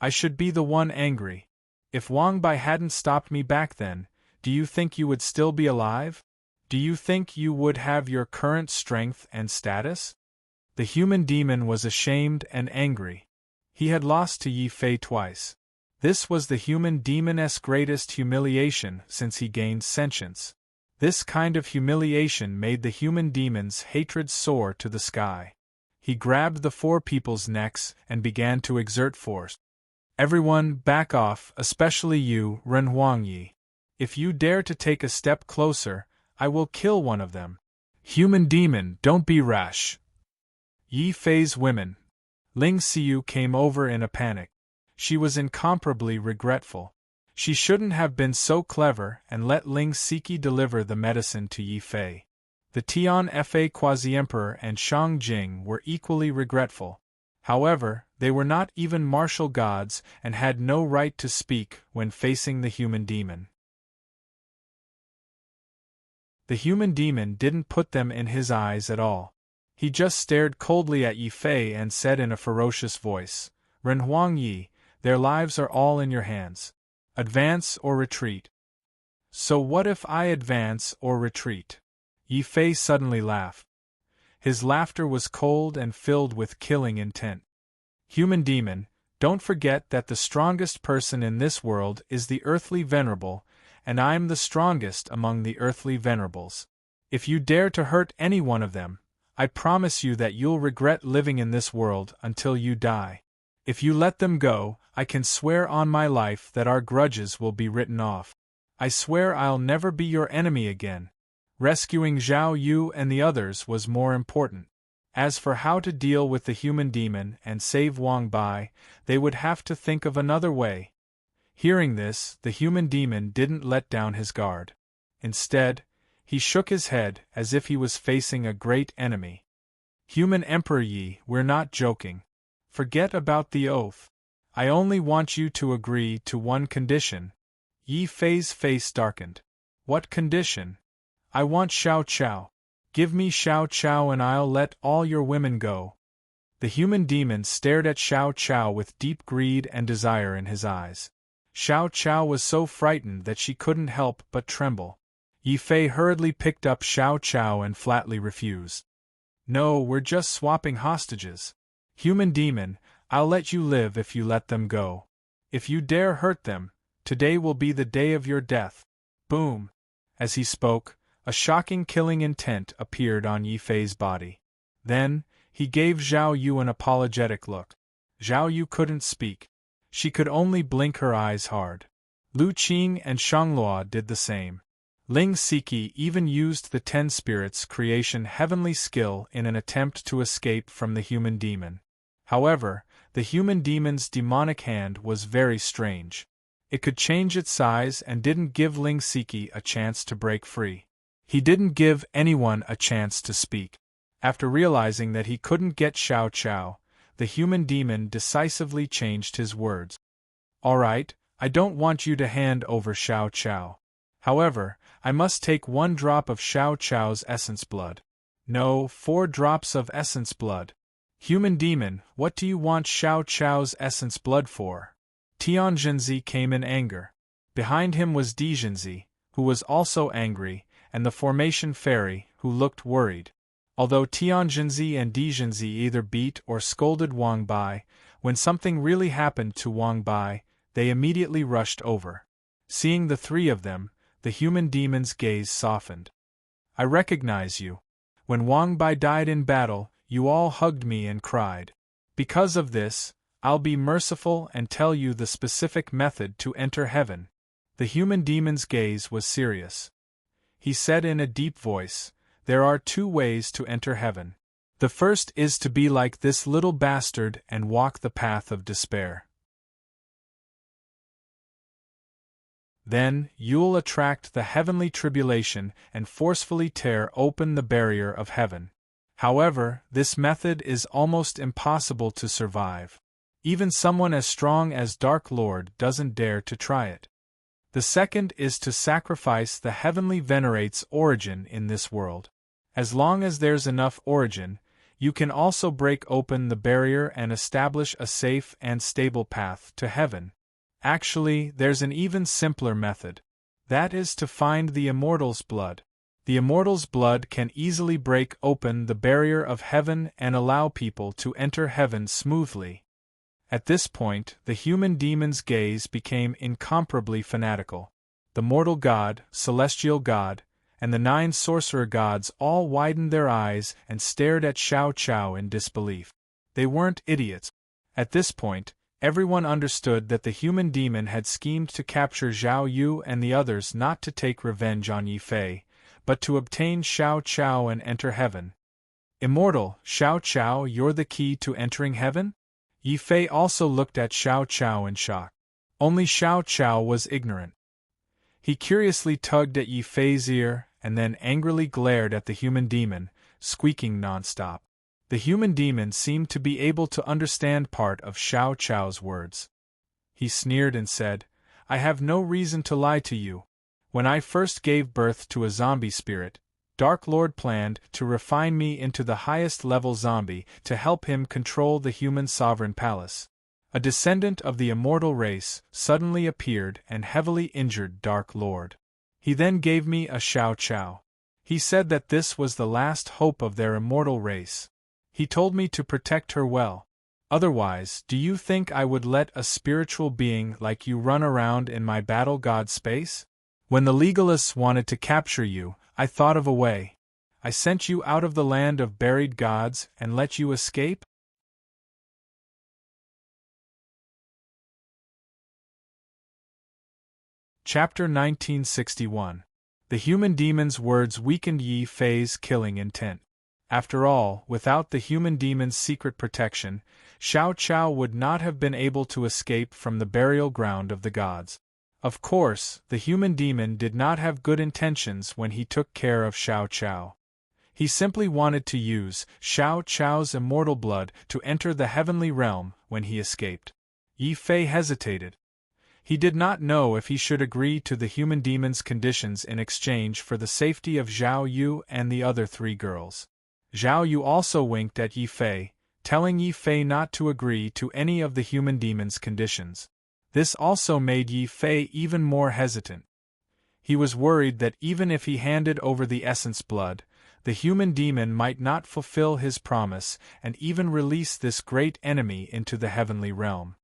I should be the one angry. If Wang Bai hadn't stopped me back then, do you think you would still be alive? Do you think you would have your current strength and status?" The human demon was ashamed and angry. He had lost to Yi Fei twice. This was the human demon's greatest humiliation since he gained sentience. This kind of humiliation made the human demon's hatred soar to the sky. He grabbed the four people's necks and began to exert force. "Everyone, back off, especially you, Ren Huangyi. If you dare to take a step closer, I will kill one of them." "Human demon, don't be rash." Yi Fei's women. Ling Xiu came over in a panic. She was incomparably regretful. She shouldn't have been so clever and let Ling Siki deliver the medicine to Yi Fei. The Tian Fa Quasi-Emperor and Shang Jing were equally regretful. However, they were not even martial gods and had no right to speak when facing the human demon. The human demon didn't put them in his eyes at all. He just stared coldly at Yi Fei and said in a ferocious voice, "Ren Huangyi, their lives are all in your hands. Advance or retreat." "So what if I advance or retreat?" Yi Fei suddenly laughed. His laughter was cold and filled with killing intent. "Human demon, don't forget that the strongest person in this world is the earthly venerable, and I'm the strongest among the earthly venerables. If you dare to hurt any one of them, I promise you that you'll regret living in this world until you die. If you let them go, I can swear on my life that our grudges will be written off. I swear I'll never be your enemy again." Rescuing Zhao Yu and the others was more important. As for how to deal with the human demon and save Wang Bai, they would have to think of another way. Hearing this, the human demon didn't let down his guard. Instead, he shook his head as if he was facing a great enemy. "Human Emperor Yi, we're not joking. Forget about the oath. I only want you to agree to one condition." Yi Fei's face darkened. "What condition?" "I want Xiao Chao. Give me Xiao Chao and I'll let all your women go." The human demon stared at Xiao Chao with deep greed and desire in his eyes. Xiao Chao was so frightened that she couldn't help but tremble. Yi Fei hurriedly picked up Xiao Chao and flatly refused. "No, we're just swapping hostages. Human demon, I'll let you live if you let them go. If you dare hurt them, today will be the day of your death." Boom! As he spoke, a shocking killing intent appeared on Yi Fei's body. Then, he gave Zhao Yu an apologetic look. Zhao Yu couldn't speak. She could only blink her eyes hard. Lu Qing and Shangluo did the same. Ling Siki even used the Ten Spirits' creation heavenly skill in an attempt to escape from the human demon. However, the human demon's demonic hand was very strange. It could change its size and didn't give Ling Siki a chance to break free. He didn't give anyone a chance to speak. After realizing that he couldn't get Xiao Chao, the human demon decisively changed his words. "All right, I don't want you to hand over Xiao Chao. However, I must take one drop of Xiao Chao's essence blood." No, 4 drops of essence blood. Human demon, what do you want Xiao Chao's essence blood for? Tianjinzi came in anger. Behind him was Dijinzi, who was also angry, and the formation fairy, who looked worried. Although Tianjinzi and Dijinzi either beat or scolded Wang Bai, when something really happened to Wang Bai, they immediately rushed over. Seeing the 3 of them, the human demon's gaze softened. I recognize you. When Wang Bai died in battle, you all hugged me and cried. Because of this, I'll be merciful and tell you the specific method to enter heaven. The human demon's gaze was serious. He said in a deep voice, there are 2 ways to enter heaven. The first is to be like this little bastard and walk the path of despair. Then, you'll attract the heavenly tribulation and forcefully tear open the barrier of heaven. However, this method is almost impossible to survive. Even someone as strong as Dark Lord doesn't dare to try it. The second is to sacrifice the heavenly venerate's origin in this world. As long as there's enough origin, you can also break open the barrier and establish a safe and stable path to heaven. Actually, there's an even simpler method. That is to find the immortal's blood. The immortal's blood can easily break open the barrier of heaven and allow people to enter heaven smoothly. At this point, the human demon's gaze became incomparably fanatical. The mortal god, celestial god, and the 9 sorcerer gods all widened their eyes and stared at Xiao Chao in disbelief. They weren't idiots. At this point, everyone understood that the human demon had schemed to capture Zhao Yu and the others, not to take revenge on Yi Fei, but to obtain Xiao Chao and enter heaven. Immortal, Xiao Chao, you're the key to entering heaven? Yi Fei also looked at Xiao Chao in shock. Only Xiao Chao was ignorant. He curiously tugged at Yi Fei's ear, and then angrily glared at the human demon, squeaking non-stop. The human demon seemed to be able to understand part of Xiao Chao's words. He sneered and said, I have no reason to lie to you. When I first gave birth to a zombie spirit, Dark Lord planned to refine me into the highest level zombie to help him control the human sovereign palace. A descendant of the immortal race suddenly appeared and heavily injured Dark Lord. He then gave me a Xiao Chao. He said that this was the last hope of their immortal race. He told me to protect her well. Otherwise, do you think I would let a spiritual being like you run around in my battle god space? When the legalists wanted to capture you, I thought of a way. I sent you out of the land of buried gods and let you escape? Chapter 1961. The human demon's words weakened Yi Fei's killing intent. After all, without the human demon's secret protection, Xiao Chao would not have been able to escape from the burial ground of the gods. Of course, the human demon did not have good intentions when he took care of Xiao Chao. He simply wanted to use Xiao Chao's immortal blood to enter the heavenly realm when he escaped. Yi Fei hesitated. He did not know if he should agree to the human demon's conditions in exchange for the safety of Zhao Yu and the other 3 girls. Zhao Yu also winked at Yi Fei, telling Yi Fei not to agree to any of the human demon's conditions. This also made Yi Fei even more hesitant. He was worried that even if he handed over the essence blood, the human demon might not fulfill his promise and even release this great enemy into the heavenly realm.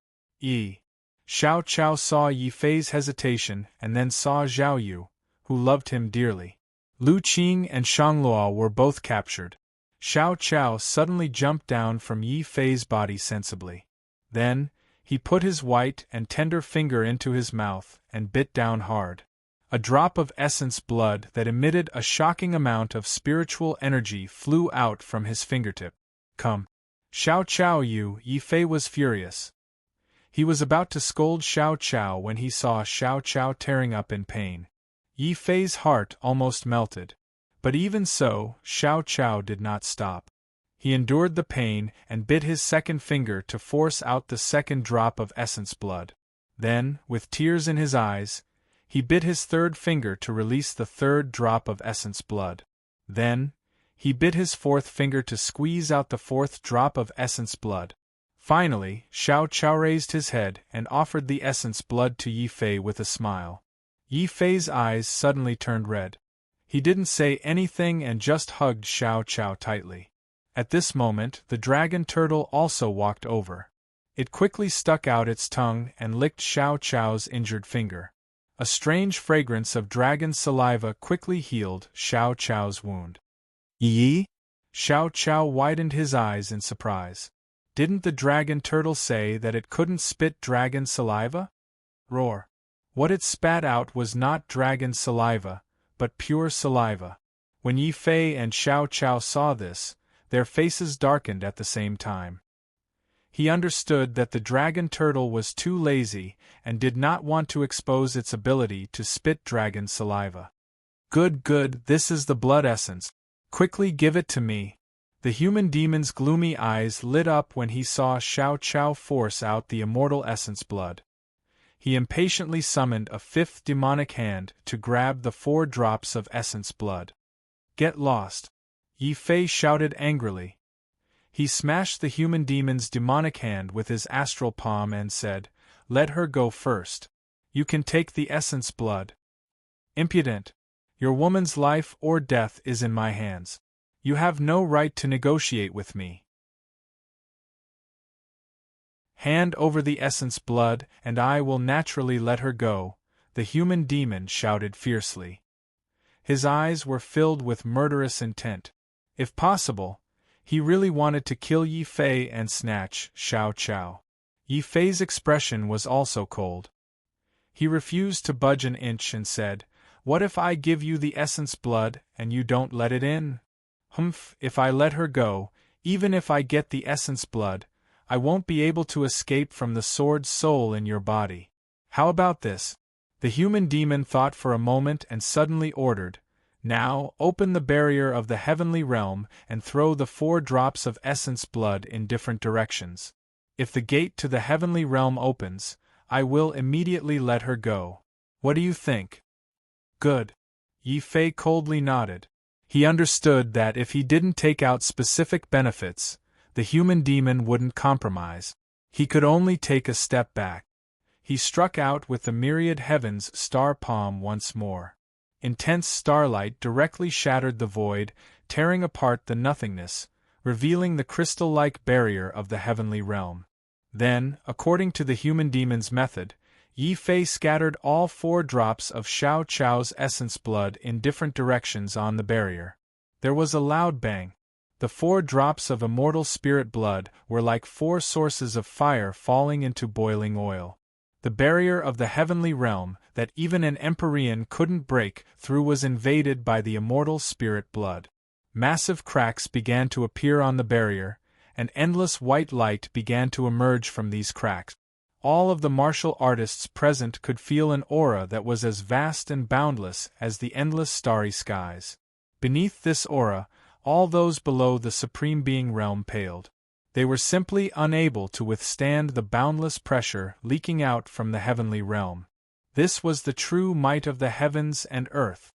Xiao Chao saw Yi Fei's hesitation and then saw Zhao Yu, who loved him dearly. Lu Qing and Shangluo were both captured. Xiao Chao suddenly jumped down from Yi Fei's body sensibly. Then, he put his white and tender finger into his mouth and bit down hard. A drop of essence blood that emitted a shocking amount of spiritual energy flew out from his fingertip. Come. Xiao Chao Yi Fei was furious. He was about to scold Xiao Chao when he saw Xiao Chao tearing up in pain. Yi Fei's heart almost melted. But even so, Xiao Chao did not stop. He endured the pain and bit his second finger to force out the second drop of essence blood. Then, with tears in his eyes, he bit his third finger to release the third drop of essence blood. Then, He bit his fourth finger to squeeze out the fourth drop of essence blood. Finally, Xiao Chao raised his head and offered the essence blood to Yi Fei with a smile. Yi Fei's eyes suddenly turned red. He didn't say anything and just hugged Xiao Chao tightly. At this moment, the dragon turtle also walked over. It quickly stuck out its tongue and licked Xiao Chao's injured finger. A strange fragrance of dragon saliva quickly healed Xiao Chao's wound. Yi? Xiao Chao widened his eyes in surprise. Didn't the dragon turtle say that it couldn't spit dragon saliva? Roar. What it spat out was not dragon saliva, but pure saliva. When Yi Fei and Xiao Chao saw this, their faces darkened at the same time. He understood that the dragon turtle was too lazy and did not want to expose its ability to spit dragon saliva. Good, this is the blood essence. Quickly give it to me. The human demon's gloomy eyes lit up when he saw Xiao Chao force out the immortal essence blood. He impatiently summoned a fifth demonic hand to grab the 4 drops of essence blood. Get lost! Yi Fei shouted angrily. He smashed the human demon's demonic hand with his astral palm and said, "Let her go first. You can take the essence blood." Impudent! Your woman's life or death is in my hands. You have no right to negotiate with me. Hand over the essence blood, and I will naturally let her go, the human demon shouted fiercely. His eyes were filled with murderous intent. If possible, he really wanted to kill Yi Fei and snatch Xiao Chao. Yi Fei's expression was also cold. He refused to budge an inch and said, "What if I give you the essence blood and you don't let it in?" "Humph, if I let her go, even if I get the essence blood, I won't be able to escape from the sword soul in your body. How about this?" The human demon thought for a moment and suddenly ordered, "Now, open the barrier of the heavenly realm and throw the 4 drops of essence blood in different directions. If the gate to the heavenly realm opens, I will immediately let her go. What do you think?" Good. Yi Fei coldly nodded. He understood that if he didn't take out specific benefits, the human demon wouldn't compromise. He could only take a step back. He struck out with the myriad heavens star palm once more. Intense starlight directly shattered the void, tearing apart the nothingness, revealing the crystal-like barrier of the heavenly realm. Then, according to the human demon's method, Yi Fei scattered all 4 drops of Xiao Chao's essence blood in different directions on the barrier. There was a loud bang. The 4 drops of immortal spirit blood were like 4 sources of fire falling into boiling oil. The barrier of the heavenly realm, that even an Empyrean couldn't break through, was invaded by the immortal spirit blood. Massive cracks began to appear on the barrier, and endless white light began to emerge from these cracks. All of the martial artists present could feel an aura that was as vast and boundless as the endless starry skies. Beneath this aura, all those below the Supreme Being realm paled. They were simply unable to withstand the boundless pressure leaking out from the heavenly realm. This was the true might of the heavens and earth.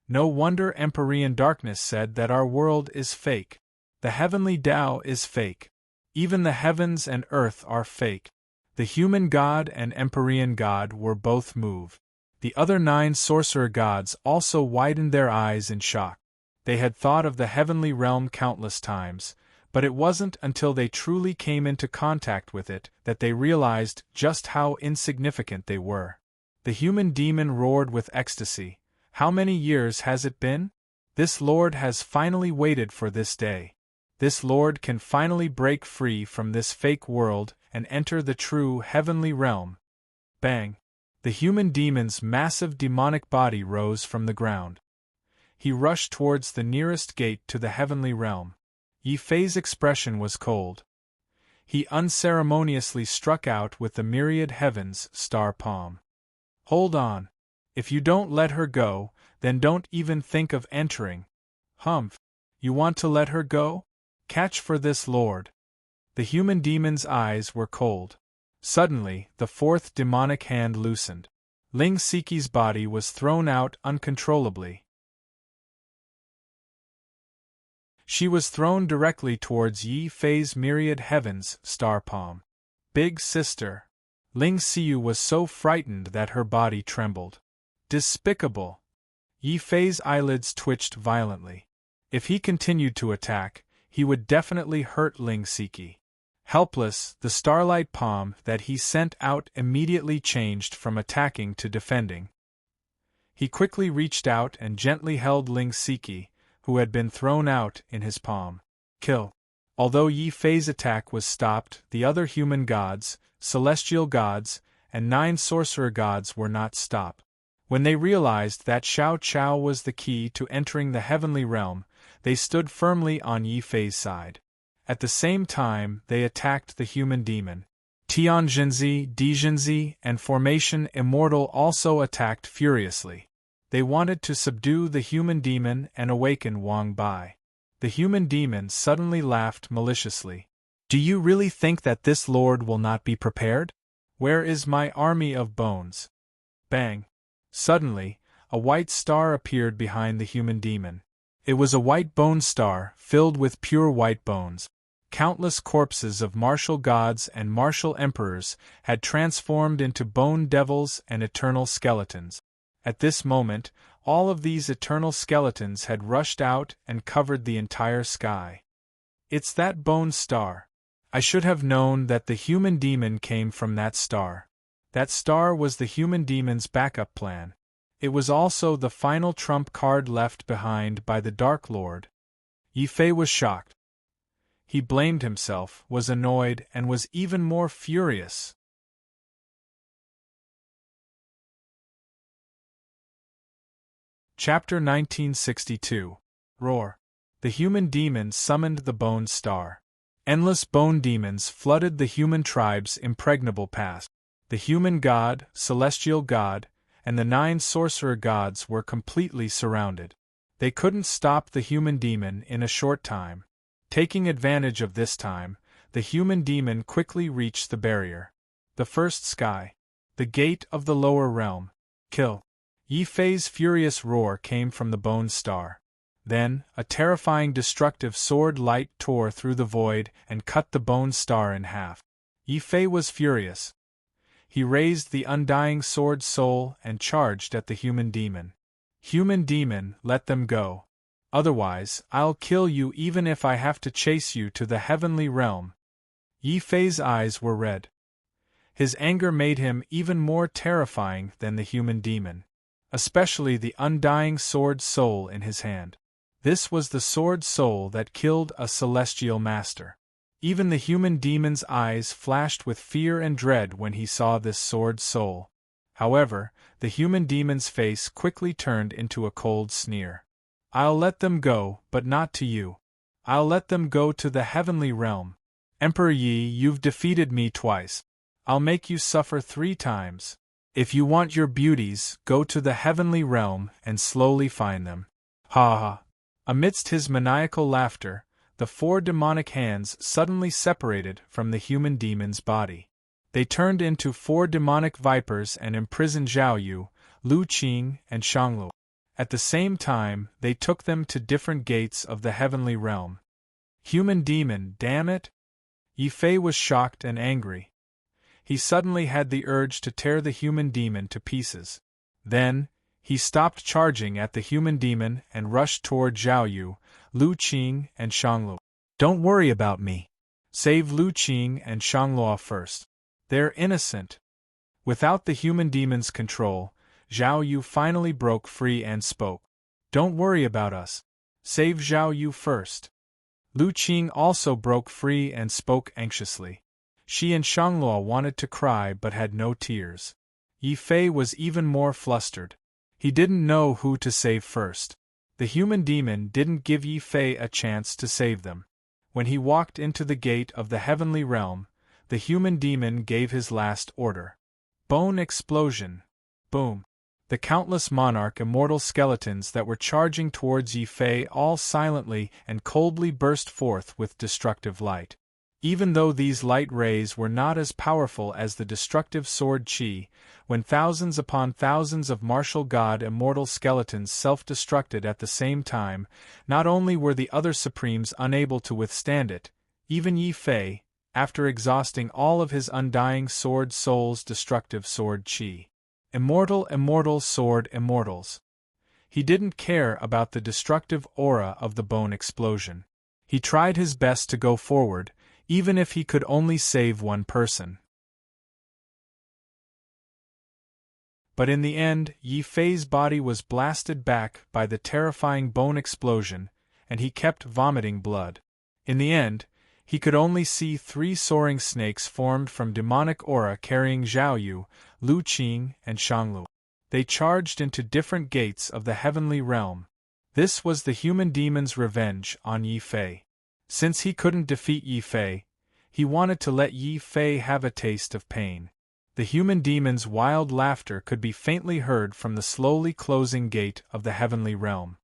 No wonder Empyrean darkness said that our world is fake. The heavenly Tao is fake. Even the heavens and earth are fake. The human god and Empyrean god were both moved. The other 9 sorcerer gods also widened their eyes in shock. They had thought of the heavenly realm countless times, but it wasn't until they truly came into contact with it that they realized just how insignificant they were. The human demon roared with ecstasy. How many years has it been? This lord has finally waited for this day. This lord can finally break free from this fake world and enter the true heavenly realm. Bang! The human demon's massive demonic body rose from the ground. He rushed towards the nearest gate to the heavenly realm. Yi Fei's expression was cold. He unceremoniously struck out with the myriad heavens star palm. Hold on. If you don't let her go, then don't even think of entering. Humph! You want to let her go? Catch for this lord. The human demon's eyes were cold. Suddenly, the 4th demonic hand loosened. Ling Siki's body was thrown out uncontrollably. She was thrown directly towards Yi Fei's myriad heavens, star palm. Big sister. Ling Xiu was so frightened that her body trembled. Despicable! Yi Fei's eyelids twitched violently. If he continued to attack, he would definitely hurt Ling Siki. Helpless, the starlight palm that he sent out immediately changed from attacking to defending. He quickly reached out and gently held Ling Siki, who had been thrown out, in his palm. Kill. Although Yi Fei's attack was stopped, the other human gods, celestial gods, and 9 sorcerer gods were not stopped. When they realized that Xiao Chao was the key to entering the heavenly realm, they stood firmly on Yi Fei's side. At the same time, they attacked the human demon. Tianjinzi, Dijinzi, and Formation Immortal also attacked furiously. They wanted to subdue the human demon and awaken Wang Bai. The human demon suddenly laughed maliciously. Do you really think that this lord will not be prepared? Where is my army of bones? Bang! Suddenly, a white star appeared behind the human demon. It was a white bone star filled with pure white bones. Countless corpses of martial gods and martial emperors had transformed into bone devils and eternal skeletons. At this moment, all of these eternal skeletons had rushed out and covered the entire sky. It's that bone star. I should have known that the human demon came from that star. That star was the human demon's backup plan. It was also the final trump card left behind by the Dark Lord. Yi Fei was shocked. He blamed himself, was annoyed, and was even more furious. Chapter 1962. Roar. The human demon summoned the bone star. Endless bone demons flooded the human tribe's impregnable past. The human god, celestial god, and the 9 sorcerer gods were completely surrounded. They couldn't stop the human demon in a short time. Taking advantage of this time, the human demon quickly reached the barrier. The first sky. The gate of the lower realm. Kill. Yi Fei's furious roar came from the bone star. Then, a terrifying destructive sword light tore through the void and cut the bone star in half. Yi Fei was furious. He raised the undying sword soul and charged at the human demon. Human demon, let them go. Otherwise, I'll kill you even if I have to chase you to the heavenly realm. Yi Fei's eyes were red. His anger made him even more terrifying than the human demon. Especially the undying sword soul in his hand. This was the sword soul that killed a celestial master. Even the human demon's eyes flashed with fear and dread when he saw this sword soul. However, the human demon's face quickly turned into a cold sneer. I'll let them go, but not to you. I'll let them go to the heavenly realm. Emperor Yi, you've defeated me twice. I'll make you suffer 3 times. If you want your beauties, go to the heavenly realm and slowly find them. Ha ha! Amidst his maniacal laughter, the 4 demonic hands suddenly separated from the human demon's body. They turned into 4 demonic vipers and imprisoned Zhao Yu, Lu Qing, and Shanglu. At the same time, they took them to different gates of the heavenly realm. Human demon, damn it! Yi Fei was shocked and angry. He suddenly had the urge to tear the human demon to pieces. Then, he stopped charging at the human demon and rushed toward Zhao Yu, Lu Qing, and Shanglu. Don't worry about me. Save Lu Qing and Shangluo first. They're innocent. Without the human demon's control, Zhao Yu finally broke free and spoke. Don't worry about us. Save Zhao Yu first. Lu Qing also broke free and spoke anxiously. She and Shangluo wanted to cry but had no tears. Yi Fei was even more flustered. He didn't know who to save first. The human demon didn't give Yi Fei a chance to save them. When he walked into the gate of the heavenly realm, the human demon gave his last order. Bone explosion. Boom. The countless monarch immortal skeletons that were charging towards Yi Fei all silently and coldly burst forth with destructive light. Even though these light rays were not as powerful as the destructive sword Qi, when thousands upon thousands of martial god immortal skeletons self-destructed at the same time, not only were the other supremes unable to withstand it, even Yi Fei, after exhausting all of his undying sword soul's destructive sword Qi. Immortal sword immortals. He didn't care about the destructive aura of the bone explosion. He tried his best to go forward, even if he could only save one person. But in the end, Yi Fei's body was blasted back by the terrifying bone explosion, and he kept vomiting blood. In the end, he could only see 3 soaring snakes formed from demonic aura carrying Zhao Yu, Lu Qing, and Shanglu. They charged into different gates of the heavenly realm. This was the human demon's revenge on Yi Fei. Since he couldn't defeat Yi Fei, he wanted to let Yi Fei have a taste of pain. The human demon's wild laughter could be faintly heard from the slowly closing gate of the heavenly realm.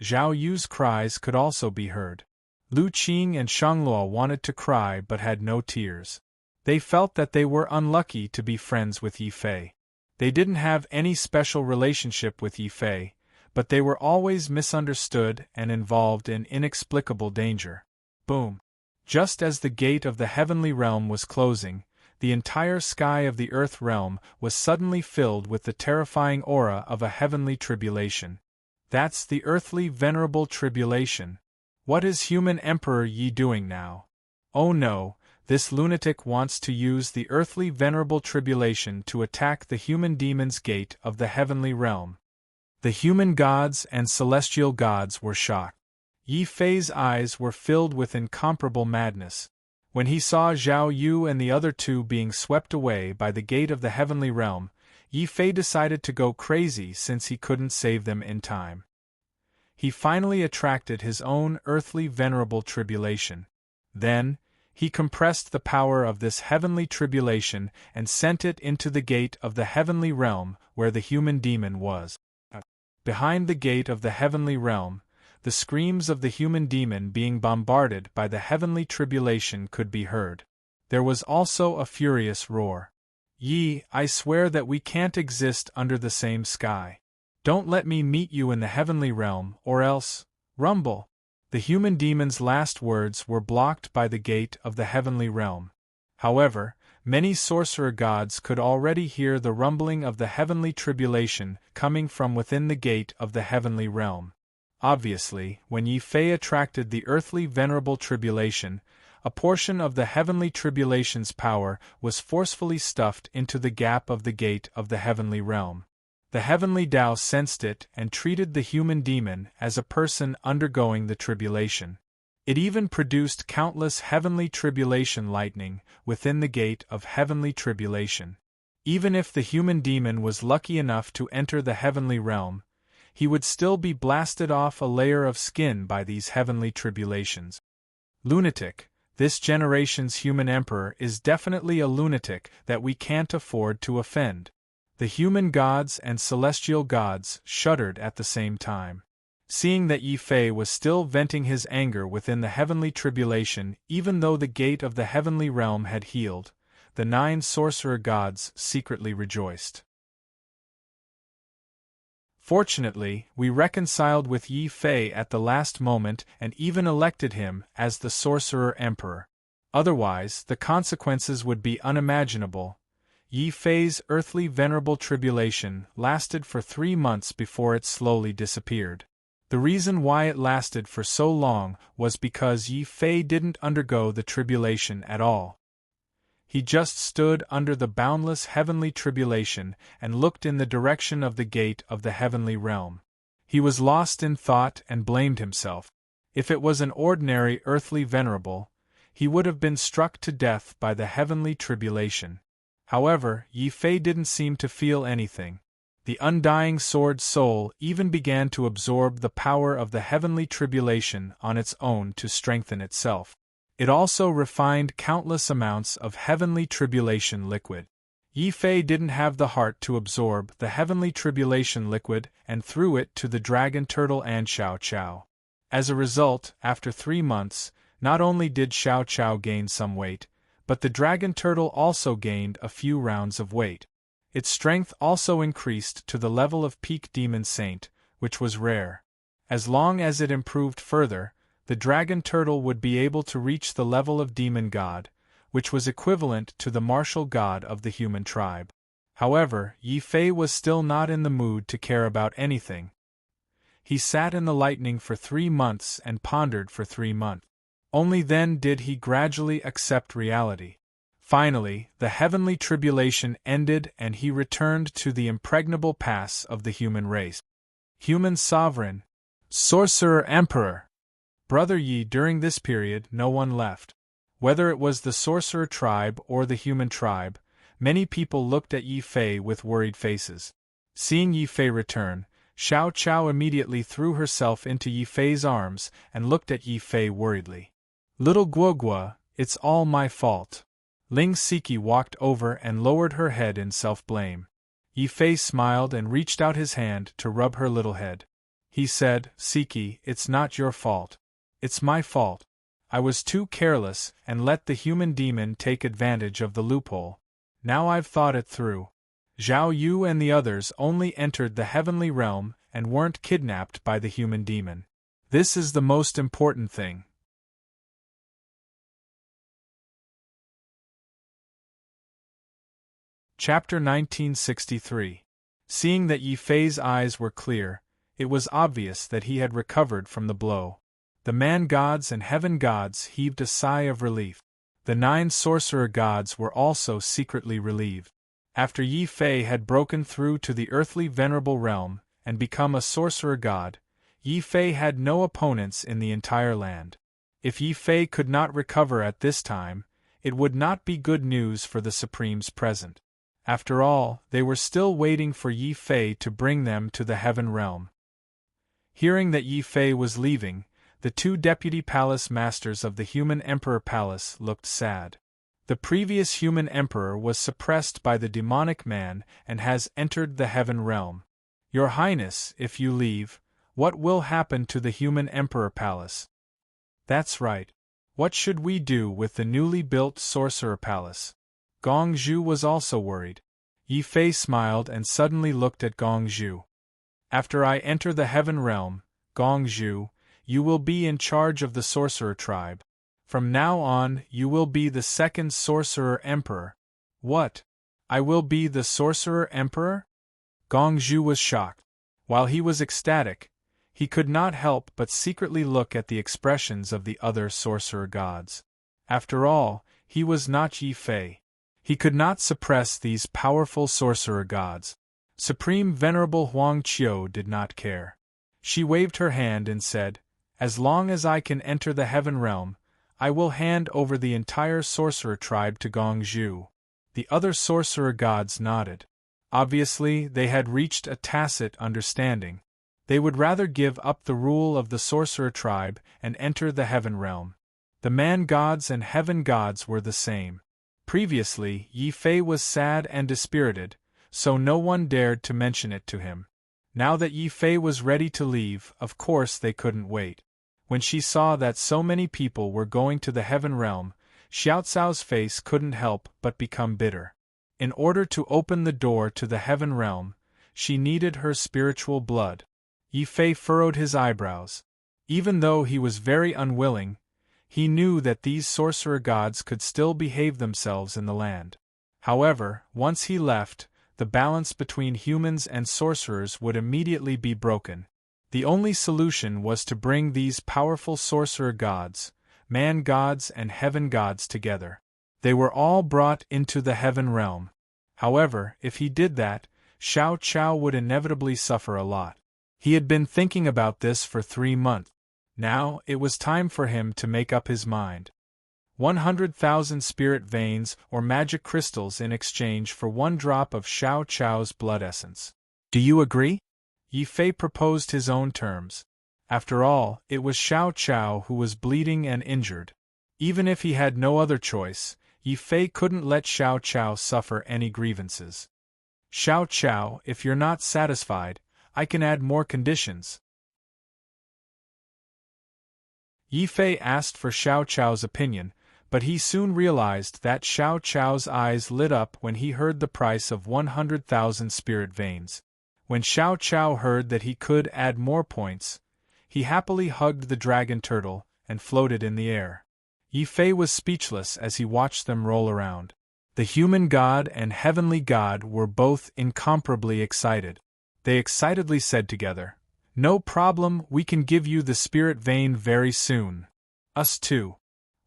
Zhao Yu's cries could also be heard. Lu Qing and Shangluo wanted to cry but had no tears. They felt that they were unlucky to be friends with Yi Fei. They didn't have any special relationship with Yi Fei, but they were always misunderstood and involved in inexplicable danger. Boom! Just as the gate of the heavenly realm was closing, the entire sky of the earth realm was suddenly filled with the terrifying aura of a heavenly tribulation. That's the earthly venerable tribulation. What is human Emperor Yi doing now? Oh no, this lunatic wants to use the earthly venerable tribulation to attack the human demon's gate of the heavenly realm. The human gods and celestial gods were shocked. Yi Fei's eyes were filled with incomparable madness. When he saw Zhao Yu and the other 2 being swept away by the gate of the heavenly realm, Yi Fei decided to go crazy since he couldn't save them in time. He finally attracted his own earthly venerable tribulation. Then, he compressed the power of this heavenly tribulation and sent it into the gate of the heavenly realm where the human demon was. Behind the gate of the heavenly realm, the screams of the human demon being bombarded by the heavenly tribulation could be heard. There was also a furious roar. Yi, I swear that we can't exist under the same sky. Don't let me meet you in the heavenly realm, or else, rumble! The human demon's last words were blocked by the gate of the heavenly realm. However, many sorcerer gods could already hear the rumbling of the heavenly tribulation coming from within the gate of the heavenly realm. Obviously, when Yi Fei attracted the earthly venerable tribulation, a portion of the heavenly tribulation's power was forcefully stuffed into the gap of the gate of the heavenly realm. The heavenly Tao sensed it and treated the human demon as a person undergoing the tribulation. It even produced countless heavenly tribulation lightning within the gate of heavenly tribulation. Even if the human demon was lucky enough to enter the heavenly realm, he would still be blasted off a layer of skin by these heavenly tribulations. Lunatic, this generation's human emperor is definitely a lunatic that we can't afford to offend. The human gods and celestial gods shuddered at the same time. Seeing that Yi Fei was still venting his anger within the heavenly tribulation even though the gate of the heavenly realm had healed, the 9 sorcerer gods secretly rejoiced. Fortunately, we reconciled with Yi Fei at the last moment and even elected him as the sorcerer emperor. Otherwise, the consequences would be unimaginable. Yi Fei's earthly venerable tribulation lasted for 3 months before it slowly disappeared. The reason why it lasted for so long was because Yi Fei didn't undergo the tribulation at all. He just stood under the boundless heavenly tribulation and looked in the direction of the gate of the heavenly realm. He was lost in thought and blamed himself. If it was an ordinary earthly venerable, he would have been struck to death by the heavenly tribulation. However, Yi Fei didn't seem to feel anything. The undying sword soul even began to absorb the power of the heavenly tribulation on its own to strengthen itself. It also refined countless amounts of heavenly tribulation liquid. Yi Fei didn't have the heart to absorb the heavenly tribulation liquid and threw it to the dragon turtle An Xiao Qiao. As a result, after 3 months, Not only did Xiao Chao gain some weight, but the dragon turtle also gained a few rounds of weight. Its strength also increased to the level of peak demon saint, which was rare. As long as it improved further, the dragon turtle would be able to reach the level of demon god, which was equivalent to the martial god of the human tribe. However, Yi Fei was still not in the mood to care about anything. He sat in the lightning for 3 months and pondered for 3 months. Only then did he gradually accept reality. Finally, the heavenly tribulation ended and he returned to the impregnable pass of the human race. Human sovereign, sorcerer emperor. Brother Yi, during this period no one left. Whether it was the sorcerer tribe or the human tribe, many people looked at Yi Fei with worried faces. Seeing Yi Fei return, Xiao Chao immediately threw herself into Yi Fei's arms and looked at Yi Fei worriedly. Little Guogua, it's all my fault. Ling Siki walked over and lowered her head in self-blame. Yi Fei smiled and reached out his hand to rub her little head. He said, Siki, it's not your fault. It's my fault. I was too careless and let the human demon take advantage of the loophole. Now I've thought it through. Zhao Yu and the others only entered the heavenly realm and weren't kidnapped by the human demon. This is the most important thing. Chapter 1963. Seeing that Yi Fei's eyes were clear, it was obvious that he had recovered from the blow. The man gods and heaven gods heaved a sigh of relief. The 9 sorcerer gods were also secretly relieved. After Yi Fei had broken through to the earthly venerable realm and become a sorcerer god, Yi Fei had no opponents in the entire land. If Yi Fei could not recover at this time, it would not be good news for the Supremes present. After all, they were still waiting for Yi Fei to bring them to the heaven realm. Hearing that Yi Fei was leaving, the 2 deputy palace masters of the human emperor palace looked sad. The previous human emperor was suppressed by the demonic man and has entered the heaven realm. Your Highness, if you leave, what will happen to the human emperor palace? That's right. What should we do with the newly built sorcerer palace? Gong Zhu was also worried. Yi Fei smiled and suddenly looked at Gong Zhu. After I enter the heaven realm, Gong Zhu, you will be in charge of the sorcerer tribe. From now on, you will be the 2nd sorcerer emperor. What? I will be the sorcerer emperor? Gong Zhu was shocked. While he was ecstatic, he could not help but secretly look at the expressions of the other sorcerer gods. After all, he was not Yi Fei. He could not suppress these powerful sorcerer gods. Supreme Venerable Huang Qiu did not care. She waved her hand and said, As long as I can enter the heaven realm, I will hand over the entire sorcerer tribe to Gong Zhu. The other sorcerer gods nodded. Obviously, they had reached a tacit understanding. They would rather give up the rule of the sorcerer tribe and enter the heaven realm. The man gods and heaven gods were the same. Previously, Yi Fei was sad and dispirited, so no one dared to mention it to him. Now that Yi Fei was ready to leave, of course they couldn't wait. When she saw that so many people were going to the heaven realm, Xiao Cao's face couldn't help but become bitter. In order to open the door to the heaven realm, she needed her spiritual blood. Yi Fei furrowed his eyebrows. Even though he was very unwilling, he knew that these sorcerer gods could still behave themselves in the land. However, once he left, the balance between humans and sorcerers would immediately be broken. The only solution was to bring these powerful sorcerer gods, man gods and heaven gods together. They were all brought into the heaven realm. However, if he did that, Xiao Chao would inevitably suffer a lot. He had been thinking about this for 3 months. Now, it was time for him to make up his mind. 100,000 spirit veins or magic crystals in exchange for 1 drop of Xiao Chao's blood essence. Do you agree? Yi Fei proposed his own terms. After all, it was Xiao Chao who was bleeding and injured. Even if he had no other choice, Yi Fei couldn't let Xiao Chao suffer any grievances. Xiao Chao, if you're not satisfied, I can add more conditions. Yi Fei asked for Xiao Chao's opinion, but he soon realized that Xiao Chao's eyes lit up when he heard the price of 100,000 spirit veins. When Xiao Chao heard that he could add more points, he happily hugged the dragon turtle and floated in the air. Yi Fei was speechless as he watched them roll around. The human god and heavenly god were both incomparably excited. They excitedly said together, "No problem, we can give you the spirit vein very soon." Us too.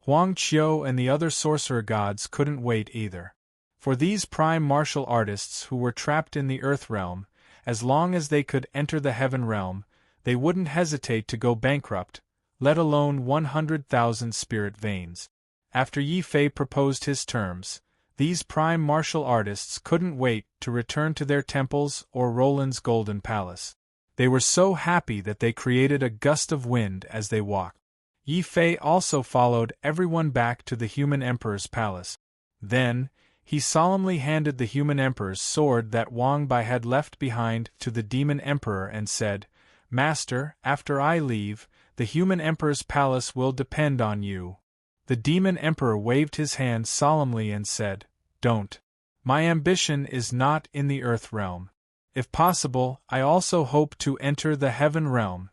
Huang Qiu and the other sorcerer gods couldn't wait either. For these prime martial artists who were trapped in the earth realm, as long as they could enter the heaven realm, they wouldn't hesitate to go bankrupt, let alone 100,000 spirit veins. After Yi Fei proposed his terms, these prime martial artists couldn't wait to return to their temples or Roland's golden palace. They were so happy that they created a gust of wind as they walked. Yi Fei also followed everyone back to the human emperor's palace. Then, he solemnly handed the human emperor's sword that Wang Bai had left behind to the demon emperor and said, "Master, after I leave, the human emperor's palace will depend on you." The demon emperor waved his hand solemnly and said, "Don't. My ambition is not in the earth realm. If possible, I also hope to enter the heaven realm."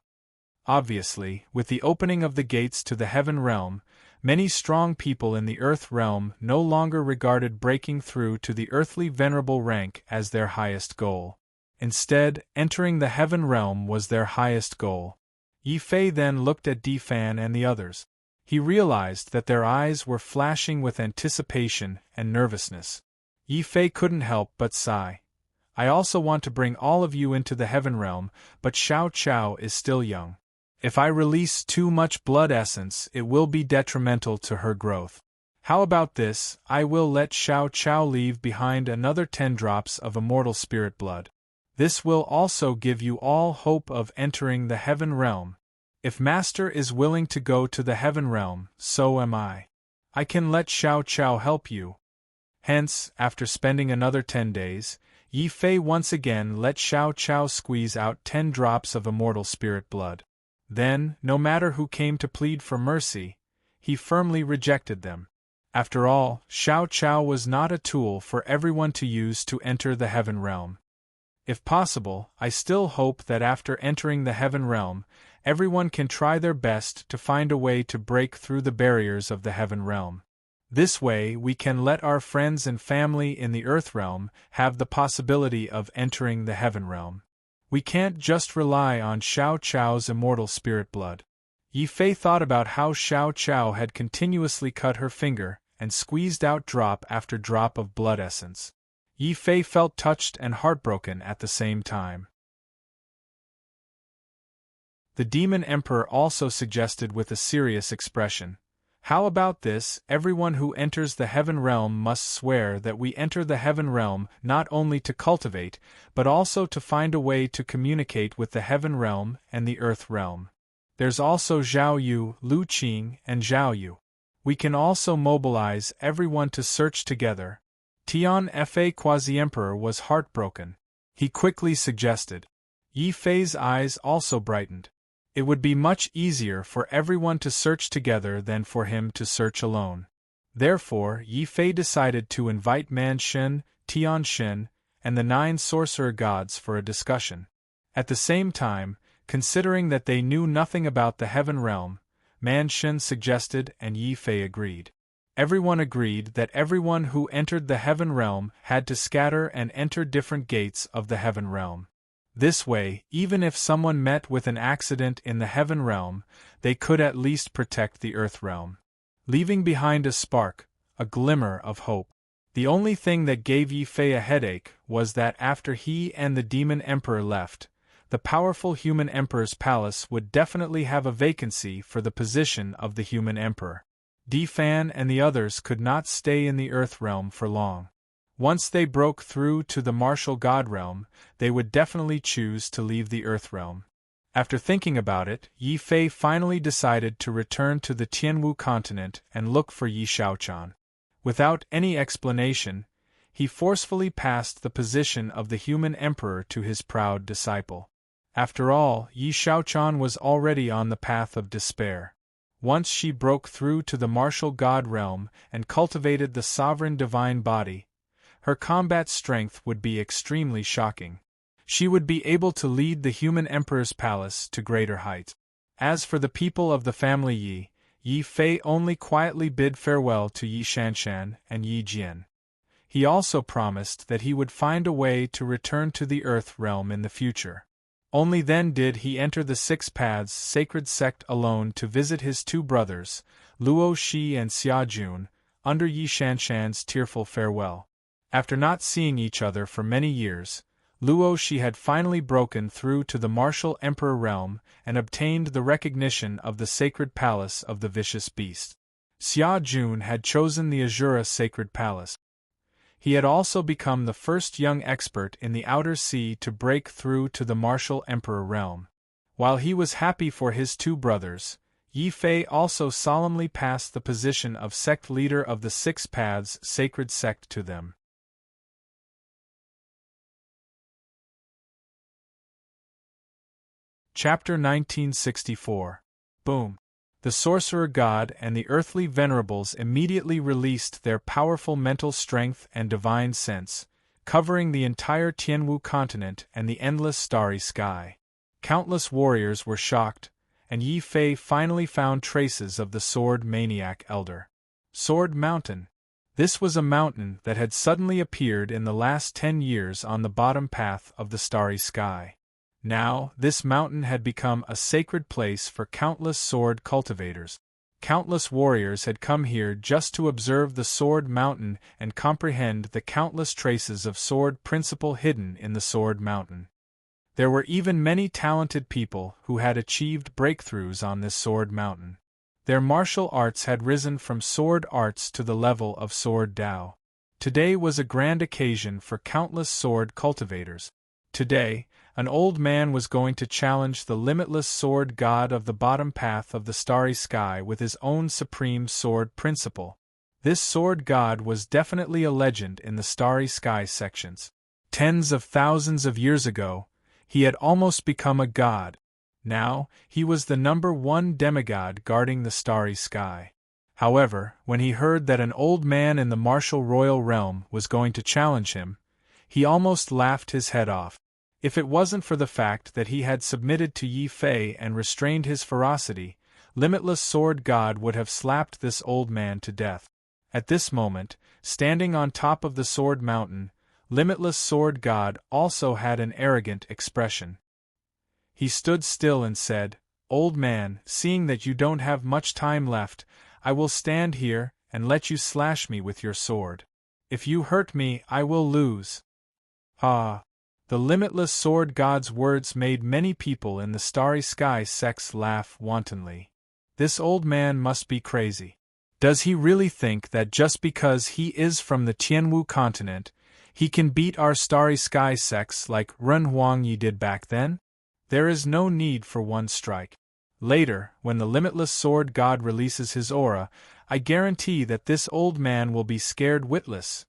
Obviously, with the opening of the gates to the heaven realm, many strong people in the earth realm no longer regarded breaking through to the earthly venerable rank as their highest goal. Instead, entering the heaven realm was their highest goal. Yi Fei then looked at Di Fan and the others. He realized that their eyes were flashing with anticipation and nervousness. Yi Fei couldn't help but sigh. "I also want to bring all of you into the heaven realm, but Xiao Chao is still young. If I release too much blood essence, it will be detrimental to her growth. How about this? I will let Xiao Chao leave behind another 10 drops of immortal spirit blood. This will also give you all hope of entering the heaven realm. If Master is willing to go to the heaven realm, so am I. I can let Xiao Chao help you." Hence, after spending another 10 days, Yi Fei once again let Xiao Chao squeeze out 10 drops of immortal spirit blood. Then, no matter who came to plead for mercy, he firmly rejected them. After all, Xiao Chao was not a tool for everyone to use to enter the heaven realm. If possible, I still hope that after entering the heaven realm, everyone can try their best to find a way to break through the barriers of the heaven realm. This way we can let our friends and family in the earth realm have the possibility of entering the heaven realm. We can't just rely on Xiao Chao's immortal spirit blood. Yi Fei thought about how Xiao Chao had continuously cut her finger and squeezed out drop after drop of blood essence. Yi Fei felt touched and heartbroken at the same time. The demon emperor also suggested with a serious expression, "How about this? Everyone who enters the heaven realm must swear that we enter the heaven realm not only to cultivate, but also to find a way to communicate with the heaven realm and the earth realm. There's also Zhao Yu, Lu Qing, and Zhao Yu. We can also mobilize everyone to search together." Tian Fa Quasi-Emperor was heartbroken. He quickly suggested. Yi Fei's eyes also brightened. It would be much easier for everyone to search together than for him to search alone. Therefore, Yi Fei decided to invite Man Shen, Tian Shen, and the 9 sorcerer gods for a discussion. At the same time, considering that they knew nothing about the heaven realm, Man Shen suggested and Yi Fei agreed. Everyone agreed that everyone who entered the heaven realm had to scatter and enter different gates of the heaven realm. This way, even if someone met with an accident in the heaven realm, they could at least protect the earth realm, leaving behind a spark, a glimmer of hope. The only thing that gave Yi Fei a headache was that after he and the demon emperor left, the powerful human emperor's palace would definitely have a vacancy for the position of the human emperor. Di Fan and the others could not stay in the earth realm for long. Once they broke through to the martial god realm, they would definitely choose to leave the earth realm. After thinking about it, Yi Fei finally decided to return to the Tianwu continent and look for Yi Shaochan. Without any explanation, he forcefully passed the position of the human emperor to his proud disciple. After all, Yi Shaochan was already on the path of despair. Once she broke through to the martial god realm and cultivated the sovereign divine body, her combat strength would be extremely shocking. She would be able to lead the human emperor's palace to greater heights. As for the people of the family Yi, Yi Fei only quietly bid farewell to Yi Shanshan and Yi Jian. He also promised that he would find a way to return to the Earth realm in the future. Only then did he enter the Six Paths sacred sect alone to visit his two brothers, Luo Shi and Xia Jun, under Yi Shanshan's tearful farewell. After not seeing each other for many years, Luo Shi had finally broken through to the martial emperor realm and obtained the recognition of the sacred palace of the vicious beast. Xia Jun had chosen the Azura sacred palace. He had also become the first young expert in the Outer Sea to break through to the martial emperor realm. While he was happy for his two brothers, Yi Fei also solemnly passed the position of sect leader of the Six Paths sacred sect to them. Chapter 1964. Boom. The sorcerer god and the earthly venerables immediately released their powerful mental strength and divine sense, covering the entire Tianwu continent and the endless starry sky. Countless warriors were shocked, and Yi Fei finally found traces of the Sword Maniac Elder. Sword Mountain. This was a mountain that had suddenly appeared in the last 10 years on the bottom path of the starry sky. Now, this mountain had become a sacred place for countless sword cultivators. Countless warriors had come here just to observe the Sword Mountain and comprehend the countless traces of sword principle hidden in the Sword Mountain. There were even many talented people who had achieved breakthroughs on this Sword Mountain. Their martial arts had risen from sword arts to the level of Sword Dao. Today was a grand occasion for countless sword cultivators. Today, an old man was going to challenge the limitless sword god of the bottom path of the starry sky with his own supreme sword principle. This sword god was definitely a legend in the starry sky sections. Tens of thousands of years ago, he had almost become a god. Now, he was the #1 demigod guarding the starry sky. However, when he heard that an old man in the martial royal realm was going to challenge him, he almost laughed his head off. If it wasn't for the fact that he had submitted to Yi Fei and restrained his ferocity, Limitless Sword God would have slapped this old man to death. At this moment, standing on top of the Sword Mountain, Limitless Sword God also had an arrogant expression. He stood still and said, "Old man, seeing that you don't have much time left, I will stand here and let you slash me with your sword. If you hurt me, I will lose." Ah! The Limitless Sword God's words made many people in the starry sky sects laugh wantonly. This old man must be crazy. Does he really think that just because he is from the Tianwu continent, he can beat our starry sky sects like Ren Huangyi did back then? There is no need for one strike. Later, when the Limitless Sword God releases his aura, I guarantee that this old man will be scared witless.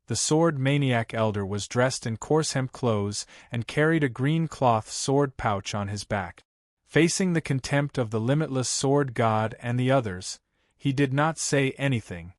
The Sword Maniac Elder was dressed in coarse hemp clothes and carried a green cloth sword pouch on his back. Facing the contempt of the Limitless Sword God and the others, he did not say anything.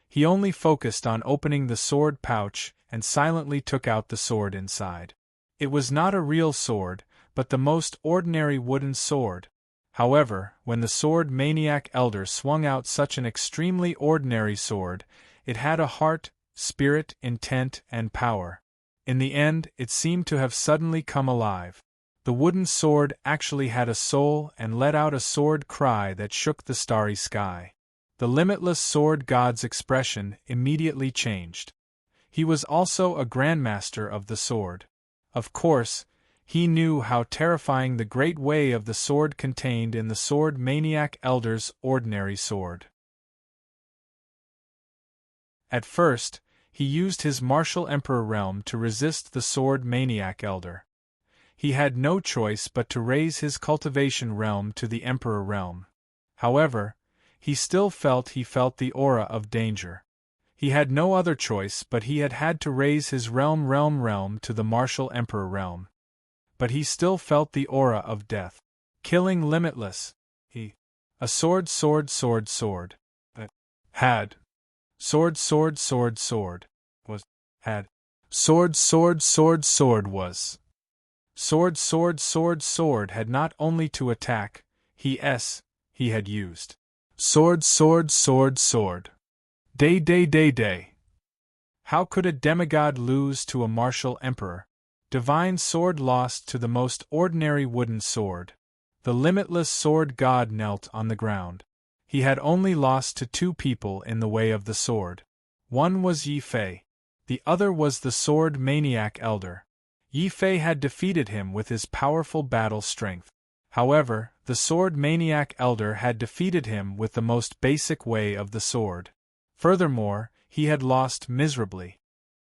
He only focused on opening the sword pouch and silently took out the sword inside. It was not a real sword, but the most ordinary wooden sword. However, when the Sword Maniac Elder swung out such an extremely ordinary sword, it had a heart, spirit, intent, and power. In the end, it seemed to have suddenly come alive. The wooden sword actually had a soul and let out a sword cry that shook the starry sky. The Limitless Sword God's expression immediately changed. He was also a grandmaster of the sword. Of course, he knew how terrifying the great way of the sword contained in the Sword Maniac Elder's ordinary sword. At first, he used his martial emperor realm to resist the Sword Maniac Elder. He had no choice but to raise his cultivation realm to the emperor realm. However, he still felt the aura of danger. He had no other choice, but he had to raise his realm to the martial emperor realm. But he still felt the aura of death. Killing Limitless. A sword, sword, sword, sword. Had. Sword, sword, sword, sword. Was. Had. Sword, sword, sword, sword was. Sword, sword, sword, sword had not only to attack, he had used. Sword, sword, sword, sword. Day, day, day, day. How could a demigod lose to a martial emperor? Divine sword lost to the most ordinary wooden sword. The limitless sword god knelt on the ground. He had only lost to two people in the way of the sword. One was Yi Fei. The other was the sword maniac elder. Yi Fei had defeated him with his powerful battle strength. However, the sword maniac elder had defeated him with the most basic way of the sword. Furthermore, he had lost miserably.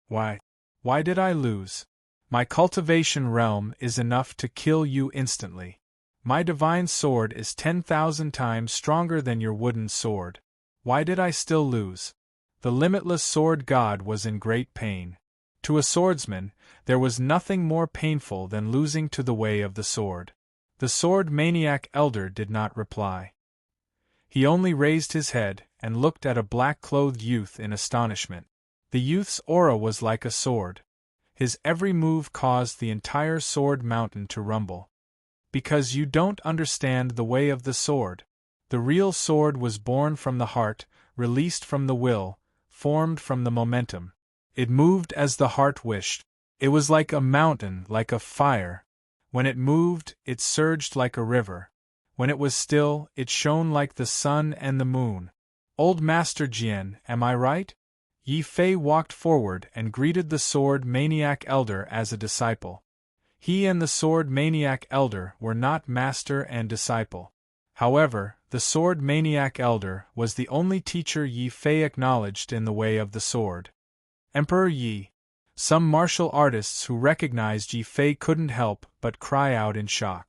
Why? Why did I lose? My cultivation realm is enough to kill you instantly. My divine sword is 10,000 times stronger than your wooden sword. Why did I still lose? The limitless sword god was in great pain. To a swordsman, there was nothing more painful than losing to the way of the sword. The sword maniac elder did not reply. He only raised his head and looked at a black-clothed youth in astonishment. The youth's aura was like a sword. His every move caused the entire sword mountain to rumble. Because you don't understand the way of the sword. The real sword was born from the heart, released from the will, formed from the momentum. It moved as the heart wished. It was like a mountain, like a fire. When it moved, it surged like a river. When it was still, it shone like the sun and the moon. Old Master Jian, am I right? Yi Fei walked forward and greeted the sword maniac elder as a disciple. He and the sword maniac elder were not master and disciple. However, the sword maniac elder was the only teacher Yi Fei acknowledged in the way of the sword. Emperor Yi. Some martial artists who recognized Yi Fei couldn't help but cry out in shock.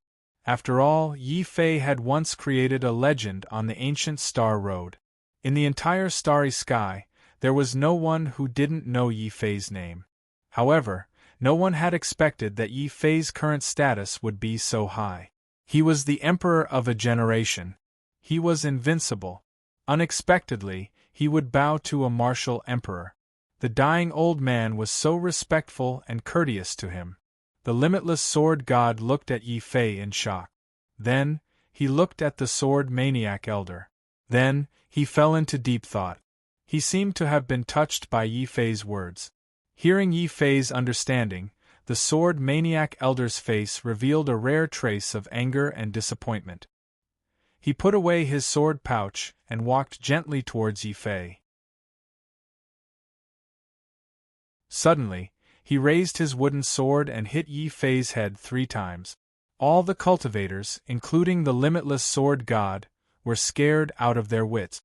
After all, Yi Fei had once created a legend on the ancient Star Road. In the entire starry sky, there was no one who didn't know Yi Fei's name. However, no one had expected that Yi Fei's current status would be so high. He was the emperor of a generation. He was invincible. Unexpectedly, he would bow to a martial emperor. The dying old man was so respectful and courteous to him. The limitless sword god looked at Yi Fei in shock. Then, he looked at the sword maniac elder. Then, he fell into deep thought. He seemed to have been touched by Yi Fei's words. Hearing Yi Fei's understanding, the sword maniac elder's face revealed a rare trace of anger and disappointment. He put away his sword pouch and walked gently towards Yi Fei. Suddenly, he raised his wooden sword and hit Yi Fei's head 3 times. All the cultivators, including the limitless sword god, were scared out of their wits.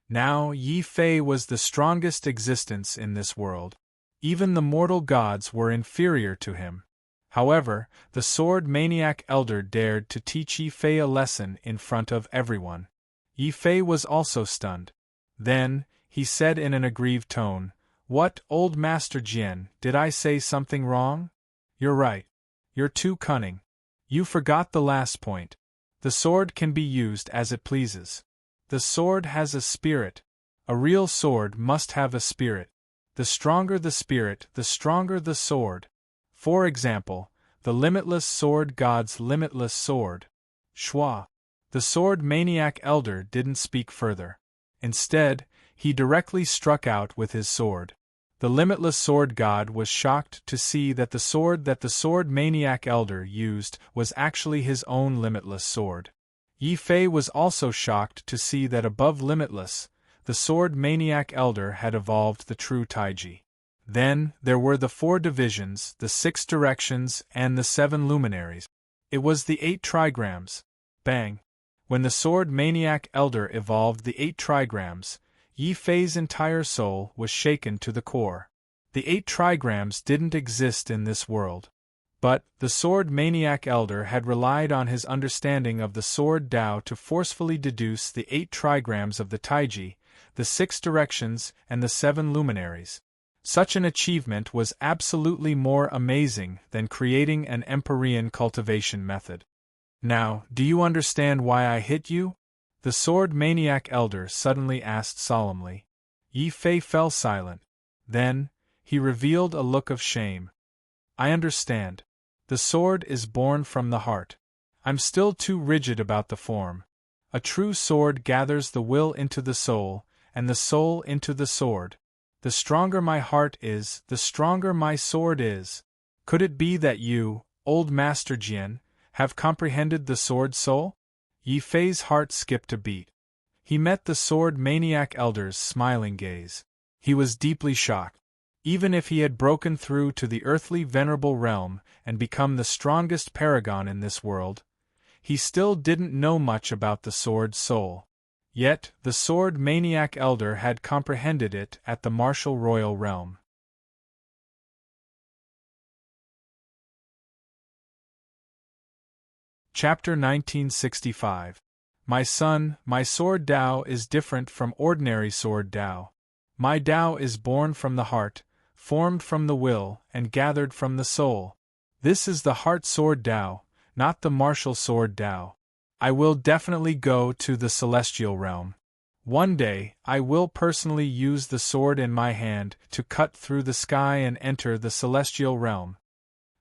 Now Yi Fei was the strongest existence in this world. Even the mortal gods were inferior to him. However, the sword maniac elder dared to teach Yi Fei a lesson in front of everyone. Yi Fei was also stunned. Then, he said in an aggrieved tone, "What, old Master Jian, did I say something wrong? You're right. You're too cunning. You forgot the last point. The sword can be used as it pleases. The sword has a spirit. A real sword must have a spirit. The stronger the spirit, the stronger the sword. For example, the limitless sword god's limitless sword. Shua." The sword maniac elder didn't speak further. Instead, he directly struck out with his sword. The limitless sword god was shocked to see that the sword maniac elder used was actually his own limitless sword. Yi Fei was also shocked to see that above limitless, the sword maniac elder had evolved the true Taiji. Then, there were the 4 divisions, the 6 directions, and the 7 luminaries. It was the 8 trigrams. Bang! When the sword maniac elder evolved the 8 trigrams, Yi Fei's entire soul was shaken to the core. The 8 trigrams didn't exist in this world. But, the sword maniac elder had relied on his understanding of the sword Tao to forcefully deduce the 8 trigrams of the Taiji, the 6 directions, and the 7 luminaries. Such an achievement was absolutely more amazing than creating an Empyrean cultivation method. Now, do you understand why I hit you? the sword maniac elder suddenly asked solemnly. Yi Fei fell silent. Then, he revealed a look of shame. I understand. The sword is born from the heart. I'm still too rigid about the form. A true sword gathers the will into the soul, and the soul into the sword. The stronger my heart is, the stronger my sword is. Could it be that you, old Master Jian, have comprehended the sword soul? Yi Fei's heart skipped a beat. He met the sword maniac elder's smiling gaze. He was deeply shocked. Even if he had broken through to the earthly venerable realm and become the strongest paragon in this world, he still didn't know much about the sword soul. Yet, the sword maniac elder had comprehended it at the martial royal realm. Chapter 1965. My son, my sword Tao is different from ordinary sword Tao. My Tao is born from the heart, formed from the will, and gathered from the soul. This is the heart sword Tao, not the martial sword Tao. I will definitely go to the celestial realm. One day, I will personally use the sword in my hand to cut through the sky and enter the celestial realm.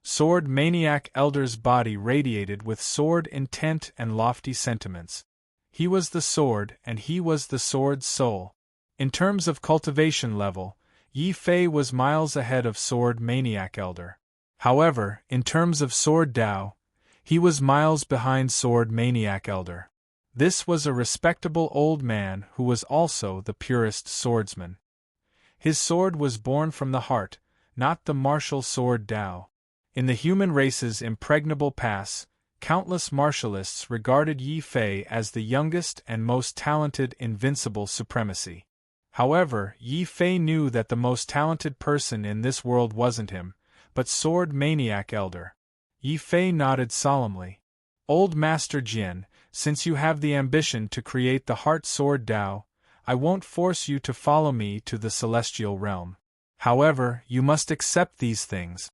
Sword maniac elder's body radiated with sword intent and lofty sentiments. He was the sword and he was the sword's soul. In terms of cultivation level, Yi Fei was miles ahead of sword maniac elder. However, in terms of sword Tao, he was miles behind sword maniac elder. This was a respectable old man who was also the purest swordsman. His sword was born from the heart, not the martial sword Tao. In the human race's impregnable past, countless martialists regarded Yi Fei as the youngest and most talented invincible supremacy. However, Yi Fei knew that the most talented person in this world wasn't him, but sword maniac elder. Yi Fei nodded solemnly. Old Master Jian, since you have the ambition to create the heart sword Tao, I won't force you to follow me to the celestial realm. However, you must accept these things.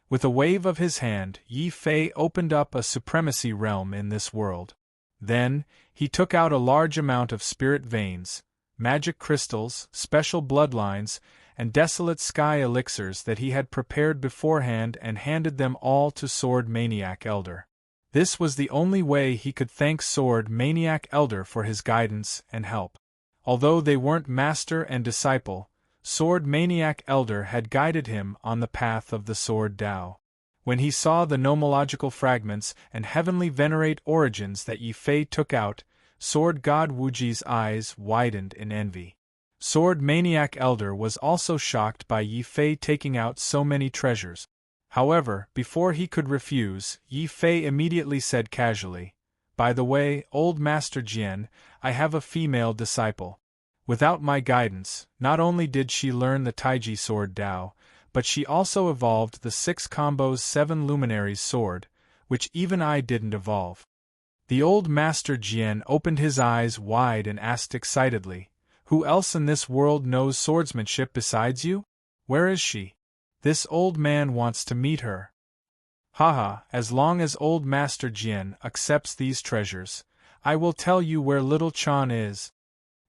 With a wave of his hand, Yi Fei opened up a supremacy realm in this world. Then, he took out a large amount of spirit veins, magic crystals, special bloodlines, and desolate sky elixirs that he had prepared beforehand and handed them all to Sword Maniac Elder. This was the only way he could thank Sword Maniac Elder for his guidance and help. Although they weren't master and disciple, Sword Maniac Elder had guided him on the path of the Sword Tao. When he saw the nomological fragments and heavenly venerate origins that Yi Fei took out, Sword God Wuji's eyes widened in envy. Sword Maniac Elder was also shocked by Yi Fei taking out so many treasures. However, before he could refuse, Yi Fei immediately said casually, "By the way, old Master Jian, I have a female disciple. Without my guidance, not only did she learn the Taiji sword Tao, but she also evolved the 6 combos 7 luminaries sword, which even I didn't evolve." The old Master Jian opened his eyes wide and asked excitedly, "Who else in this world knows swordsmanship besides you? Where is she? This old man wants to meet her." "Haha, as long as old Master Jian accepts these treasures, I will tell you where little Chan is."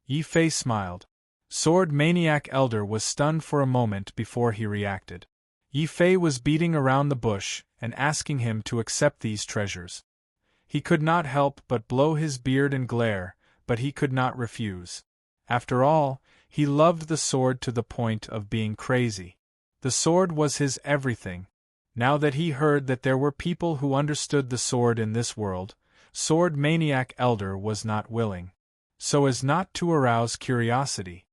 Yi Fei smiled. Sword Maniac Elder was stunned for a moment before he reacted. Yi Fei was beating around the bush and asking him to accept these treasures. He could not help but blow his beard and glare, but he could not refuse. After all, he loved the sword to the point of being crazy. The sword was his everything. Now that he heard that there were people who understood the sword in this world, Sword Maniac Elder was not willing, so as not to arouse curiosity.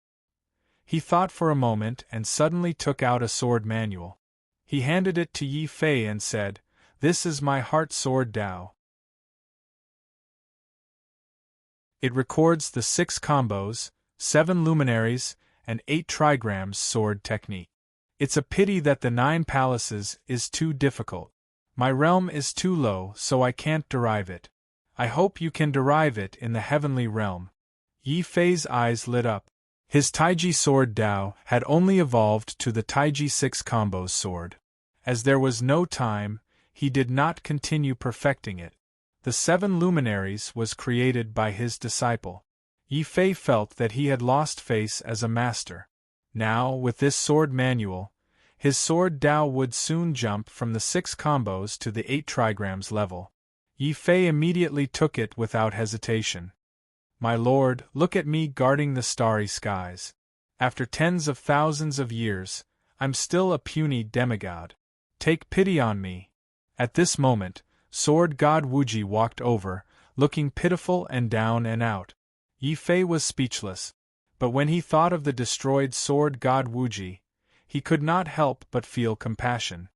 He thought for a moment and suddenly took out a sword manual. He handed it to Yi Fei and said, "This is my heart sword Tao. It records the 6 combos, 7 luminaries, and 8 trigrams sword technique. It's a pity that the 9 palaces is too difficult. My realm is too low, so I can't derive it. I hope you can derive it in the heavenly realm." Yi Fei's eyes lit up. His Taiji sword Tao had only evolved to the Taiji 6 combos sword. As there was no time, he did not continue perfecting it. The 7 luminaries was created by his disciple. Yi Fei felt that he had lost face as a master. Now, with this sword manual, his sword Dao would soon jump from the 6 combos to the 8 trigrams level. Yi Fei immediately took it without hesitation. My lord, look at me guarding the starry skies. After tens of thousands of years, I'm still a puny demigod. Take pity on me. At this moment, Sword God Wuji walked over, looking pitiful and down and out. Yi Fei was speechless, but when he thought of the destroyed Sword God Wuji, he could not help but feel compassion.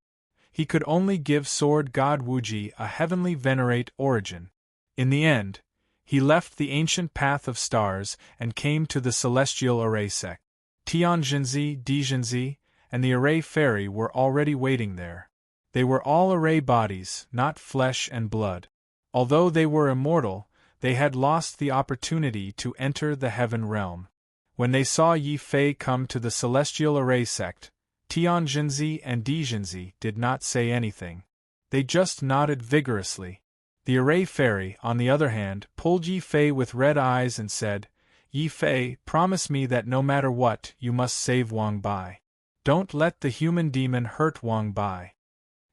He could only give Sword God Wuji a heavenly venerate origin. In the end, he left the ancient path of stars and came to the celestial array sect. Tianjinzi, Dijinzi, and the array fairy were already waiting there. They were all array bodies, not flesh and blood. Although they were immortal, they had lost the opportunity to enter the heaven realm. When they saw Yi Fei come to the celestial array sect, Tianjinzi and Dijinzi did not say anything. They just nodded vigorously. The array fairy, on the other hand, pulled Yi Fei with red eyes and said, Yi Fei, promise me that no matter what, you must save Wang Bai. Don't let the human demon hurt Wang Bai.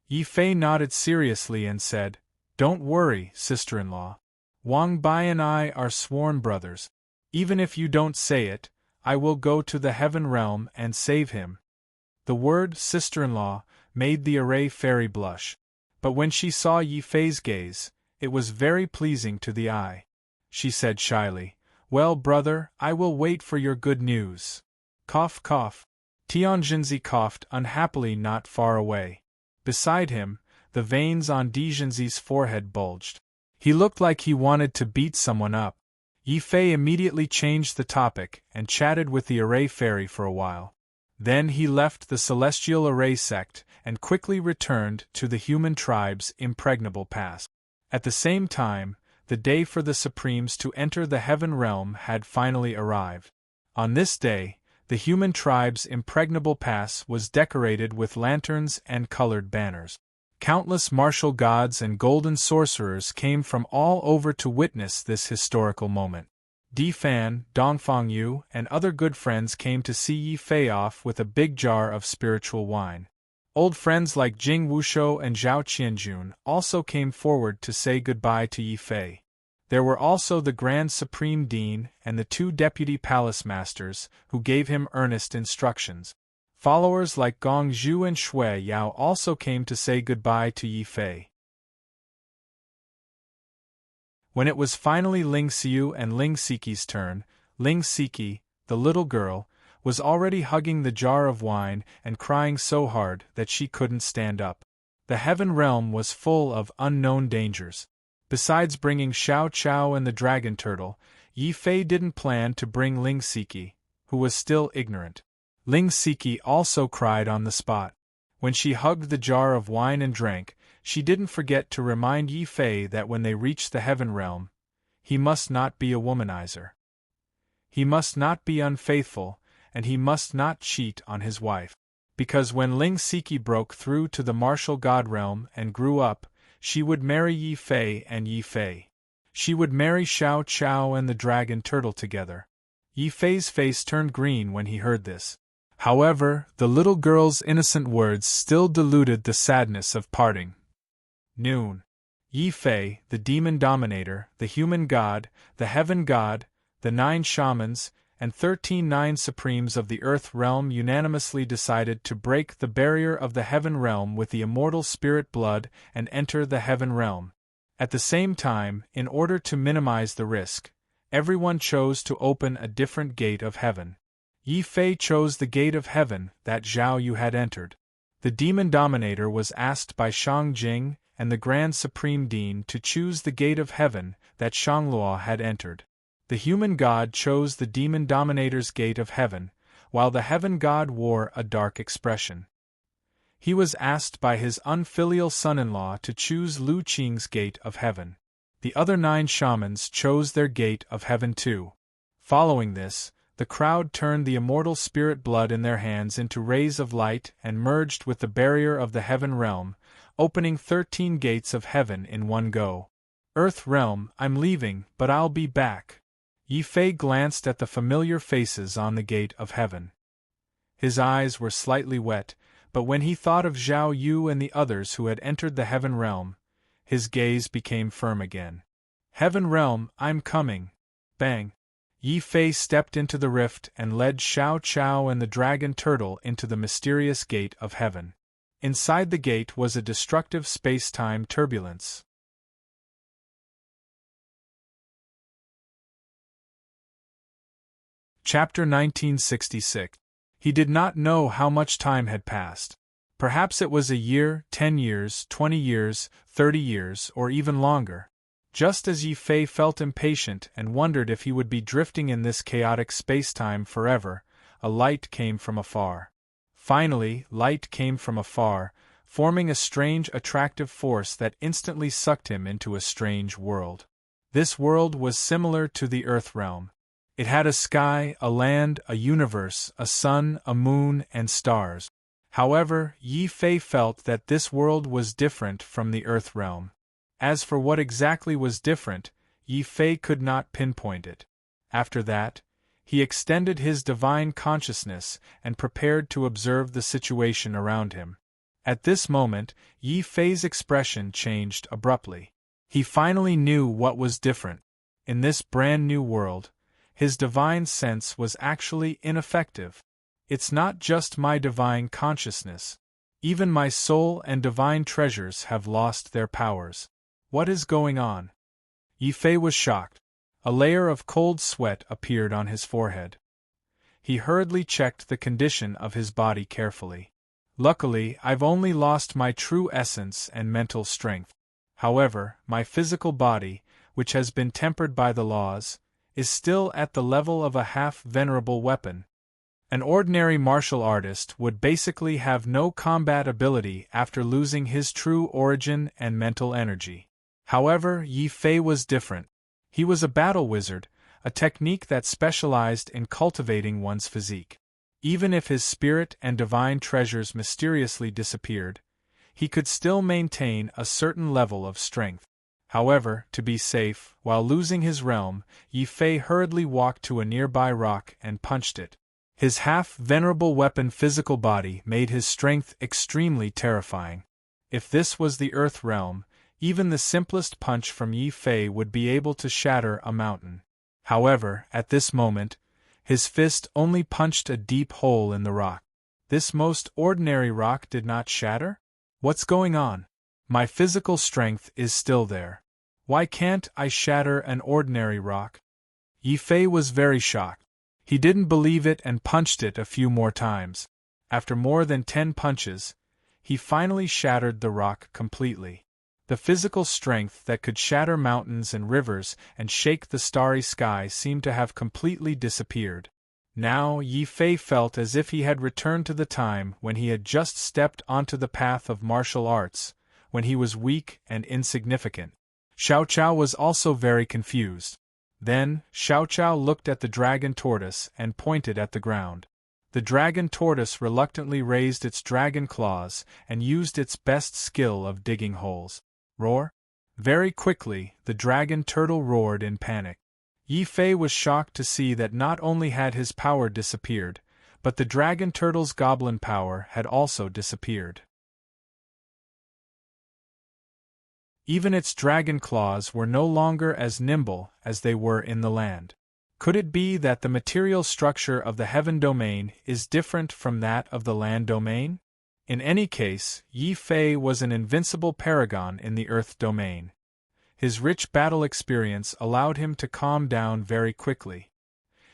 Yi Fei nodded seriously and said, Don't worry, sister-in-law. Wang Bai and I are sworn brothers. Even if you don't say it, I will go to the heaven realm and save him. The word sister-in-law made the array fairy blush. But when she saw Yi Fei's gaze, it was very pleasing to the eye. She said shyly, Well, brother, I will wait for your good news. Cough, cough. Tianjinzi coughed unhappily not far away. Beside him, the veins on Dijinzi's forehead bulged. He looked like he wanted to beat someone up. Yi Fei immediately changed the topic and chatted with the array fairy for a while. Then he left the celestial array sect and quickly returned to the human tribe's impregnable pass. At the same time, the day for the Supremes to enter the heaven realm had finally arrived. On this day, the human tribe's impregnable pass was decorated with lanterns and colored banners. Countless martial gods and golden sorcerers came from all over to witness this historical moment. Di Fan, Dongfang Yu, and other good friends came to see Yi Fei off with a big jar of spiritual wine. Old friends like Jing Wushou and Zhao Qianjun also came forward to say goodbye to Yi Fei. There were also the Grand Supreme Dean and the 2 deputy palace masters, who gave him earnest instructions. Followers like Gong Zhu and Shui Yao also came to say goodbye to Yi Fei. When it was finally Ling Xiu and Ling Siqi's turn, Ling Siqi, the little girl, was already hugging the jar of wine and crying so hard that she couldn't stand up. The heaven realm was full of unknown dangers. Besides bringing Xiao Qiao and the dragon turtle, Yi Fei didn't plan to bring Ling Siqi, who was still ignorant. Ling Siqi also cried on the spot. When she hugged the jar of wine and drank, she didn't forget to remind Yi Fei that when they reached the heaven realm, he must not be a womanizer. He must not be unfaithful, and he must not cheat on his wife. Because when Ling Siqi broke through to the martial god realm and grew up, she would marry Yi Fei and Yi Fei. She would marry Xiao Qiao and the dragon turtle together. Yi Fei's face turned green when he heard this. However, the little girl's innocent words still diluted the sadness of parting. Noon. Yi Fei, the demon dominator, the human god, the heaven god, the 9 shamans, and 13 nine supremes of the earth realm unanimously decided to break the barrier of the heaven realm with the immortal spirit blood and enter the heaven realm. At the same time, in order to minimize the risk, everyone chose to open a different gate of heaven. Yi Fei chose the gate of heaven that Zhao Yu had entered. The demon dominator was asked by Shang Jing and the Grand Supreme Dean to choose the gate of heaven that Shang Luo had entered. The human god chose the demon dominator's gate of heaven, while the heaven god wore a dark expression. He was asked by his unfilial son-in-law to choose Lu Qing's gate of heaven. The other 9 shamans chose their gate of heaven too. Following this, the crowd turned the immortal spirit blood in their hands into rays of light and merged with the barrier of the heaven realm, opening 13 gates of heaven in one go. Earth realm, I'm leaving, but I'll be back. Yi Fei glanced at the familiar faces on the gate of heaven. His eyes were slightly wet, but when he thought of Zhao Yu and the others who had entered the heaven realm, his gaze became firm again. Heaven realm, I'm coming. Bang! Yi Fei stepped into the rift and led Xiao Chao and the dragon turtle into the mysterious gate of heaven. Inside the gate was a destructive space-time turbulence. Chapter 1966. He did not know how much time had passed. Perhaps it was a year, 10 years, 20 years, 30 years, or even longer. Just as Yi Fei felt impatient and wondered if he would be drifting in this chaotic space-time forever, a light came from afar. Finally, light came from afar, forming a strange attractive force that instantly sucked him into a strange world. This world was similar to the Earth realm. It had a sky, a land, a universe, a sun, a moon, and stars. However, Yi Fei felt that this world was different from the Earth realm. As for what exactly was different, Yi Fei could not pinpoint it. After that, he extended his divine consciousness and prepared to observe the situation around him. At this moment, Yi Fei's expression changed abruptly. He finally knew what was different. In this brand new world, his divine sense was actually ineffective. It's not just my divine consciousness. Even my soul and divine treasures have lost their powers. What is going on? Yi Fei was shocked. A layer of cold sweat appeared on his forehead. He hurriedly checked the condition of his body carefully. Luckily, I've only lost my true essence and mental strength. However, my physical body, which has been tempered by the laws, is still at the level of a half-venerable weapon. An ordinary martial artist would basically have no combat ability after losing his true origin and mental energy. However, Yi Fei was different. He was a battle wizard, a technique that specialized in cultivating one's physique. Even if his spirit and divine treasures mysteriously disappeared, he could still maintain a certain level of strength. However, to be safe, while losing his realm, Yi Fei hurriedly walked to a nearby rock and punched it. His half-venerable weapon physical body made his strength extremely terrifying. If this was the Earth realm, even the simplest punch from Yi Fei would be able to shatter a mountain. However, at this moment, his fist only punched a deep hole in the rock. This most ordinary rock did not shatter? What's going on? My physical strength is still there. Why can't I shatter an ordinary rock? Yi Fei was very shocked. He didn't believe it and punched it a few more times. After more than 10 punches, he finally shattered the rock completely. The physical strength that could shatter mountains and rivers and shake the starry sky seemed to have completely disappeared. Now Yi Fei felt as if he had returned to the time when he had just stepped onto the path of martial arts, when he was weak and insignificant. Xiao Chao was also very confused. Then, Xiao Chao looked at the dragon tortoise and pointed at the ground. The dragon tortoise reluctantly raised its dragon claws and used its best skill of digging holes. Roar! Very quickly, the dragon turtle roared in panic. Yi Fei was shocked to see that not only had his power disappeared, but the dragon turtle's goblin power had also disappeared. Even its dragon claws were no longer as nimble as they were in the land. Could it be that the material structure of the heaven domain is different from that of the land domain? In any case, Yi Fei was an invincible paragon in the earth domain. His rich battle experience allowed him to calm down very quickly.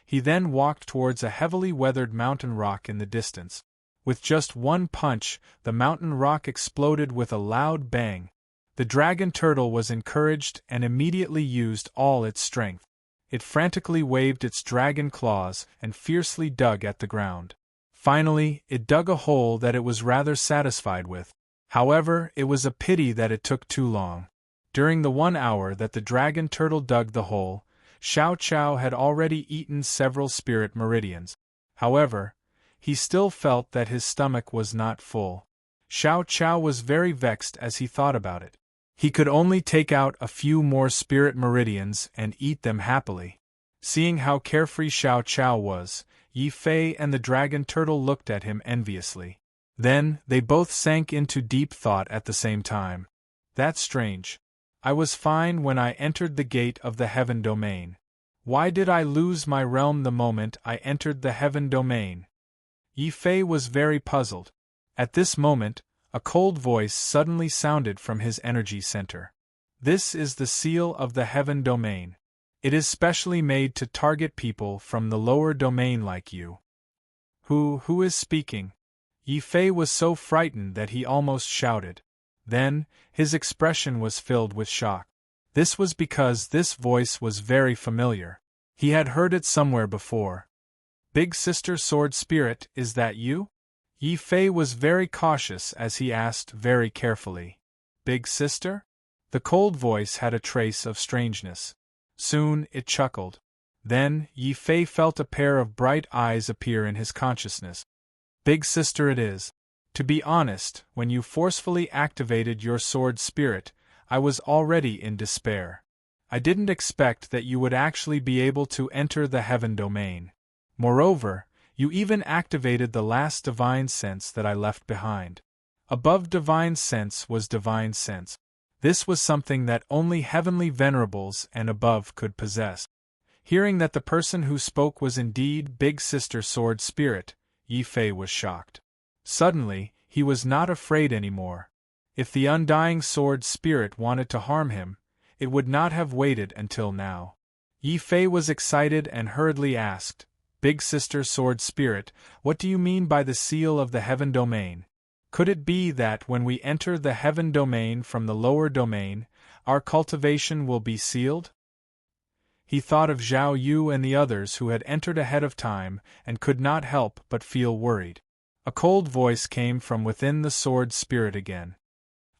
He then walked towards a heavily weathered mountain rock in the distance. With just one punch, the mountain rock exploded with a loud bang. The dragon turtle was encouraged and immediately used all its strength. It frantically waved its dragon claws and fiercely dug at the ground. Finally, it dug a hole that it was rather satisfied with. However, it was a pity that it took too long. During the 1 hour that the dragon turtle dug the hole, Xiao Chao had already eaten several spirit meridians. However, he still felt that his stomach was not full. Xiao Chao was very vexed as he thought about it. He could only take out a few more spirit meridians and eat them happily. Seeing how carefree Xiao Chao was, Yi Fei and the dragon turtle looked at him enviously. Then, they both sank into deep thought at the same time. That's strange. I was fine when I entered the gate of the heaven domain. Why did I lose my realm the moment I entered the heaven domain? Yi Fei was very puzzled. At this moment, a cold voice suddenly sounded from his energy center. This is the seal of the heaven domain. It is specially made to target people from the lower domain like you. Who is speaking? Yi Fei was so frightened that he almost shouted. Then, his expression was filled with shock. This was because this voice was very familiar. He had heard it somewhere before. Big Sister Sword Spirit, is that you? Yi Fei was very cautious as he asked very carefully. Big Sister? The cold voice had a trace of strangeness. Soon, it chuckled. Then, Yi Fei felt a pair of bright eyes appear in his consciousness. Big Sister it is. To be honest, when you forcefully activated your sword spirit, I was already in despair. I didn't expect that you would actually be able to enter the heaven domain. Moreover, you even activated the last divine sense that I left behind. Above divine sense was divine sense. This was something that only heavenly venerables and above could possess. Hearing that the person who spoke was indeed Big Sister Sword Spirit, Yi Fei was shocked. Suddenly, he was not afraid anymore. If the undying sword spirit wanted to harm him, it would not have waited until now. Yi Fei was excited and hurriedly asked, Big Sister Sword Spirit, what do you mean by the seal of the heaven domain? Could it be that when we enter the heaven domain from the lower domain, our cultivation will be sealed? He thought of Zhao Yu and the others who had entered ahead of time and could not help but feel worried. A cold voice came from within the sword spirit again.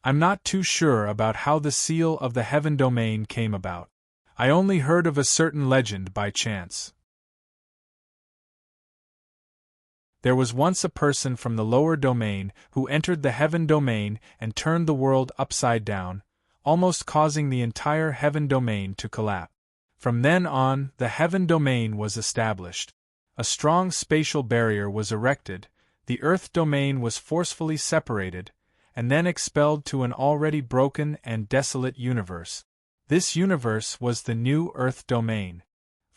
I'm not too sure about how the seal of the heaven domain came about. I only heard of a certain legend by chance. There was once a person from the lower domain who entered the heaven domain and turned the world upside down, almost causing the entire heaven domain to collapse. From then on, the heaven domain was established. A strong spatial barrier was erected, the earth domain was forcefully separated, and then expelled to an already broken and desolate universe. This universe was the new earth domain.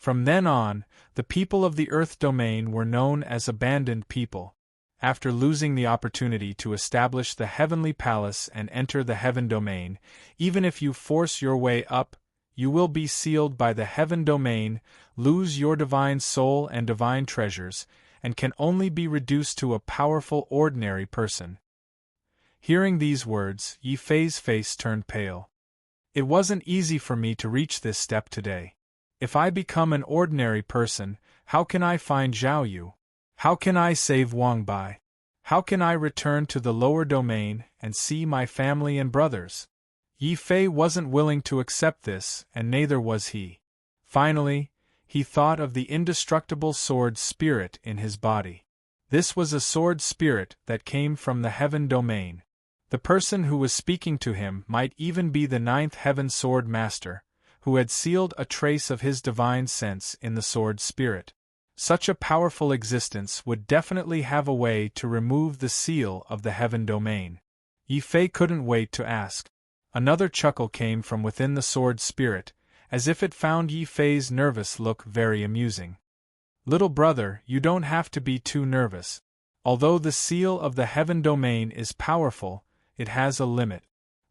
From then on, the people of the Earth domain were known as abandoned people. After losing the opportunity to establish the heavenly palace and enter the heaven domain, even if you force your way up, you will be sealed by the heaven domain, lose your divine soul and divine treasures, and can only be reduced to a powerful ordinary person. Hearing these words, Yi Fei's face turned pale. It wasn't easy for me to reach this step today. If I become an ordinary person, how can I find Zhao Yu? How can I save Wang Bai? How can I return to the lower domain and see my family and brothers? Yi Fei wasn't willing to accept this, and neither was he. Finally, he thought of the indestructible sword spirit in his body. This was a sword spirit that came from the heaven domain. The person who was speaking to him might even be the ninth heaven sword master, who had sealed a trace of his divine sense in the sword spirit. Such a powerful existence would definitely have a way to remove the seal of the heaven domain. Yi Fei couldn't wait to ask. Another chuckle came from within the sword spirit, as if it found Yi Fei's nervous look very amusing. Little brother, you don't have to be too nervous. Although the seal of the heaven domain is powerful, it has a limit.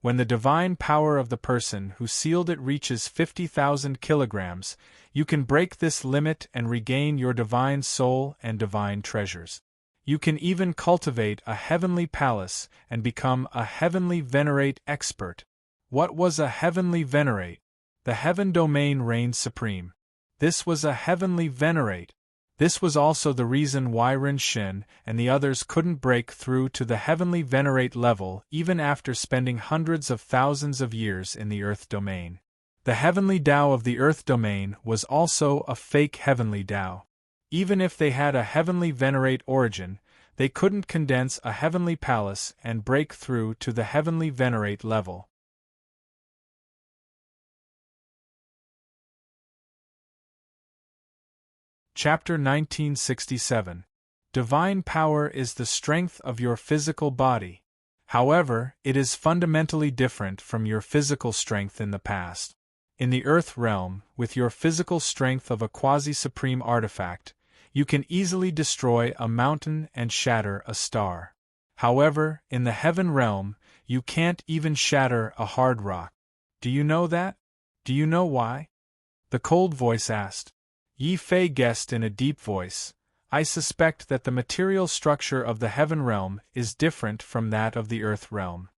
When the divine power of the person who sealed it reaches 50,000 kilograms, you can break this limit and regain your divine soul and divine treasures. You can even cultivate a heavenly palace and become a heavenly venerate expert. What was a heavenly venerate? The heaven domain reigned supreme. This was a heavenly venerate. This was also the reason why Ren Xin and the others couldn't break through to the heavenly venerate level even after spending hundreds of thousands of years in the Earth domain. The heavenly Tao of the Earth domain was also a fake heavenly Tao. Even if they had a heavenly venerate origin, they couldn't condense a heavenly palace and break through to the heavenly venerate level. Chapter 1967. Divine power is the strength of your physical body. However, it is fundamentally different from your physical strength in the past. In the Earth realm, with your physical strength of a quasi-supreme artifact, you can easily destroy a mountain and shatter a star. However, in the Heaven realm, you can't even shatter a hard rock. Do you know that? Do you know why? The cold voice asked. Yi Fei guessed in a deep voice, I suspect that the material structure of the Heaven realm is different from that of the Earth realm.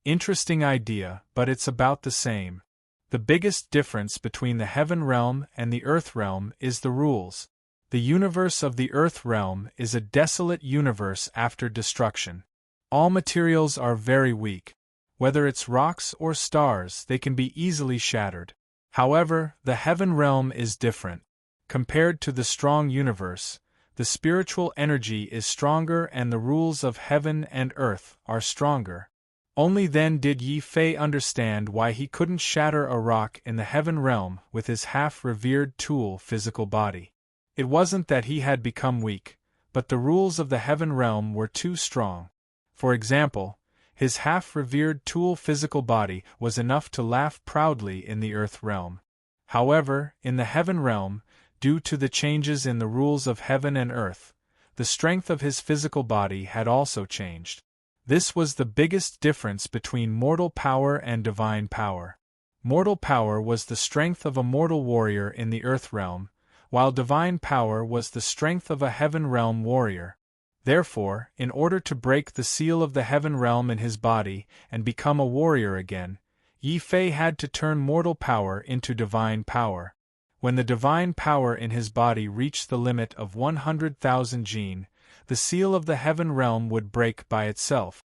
Interesting idea, but it's about the same. The biggest difference between the Heaven realm and the Earth realm is the rules. The universe of the Earth realm is a desolate universe after destruction. All materials are very weak. Whether it's rocks or stars, they can be easily shattered. However, the Heaven realm is different. Compared to the strong universe, the spiritual energy is stronger and the rules of heaven and earth are stronger. Only then did Yi Fei understand why he couldn't shatter a rock in the Heaven realm with his half-revered tool physical body. It wasn't that he had become weak, but the rules of the Heaven realm were too strong. For example, his half-revered tool physical body was enough to laugh proudly in the Earth realm. However, in the Heaven realm, due to the changes in the rules of heaven and earth, the strength of his physical body had also changed. This was the biggest difference between mortal power and divine power. Mortal power was the strength of a mortal warrior in the Earth realm, while divine power was the strength of a Heaven realm warrior. Therefore, in order to break the seal of the Heaven realm in his body and become a warrior again, Yi Fei had to turn mortal power into divine power. When the divine power in his body reached the limit of 100,000 jin, the seal of the Heaven realm would break by itself.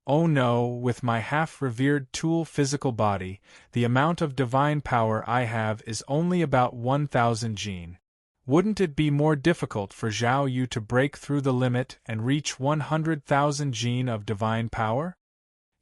Oh no, with my half-revered tool physical body, the amount of divine power I have is only about 1,000 jin. Wouldn't it be more difficult for Zhao Yu to break through the limit and reach 100,000 jin of divine power?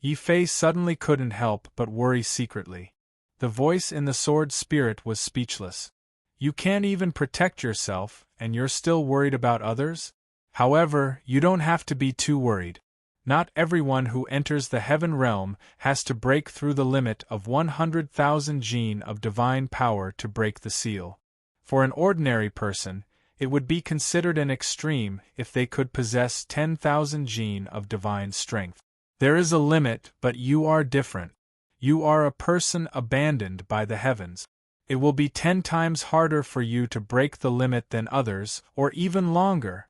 Yi Fei suddenly couldn't help but worry secretly. The voice in the sword spirit was speechless. You can't even protect yourself, and you're still worried about others? However, you don't have to be too worried. Not everyone who enters the Heaven realm has to break through the limit of 100,000 jin of divine power to break the seal. For an ordinary person, it would be considered an extreme if they could possess 10,000 jin of divine strength. There is a limit, but you are different. You are a person abandoned by the heavens. It will be 10 times harder for you to break the limit than others, or even longer.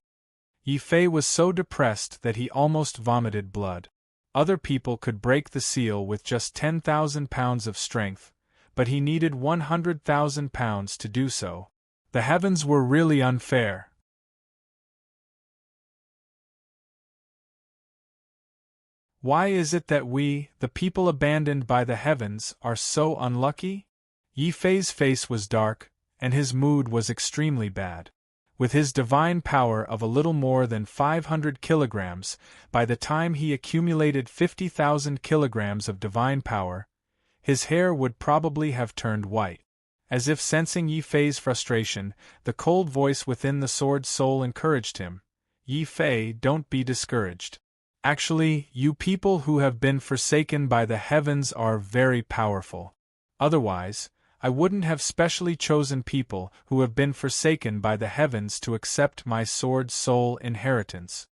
Yi Fei was so depressed that he almost vomited blood. Other people could break the seal with just 10,000 pounds of strength, but he needed 100,000 pounds to do so. The heavens were really unfair. Why is it that we, the people abandoned by the heavens, are so unlucky? Yi Fei's face was dark, and his mood was extremely bad. With his divine power of a little more than 500 kilograms, by the time he accumulated 50,000 kilograms of divine power, his hair would probably have turned white. As if sensing Yi Fei's frustration, the cold voice within the sword soul encouraged him. Yi Fei, don't be discouraged. Actually, you people who have been forsaken by the heavens are very powerful. Otherwise, I wouldn't have specially chosen people who have been forsaken by the heavens to accept my sword soul inheritance.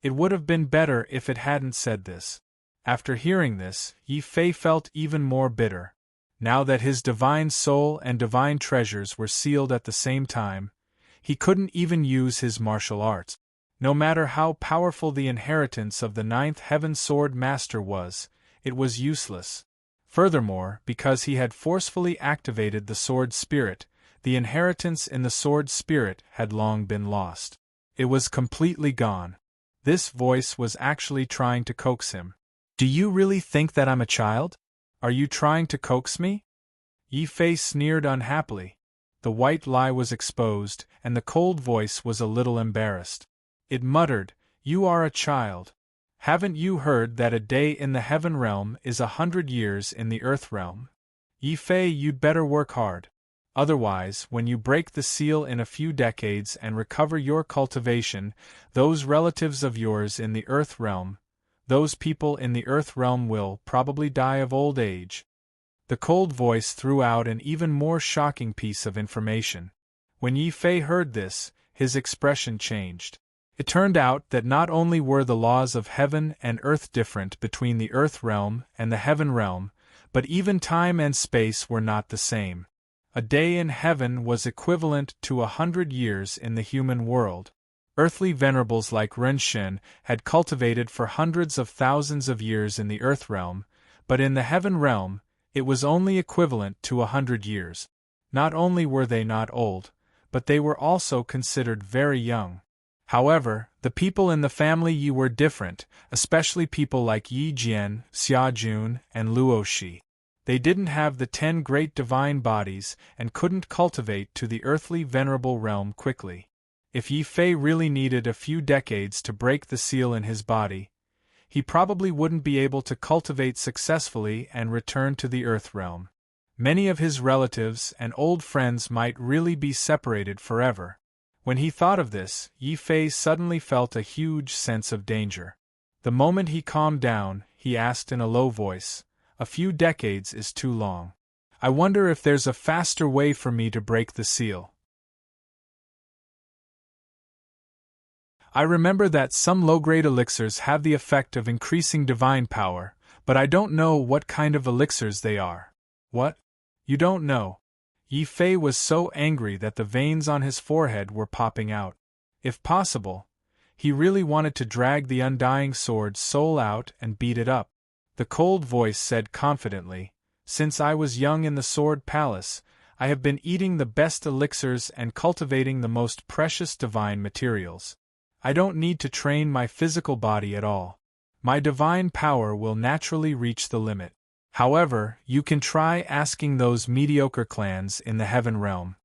It would have been better if it hadn't said this. After hearing this, Yi Fei felt even more bitter. Now that his divine soul and divine treasures were sealed at the same time, he couldn't even use his martial arts. No matter how powerful the inheritance of the 9th Heaven Sword Master was, it was useless. Furthermore, because he had forcefully activated the Sword Spirit, the inheritance in the Sword Spirit had long been lost. It was completely gone. This voice was actually trying to coax him. Do you really think that I'm a child? Are you trying to coax me? Yi Fei sneered unhappily. The white lie was exposed, and the cold voice was a little embarrassed. It muttered, You are a child. Haven't you heard that a day in the Heaven realm is 100 years in the Earth realm? Yi Fei, you'd better work hard. Otherwise, when you break the seal in a few decades and recover your cultivation, those relatives of yours in the Earth realm, those people in the Earth realm will probably die of old age. The cold voice threw out an even more shocking piece of information. When Yi Fei heard this, his expression changed. It turned out that not only were the laws of heaven and earth different between the Earth realm and the heaven realm, but even time and space were not the same. A day in heaven was equivalent to 100 years in the human world. Earthly venerables like Renshin had cultivated for hundreds of thousands of years in the Earth realm, but in the heaven realm, it was only equivalent to 100 years. Not only were they not old, but they were also considered very young. However, the people in the family Yi were different, especially people like Yi Jian, Xia Jun, and Luo Shi. They didn't have the 10 great divine bodies and couldn't cultivate to the earthly venerable realm quickly. If Yi Fei really needed a few decades to break the seal in his body, he probably wouldn't be able to cultivate successfully and return to the Earth realm. Many of his relatives and old friends might really be separated forever. When he thought of this, Yi Fei suddenly felt a huge sense of danger. The moment he calmed down, he asked in a low voice, "A few decades is too long. I wonder if there's a faster way for me to break the seal." I remember that some low-grade elixirs have the effect of increasing divine power, but I don't know what kind of elixirs they are. What? You don't know? Yi Fei was so angry that the veins on his forehead were popping out. If possible, he really wanted to drag the undying sword's soul out and beat it up. The cold voice said confidently, "Since I was young in the Sword Palace, I have been eating the best elixirs and cultivating the most precious divine materials. I don't need to train my physical body at all. My divine power will naturally reach the limit. However, you can try asking those mediocre clans in the heaven realm.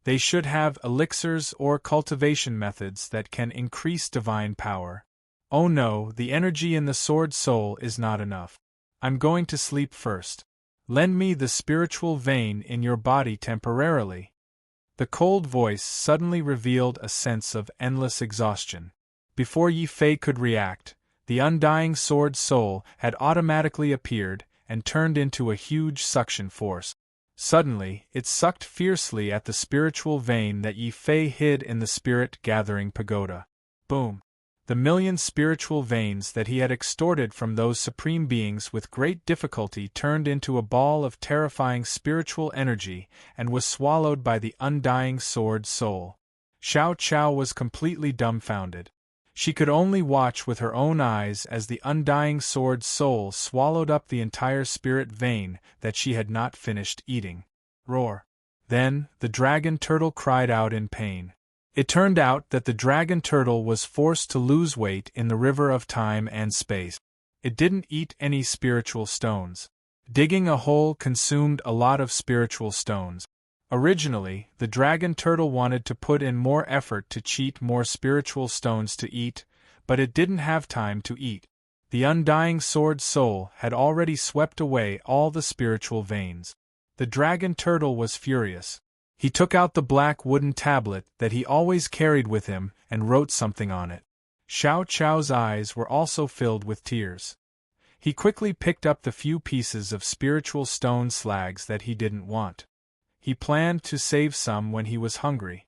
They should have elixirs or cultivation methods that can increase divine power. Oh no, the energy in the sword soul is not enough. I'm going to sleep first. Lend me the spiritual vein in your body temporarily." The cold voice suddenly revealed a sense of endless exhaustion. Before Yi Fei could react, the undying sword soul had automatically appeared and turned into a huge suction force. Suddenly, it sucked fiercely at the spiritual vein that Yi Fei hid in the spirit-gathering pagoda. Boom! The million spiritual veins that he had extorted from those supreme beings with great difficulty turned into a ball of terrifying spiritual energy and was swallowed by the undying sword soul. Xiao Chao was completely dumbfounded. She could only watch with her own eyes as the undying sword soul swallowed up the entire spirit vein that she had not finished eating. Roar! Then, the dragon turtle cried out in pain. It turned out that the dragon turtle was forced to lose weight in the river of time and space. It didn't eat any spiritual stones. Digging a hole consumed a lot of spiritual stones. Originally, the dragon turtle wanted to put in more effort to cheat more spiritual stones to eat, but it didn't have time to eat. The undying sword soul had already swept away all the spiritual veins. The dragon turtle was furious. He took out the black wooden tablet that he always carried with him and wrote something on it. Xiao Chao's eyes were also filled with tears. He quickly picked up the few pieces of spiritual stone slags that he didn't want. He planned to save some when he was hungry.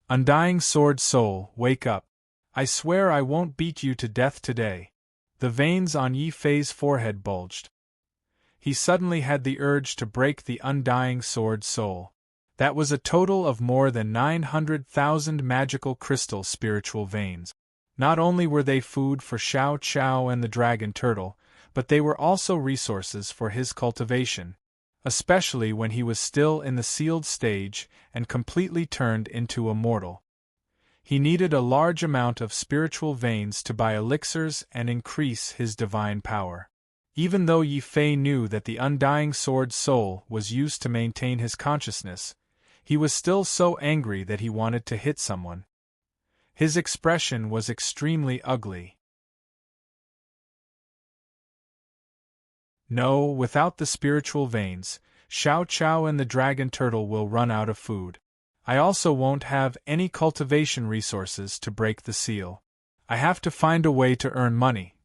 Undying sword soul, wake up. I swear I won't beat you to death today. The veins on Yi Fei's forehead bulged. He suddenly had the urge to break the undying sword soul. That was a total of more than 900,000 magical crystal spiritual veins. Not only were they food for Xiao Chao and the dragon turtle, but they were also resources for his cultivation, especially when he was still in the sealed stage and completely turned into a mortal. He needed a large amount of spiritual veins to buy elixirs and increase his divine power. Even though Yi Fei knew that the undying sword soul was used to maintain his consciousness, he was still so angry that he wanted to hit someone. His expression was extremely ugly. No, without the spiritual veins, Xiao Qiao and the dragon turtle will run out of food. I also won't have any cultivation resources to break the seal. I have to find a way to earn money.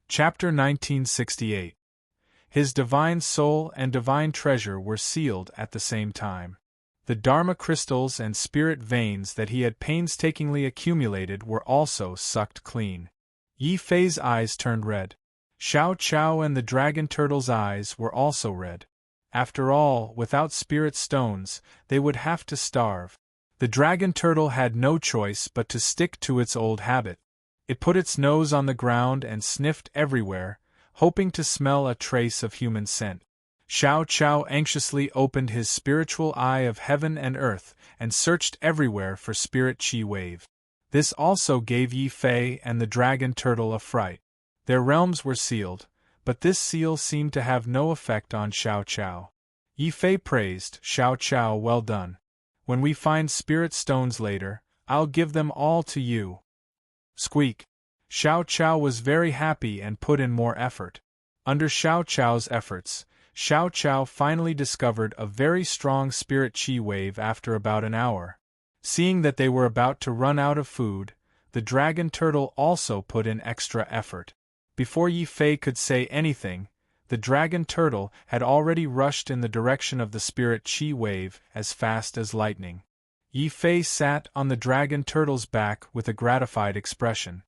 Chapter 1968. His divine soul and divine treasure were sealed at the same time. The Dharma crystals and spirit veins that he had painstakingly accumulated were also sucked clean. Yi Fei's eyes turned red. Xiao Qiao and the dragon turtle's eyes were also red. After all, without spirit stones, they would have to starve. The dragon turtle had no choice but to stick to its old habit. It put its nose on the ground and sniffed everywhere, hoping to smell a trace of human scent. Xiao Qiao anxiously opened his spiritual eye of heaven and earth and searched everywhere for spirit chi wave. This also gave Yi Fei and the dragon turtle a fright. Their realms were sealed, but this seal seemed to have no effect on Xiao Qiao. Yi Fei praised Xiao Qiao, well done. When we find spirit stones later, I'll give them all to you. Squeak. Xiao Qiao was very happy and put in more effort. Under Xiao Qiao's efforts, Xiao Qiao finally discovered a very strong spirit chi wave after about an hour. Seeing that they were about to run out of food, the dragon turtle also put in extra effort. Before Yi Fei could say anything, the dragon turtle had already rushed in the direction of the spirit chi wave as fast as lightning. Yi Fei sat on the dragon turtle's back with a gratified expression.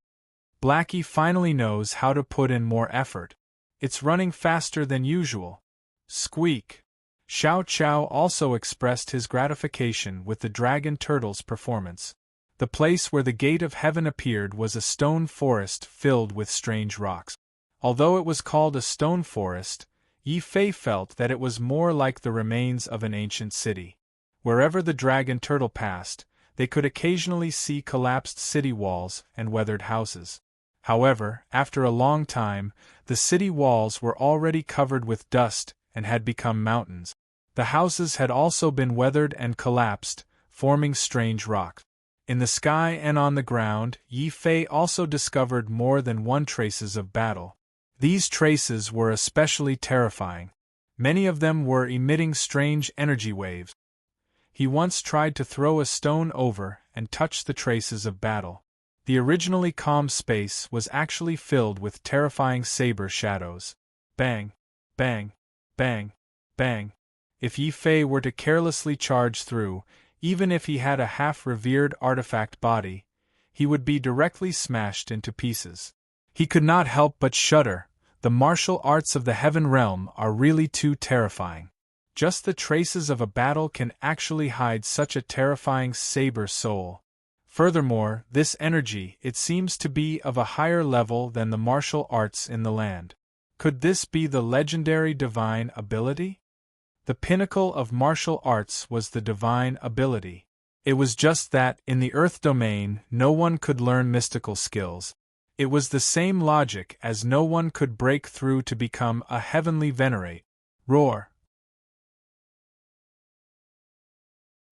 Blackie finally knows how to put in more effort. It's running faster than usual. Squeak. Xiao Qiao also expressed his gratification with the dragon turtle's performance. The place where the gate of heaven appeared was a stone forest filled with strange rocks. Although it was called a stone forest, Yi Fei felt that it was more like the remains of an ancient city. Wherever the dragon turtle passed, they could occasionally see collapsed city walls and weathered houses. However, after a long time, the city walls were already covered with dust and had become mountains. The houses had also been weathered and collapsed, forming strange rocks. In the sky and on the ground, Yi Fei also discovered more than one traces of battle. These traces were especially terrifying. Many of them were emitting strange energy waves. He once tried to throw a stone over and touch the traces of battle. The originally calm space was actually filled with terrifying saber shadows. Bang! Bang! Bang! Bang! If Yi Fei were to carelessly charge through, even if he had a half-revered artifact body, he would be directly smashed into pieces. He could not help but shudder. The martial arts of the heaven realm are really too terrifying. Just the traces of a battle can actually hide such a terrifying saber soul. Furthermore, this energy, it seems to be of a higher level than the martial arts in the land. Could this be the legendary divine ability? The pinnacle of martial arts was the divine ability. It was just that, in the earth domain, no one could learn mystical skills. It was the same logic as no one could break through to become a heavenly venerate. Roar!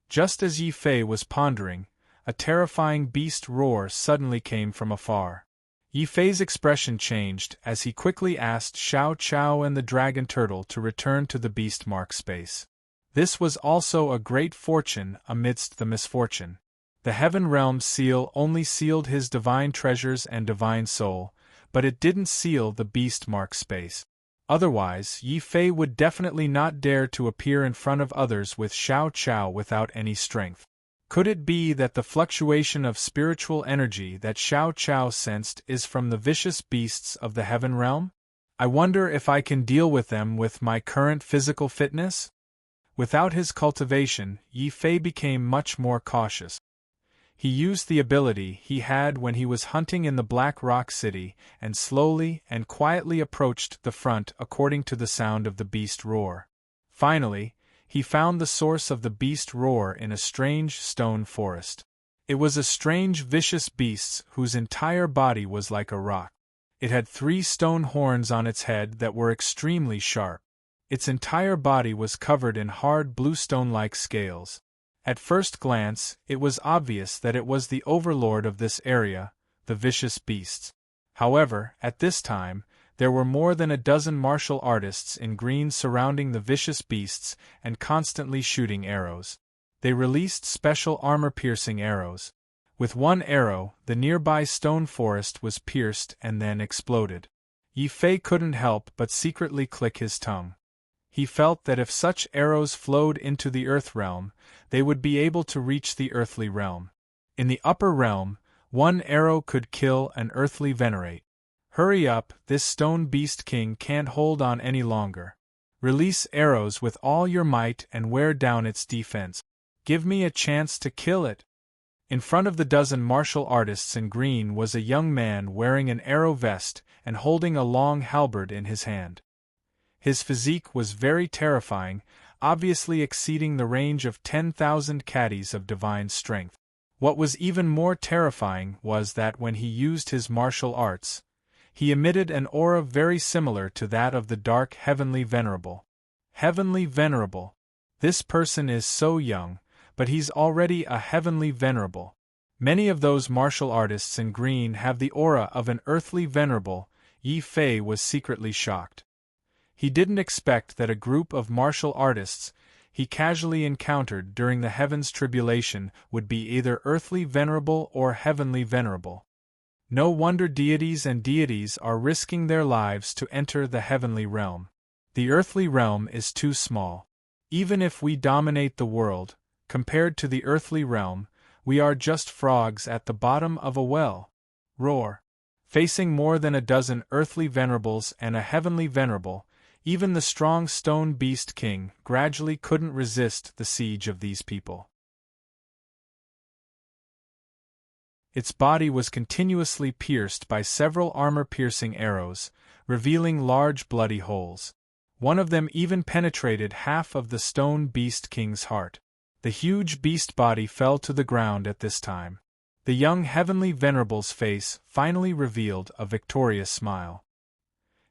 Just as Yi Fei was pondering, a terrifying beast roar suddenly came from afar. Yi Fei's expression changed as he quickly asked Xiao Qiao and the dragon turtle to return to the beast mark space. This was also a great fortune amidst the misfortune. The heaven realm seal only sealed his divine treasures and divine soul, but it didn't seal the beast mark space. Otherwise, Yi Fei would definitely not dare to appear in front of others with Xiao Qiao without any strength. Could it be that the fluctuation of spiritual energy that Xiao Qiao sensed is from the vicious beasts of the heaven realm? I wonder if I can deal with them with my current physical fitness? Without his cultivation, Yi Fei became much more cautious. He used the ability he had when he was hunting in the Black Rock City and slowly and quietly approached the front according to the sound of the beast roar. Finally, he found the source of the beast roar in a strange stone forest. It was a strange vicious beast whose entire body was like a rock. It had 3 stone horns on its head that were extremely sharp. Its entire body was covered in hard bluestone-like scales. At first glance, it was obvious that it was the overlord of this area, the the vicious beasts. However, at this time, there were more than a dozen martial artists in green surrounding the vicious beasts and constantly shooting arrows. They released special armor-piercing arrows. With one arrow, the nearby stone forest was pierced and then exploded. Yi Fei couldn't help but secretly click his tongue. He felt that if such arrows flowed into the Earth realm, they would be able to reach the earthly realm. In the upper realm, one arrow could kill an earthly venerate. Hurry up, this stone beast king can't hold on any longer. Release arrows with all your might and wear down its defense. Give me a chance to kill it. In front of the dozen martial artists in green was a young man wearing an arrow vest and holding a long halberd in his hand. His physique was very terrifying, obviously exceeding the range of 10,000 caddies of divine strength. What was even more terrifying was that when he used his martial arts, he emitted an aura very similar to that of the dark Heavenly Venerable. Heavenly Venerable. This person is so young, but he's already a Heavenly Venerable. Many of those martial artists in green have the aura of an earthly venerable. Yi Fei was secretly shocked. He didn't expect that a group of martial artists he casually encountered during the Heaven's Tribulation would be either earthly venerable or heavenly venerable. No wonder deities and deities are risking their lives to enter the heavenly realm. The earthly realm is too small. Even if we dominate the world, compared to the earthly realm, we are just frogs at the bottom of a well. Roar. Facing more than a dozen earthly venerables and a heavenly venerable, even the strong stone beast king gradually couldn't resist the siege of these people. Its body was continuously pierced by several armor-piercing arrows, revealing large bloody holes. One of them even penetrated half of the stone beast king's heart. The huge beast body fell to the ground at this time. The young heavenly venerable's face finally revealed a victorious smile.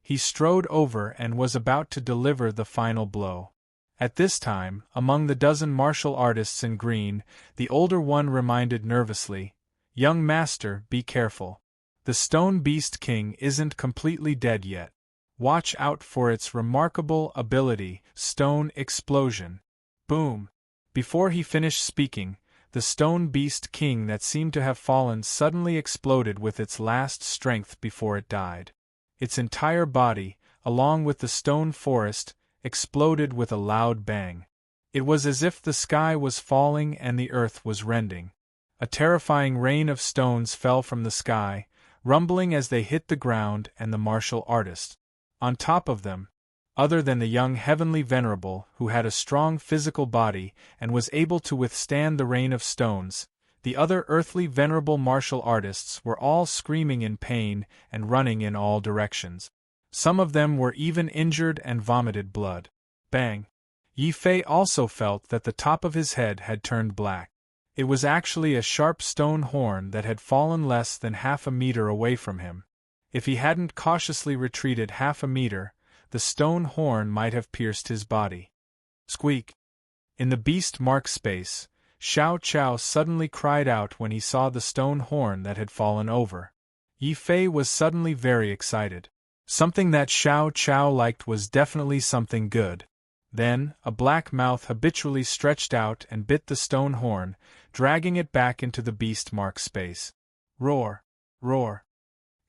He strode over and was about to deliver the final blow. At this time, among the dozen martial artists in green, the older one reminded nervously, "Young master, be careful. The stone beast king isn't completely dead yet. Watch out for its remarkable ability, stone explosion." Boom! Before he finished speaking, the stone beast king that seemed to have fallen suddenly exploded with its last strength before it died. Its entire body, along with the stone forest, exploded with a loud bang. It was as if the sky was falling and the earth was rending. A terrifying rain of stones fell from the sky, rumbling as they hit the ground and the martial artist. On top of them, other than the young heavenly venerable who had a strong physical body and was able to withstand the rain of stones, the other earthly venerable martial artists were all screaming in pain and running in all directions. Some of them were even injured and vomited blood. Bang! Yi Fei also felt that the top of his head had turned black. It was actually a sharp stone horn that had fallen less than half a meter away from him. If he hadn't cautiously retreated half a meter, the stone horn might have pierced his body. Squeak! In the beast mark space, Xiao Chao suddenly cried out when he saw the stone horn that had fallen over. Yi Fei was suddenly very excited. Something that Xiao Chao liked was definitely something good. Then, a black mouth habitually stretched out and bit the stone horn, dragging it back into the beast mark space. Roar! Roar!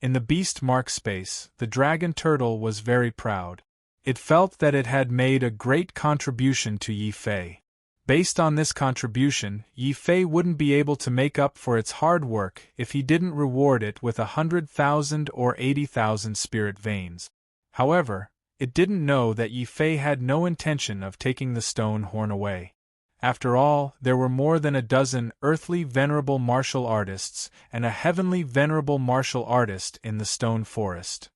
In the beast mark space, the dragon turtle was very proud. It felt that it had made a great contribution to Yi Fei. Based on this contribution, Yi Fei wouldn't be able to make up for its hard work if he didn't reward it with 100,000 or 80,000 spirit veins. However, it didn't know that Yi Fei had no intention of taking the stone horn away. After all, there were more than a dozen earthly venerable martial artists and a heavenly venerable martial artist in the stone forest.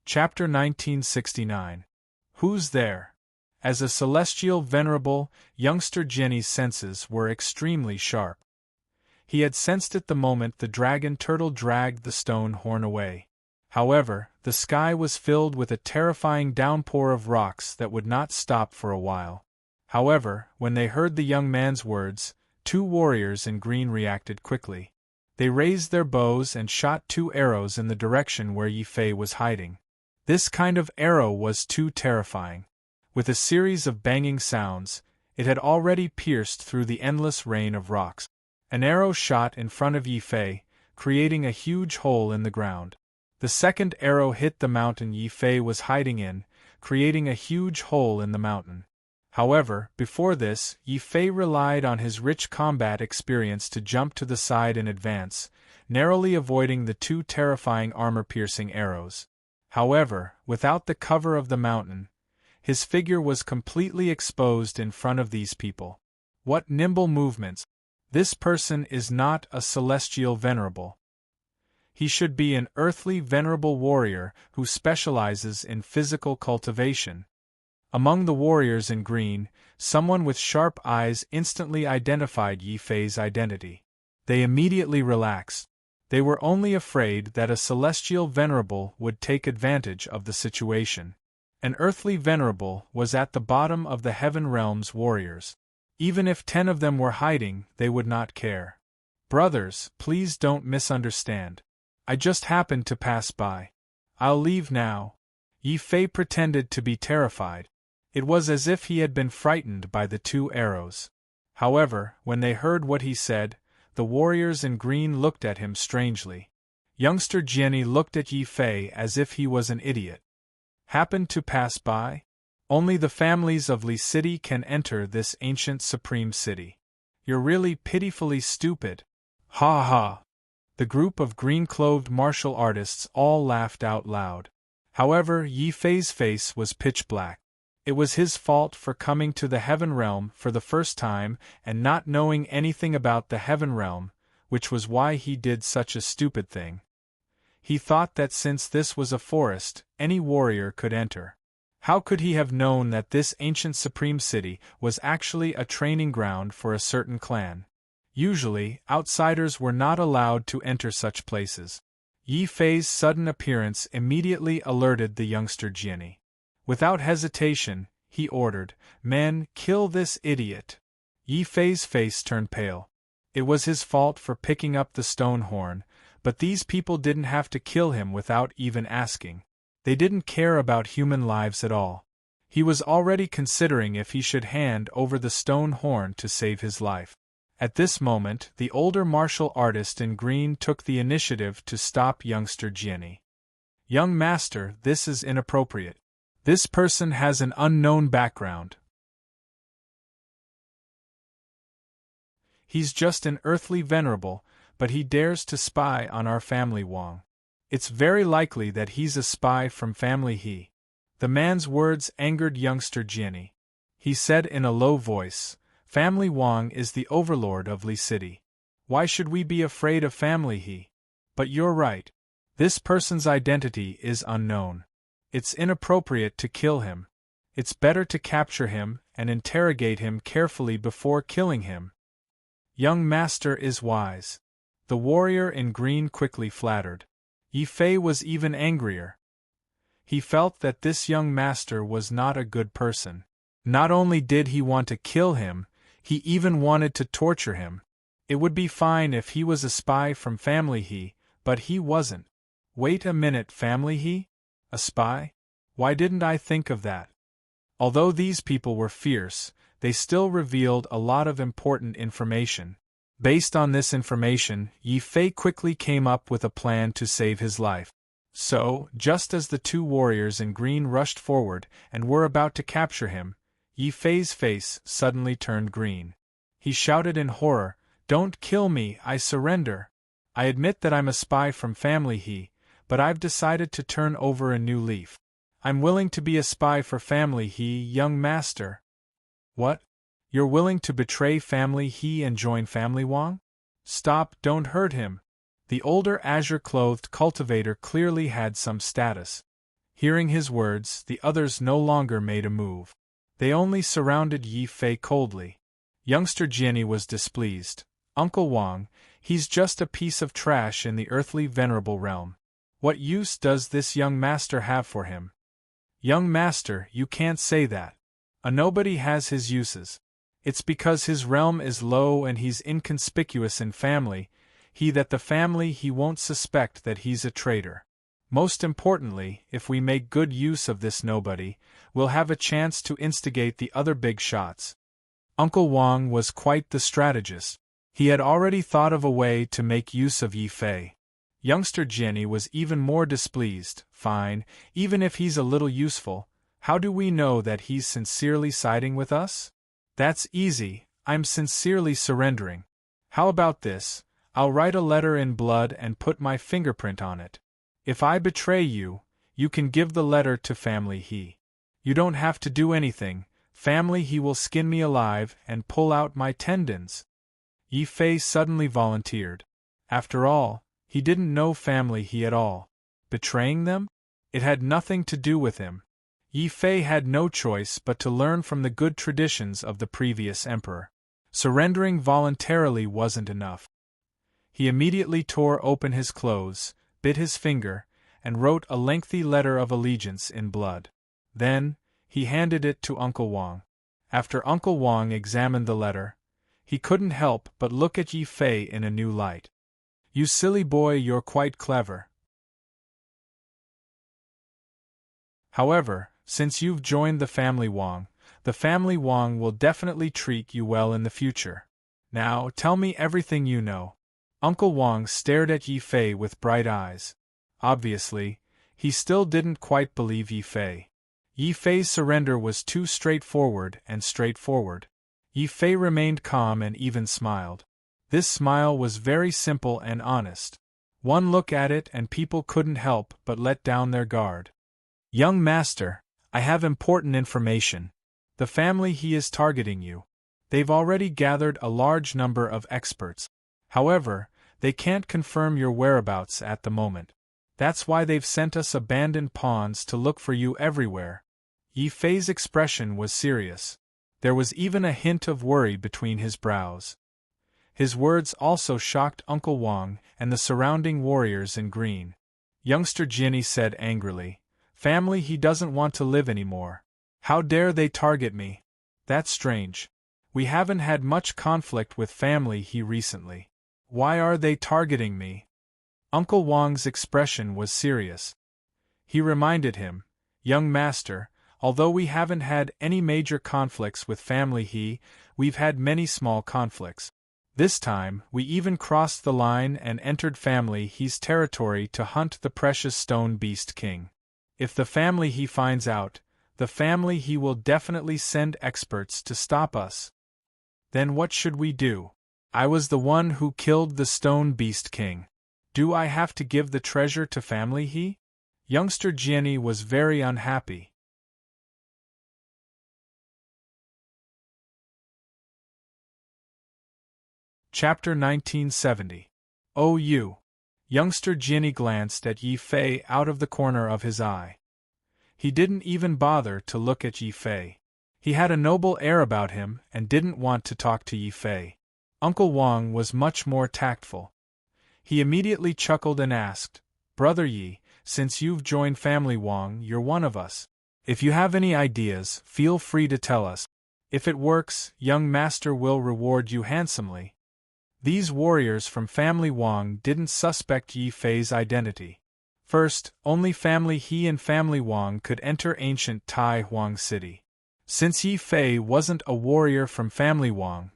Chapter 1969. Who's there? As a celestial venerable, youngster Jenny's senses were extremely sharp. He had sensed it the moment the dragon turtle dragged the stone horn away. However, the sky was filled with a terrifying downpour of rocks that would not stop for a while. However, when they heard the young man's words, 2 warriors in green reacted quickly. They raised their bows and shot 2 arrows in the direction where Yi Fei was hiding. This kind of arrow was too terrifying. With a series of banging sounds, it had already pierced through the endless rain of rocks. An arrow shot in front of Yi Fei, creating a huge hole in the ground. The second arrow hit the mountain Yi Fei was hiding in, creating a huge hole in the mountain. However, before this, Yi Fei relied on his rich combat experience to jump to the side in advance, narrowly avoiding the 2 terrifying armor-piercing arrows. However, without the cover of the mountain, his figure was completely exposed in front of these people. What nimble movements! This person is not a celestial venerable. He should be an earthly venerable warrior who specializes in physical cultivation. Among the warriors in green, someone with sharp eyes instantly identified Yi Fei's identity. They immediately relaxed. They were only afraid that a celestial venerable would take advantage of the situation. An earthly venerable was at the bottom of the heaven realm's warriors. Even if 10 of them were hiding, they would not care. Brothers, please don't misunderstand. I just happened to pass by. I'll leave now. Yi Fei pretended to be terrified. It was as if he had been frightened by the 2 arrows. However, when they heard what he said, the warriors in green looked at him strangely. Youngster Jianni looked at Yi Fei as if he was an idiot. Happened to pass by? Only the families of Li City can enter this ancient supreme city. You're really pitifully stupid. Ha ha! The group of green-clothed martial artists all laughed out loud. However, Yi Fei's face was pitch black. It was his fault for coming to the heaven realm for the first time and not knowing anything about the heaven realm, which was why he did such a stupid thing. He thought that since this was a forest, any warrior could enter. How could he have known that this ancient supreme city was actually a training ground for a certain clan? Usually, outsiders were not allowed to enter such places. Yi Fei's sudden appearance immediately alerted the youngster Jianni. Without hesitation, he ordered, "Men, kill this idiot." Yi Fei's face turned pale. It was his fault for picking up the stone horn, but these people didn't have to kill him without even asking. They didn't care about human lives at all. He was already considering if he should hand over the stone horn to save his life. At this moment, the older martial artist in green took the initiative to stop youngster Jianni. "Young master, this is inappropriate. This person has an unknown background. He's just an earthly venerable, but he dares to spy on our family Wang. It's very likely that he's a spy from family He." The man's words angered youngster Jianni. He said in a low voice, "Family Wang is the overlord of Li City. Why should we be afraid of family He? But you're right. This person's identity is unknown. It's inappropriate to kill him. It's better to capture him and interrogate him carefully before killing him." "Young master is wise." The warrior in green quickly flattered. Yi Fei was even angrier. He felt that this young master was not a good person. Not only did he want to kill him, he even wanted to torture him. It would be fine if he was a spy from family He, but he wasn't. Wait a minute, family He? A spy? Why didn't I think of that? Although these people were fierce, they still revealed a lot of important information. Based on this information, Yi Fei quickly came up with a plan to save his life. So, just as the 2 warriors in green rushed forward and were about to capture him, Yi Fei's face suddenly turned green. He shouted in horror, "Don't kill me, I surrender. I admit that I'm a spy from family He, but I've decided to turn over a new leaf. I'm willing to be a spy for family He, young master." "What? You're willing to betray family He and join family Wang? Stop, don't hurt him." The older azure-clothed cultivator clearly had some status. Hearing his words, the others no longer made a move. They only surrounded Yi Fei coldly. Youngster Jianni was displeased. "Uncle Wang, he's just a piece of trash in the earthly venerable realm. What use does this young master have for him?" "Young master, you can't say that. A nobody has his uses. It's because his realm is low and he's inconspicuous in family, that the family he won't suspect that he's a traitor. Most importantly, if we make good use of this nobody, we'll have a chance to instigate the other big shots. Uncle Wang was quite the strategist. He had already thought of a way to make use of Yi Fei. Youngster Jenny was even more displeased. Fine, even if he's a little useful, how do we know that he's sincerely siding with us? That's easy, I'm sincerely surrendering. How about this? I'll write a letter in blood and put my fingerprint on it. If I betray you, you can give the letter to family He. You don't have to do anything, family He will skin me alive and pull out my tendons. Yi Fei suddenly volunteered. After all, he didn't know family He at all. Betraying them? It had nothing to do with him. Yi Fei had no choice but to learn from the good traditions of the previous emperor. Surrendering voluntarily wasn't enough. He immediately tore open his clothes, bit his finger, and wrote a lengthy letter of allegiance in blood. Then, he handed it to Uncle Wang. After Uncle Wang examined the letter, he couldn't help but look at Yi Fei in a new light. You silly boy, you're quite clever. However, since you've joined the family Wang will definitely treat you well in the future. Now, tell me everything you know. Uncle Wang stared at Yi Fei with bright eyes. Obviously, he still didn't quite believe Yi Fei. Yi Fei's surrender was too straightforward. Yi Fei remained calm and even smiled. This smile was very simple and honest. One look at it and people couldn't help but let down their guard. Young master, I have important information. The family He is targeting you. They've already gathered a large number of experts. However, they can't confirm your whereabouts at the moment. That's why they've sent us abandoned pawns to look for you everywhere. Yi Fei's expression was serious. There was even a hint of worry between his brows. His words also shocked Uncle Wang and the surrounding warriors in green. Youngster Jinny said angrily, "Family He doesn't want to live anymore. How dare they target me? That's strange. We haven't had much conflict with family He recently. Why are they targeting me?" Uncle Wang's expression was serious. He reminded him, "Young master, although we haven't had any major conflicts with family He, we've had many small conflicts. This time, we even crossed the line and entered family He's territory to hunt the precious stone beast king. If the family He finds out, the family He will definitely send experts to stop us. Then what should we do? I was the one who killed the stone beast king. Do I have to give the treasure to family He?" Youngster Jenny was very unhappy. Chapter 1970. Oh you! Youngster Jinny glanced at Yi Fei out of the corner of his eye. He didn't even bother to look at Yi Fei. He had a noble air about him and didn't want to talk to Yi Fei. Uncle Wang was much more tactful. He immediately chuckled and asked, "Brother Yi, since you've joined family Wang, you're one of us. If you have any ideas, feel free to tell us. If it works, young master will reward you handsomely." These warriors from family Wang didn't suspect Yi Fei's identity. First, only family He and family Wang could enter ancient Tai Huang City. Since Yi Fei wasn't a warrior from family Wang,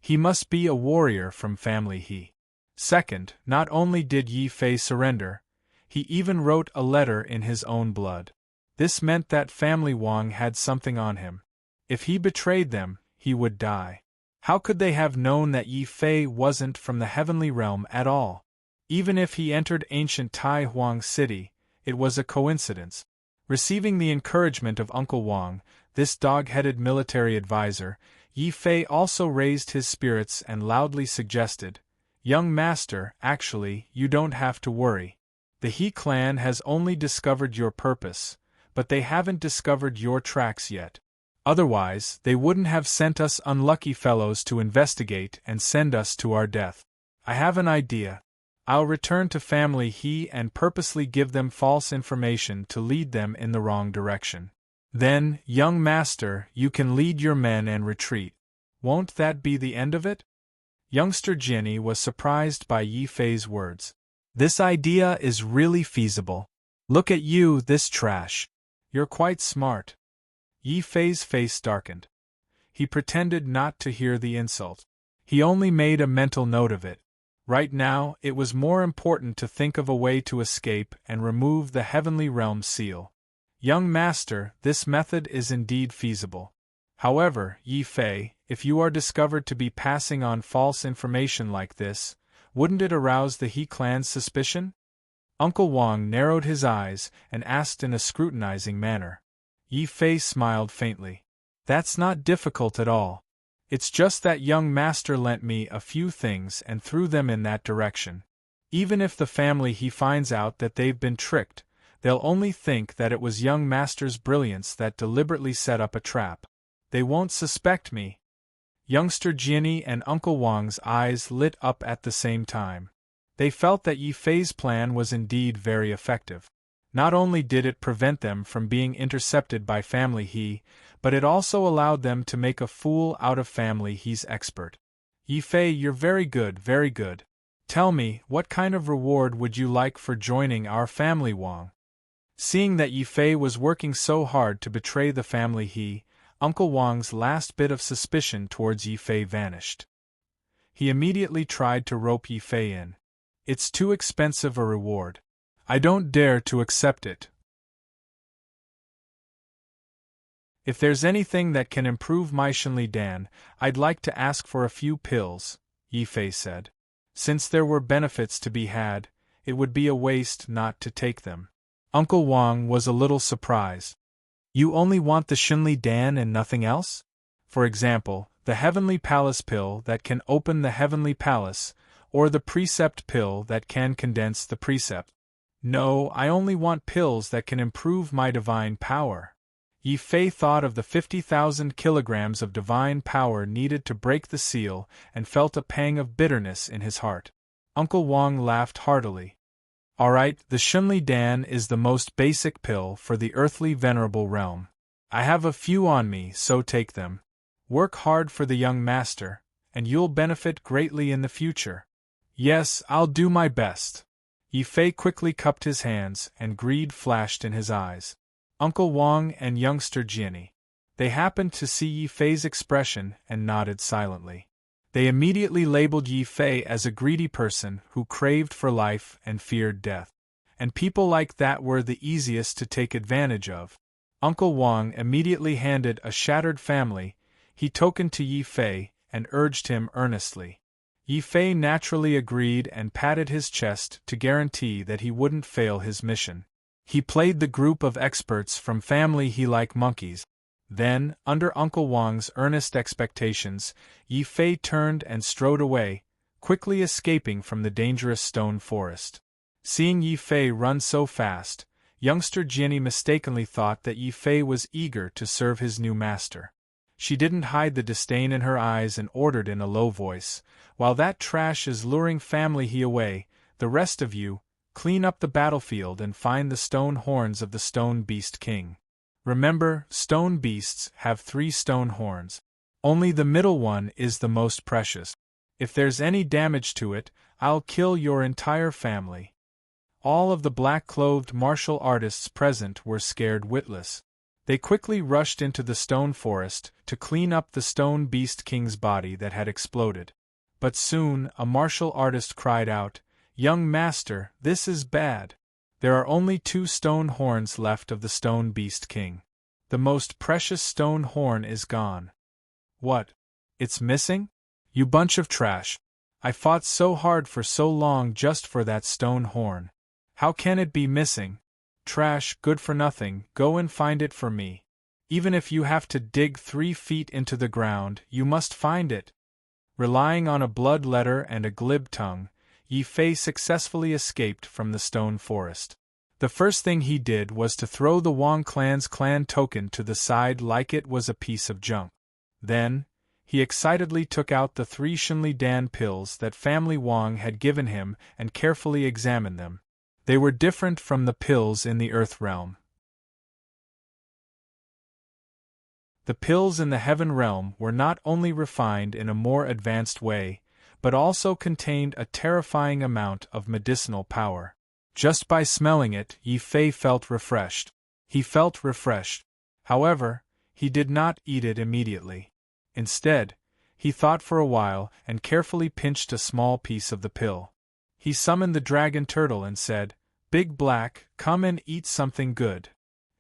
he must be a warrior from family He. Second, not only did Yi Fei surrender, he even wrote a letter in his own blood. This meant that family Wang had something on him. If he betrayed them, he would die. How could they have known that Yi Fei wasn't from the heavenly realm at all? Even if he entered ancient Tai Huang City, it was a coincidence. Receiving the encouragement of Uncle Wang, this dog-headed military advisor, Yi Fei also raised his spirits and loudly suggested, "Young master, actually, you don't have to worry. The He clan has only discovered your purpose, but they haven't discovered your tracks yet. Otherwise, they wouldn't have sent us unlucky fellows to investigate and send us to our death. I have an idea. I'll return to family He and purposely give them false information to lead them in the wrong direction. Then, young master, you can lead your men and retreat. Won't that be the end of it? Youngster Jinny was surprised by Yi Fei's words. This idea is really feasible. Look at you, this trash. You're quite smart. Yi Fei's face darkened. He pretended not to hear the insult. He only made a mental note of it. Right now, it was more important to think of a way to escape and remove the heavenly realm seal. Young master, this method is indeed feasible. However, Yi Fei, if you are discovered to be passing on false information like this, wouldn't it arouse the He clan's suspicion? Uncle Wang narrowed his eyes and asked in a scrutinizing manner. Yi Fei smiled faintly. That's not difficult at all. It's just that young master lent me a few things and threw them in that direction. Even if the family he finds out that they've been tricked, they'll only think that it was young master's brilliance that deliberately set up a trap. They won't suspect me. Youngster Jinny and Uncle Wang's eyes lit up at the same time. They felt that Yi Fei's plan was indeed very effective. Not only did it prevent them from being intercepted by Family He, but it also allowed them to make a fool out of Family He's expert. Yi Fei, you're very good, very good. Tell me, what kind of reward would you like for joining our family, Wang? Seeing that Yi Fei was working so hard to betray the Family He, Uncle Wang's last bit of suspicion towards Yi Fei vanished. He immediately tried to rope Yi Fei in. It's too expensive a reward. I don't dare to accept it. If there's anything that can improve my Shenli Dan, I'd like to ask for a few pills, Yi Fei said. Since there were benefits to be had, it would be a waste not to take them. Uncle Wang was a little surprised. You only want the Shenli Dan and nothing else? For example, the Heavenly Palace pill that can open the Heavenly Palace, or the Precept pill that can condense the Precept. No, I only want pills that can improve my divine power. Yi Fei thought of the 50,000 kilograms of divine power needed to break the seal and felt a pang of bitterness in his heart. Uncle Wang laughed heartily. Alright, the Shenli Dan is the most basic pill for the earthly venerable realm. I have a few on me, so take them. Work hard for the young master, and you'll benefit greatly in the future. Yes, I'll do my best. Yi Fei quickly cupped his hands, and greed flashed in his eyes. Uncle Wang and youngster Jinny. They happened to see Yi Fei's expression and nodded silently. They immediately labeled Yi Fei as a greedy person who craved for life and feared death. And people like that were the easiest to take advantage of. Uncle Wang immediately handed a shattered family he token to Yi Fei and urged him earnestly. Yi Fei naturally agreed and patted his chest to guarantee that he wouldn't fail his mission. He played the group of experts from Family He like monkeys. Then, under Uncle Wang's earnest expectations, Yi Fei turned and strode away, quickly escaping from the dangerous stone forest. Seeing Yi Fei run so fast, youngster Jinny mistakenly thought that Yi Fei was eager to serve his new master. She didn't hide the disdain in her eyes and ordered in a low voice, "While that trash is luring Family He away, the rest of you, clean up the battlefield and find the stone horns of the Stone Beast King. Remember, stone beasts have 3 stone horns. Only the middle one is the most precious. If there's any damage to it, I'll kill your entire family." All of the black-clothed martial artists present were scared witless. They quickly rushed into the stone forest to clean up the Stone Beast King's body that had exploded. But soon, a martial artist cried out, "Young master, this is bad. There are only 2 stone horns left of the Stone Beast King. The most precious stone horn is gone." "What? It's missing? You bunch of trash. I fought so hard for so long just for that stone horn. How can it be missing? Trash, good for nothing, go and find it for me. Even if you have to dig 3 feet into the ground, you must find it." Relying on a blood letter and a glib tongue, Yi Fei successfully escaped from the stone forest. The first thing he did was to throw the Wang clan's clan token to the side like it was a piece of junk. Then, he excitedly took out the 3 Shenli Dan pills that Family Wang had given him and carefully examined them. They were different from the pills in the Earth realm. The pills in the heaven realm were not only refined in a more advanced way, but also contained a terrifying amount of medicinal power. Just by smelling it, Yi Fei felt refreshed. He felt refreshed. However, he did not eat it immediately. Instead, he thought for a while and carefully pinched a small piece of the pill. He summoned the dragon turtle and said, "Big Black, come and eat something good."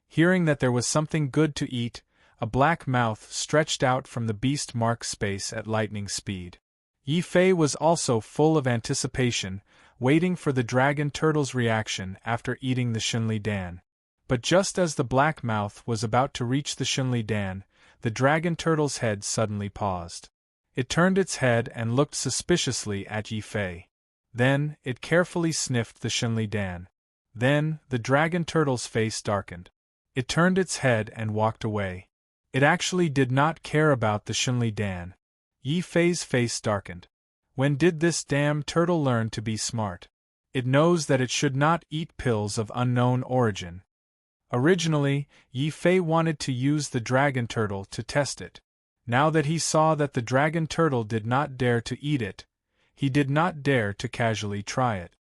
Hearing that there was something good to eat, a black mouth stretched out from the beast marked space at lightning speed. Yi Fei was also full of anticipation, waiting for the dragon turtle's reaction after eating the Xinli Dan. But just as the black mouth was about to reach the Xinli Dan, the dragon turtle's head suddenly paused. It turned its head and looked suspiciously at Yi Fei. Then, it carefully sniffed the Xinli Dan. Then, the dragon turtle's face darkened. It turned its head and walked away. It actually did not care about the Xinli Dan. Yi Fei's face darkened. When did this damn turtle learn to be smart? It knows that it should not eat pills of unknown origin. Originally, Yi Fei wanted to use the dragon turtle to test it. Now that he saw that the dragon turtle did not dare to eat it, he did not dare to casually try it.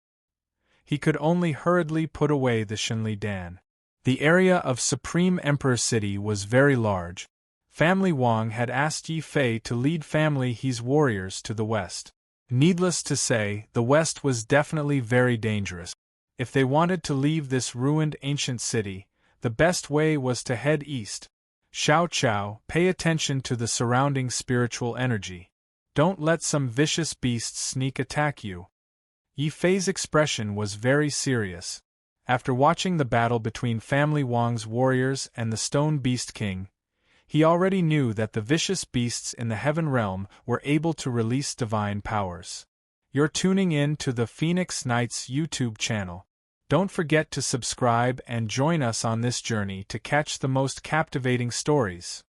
He could only hurriedly put away the Xinli Dan. The area of Supreme Emperor City was very large. Family Wang had asked Yi Fei to lead Family He's warriors to the west. Needless to say, the west was definitely very dangerous. If they wanted to leave this ruined ancient city, the best way was to head east. Xiao Qiao, pay attention to the surrounding spiritual energy. Don't let some vicious beasts sneak attack you. Yi Fei's expression was very serious. After watching the battle between Family Wang's warriors and the Stone Beast King, he already knew that the vicious beasts in the Heaven Realm were able to release divine powers. You're tuning in to the Phoenix Knights YouTube channel. Don't forget to subscribe and join us on this journey to catch the most captivating stories.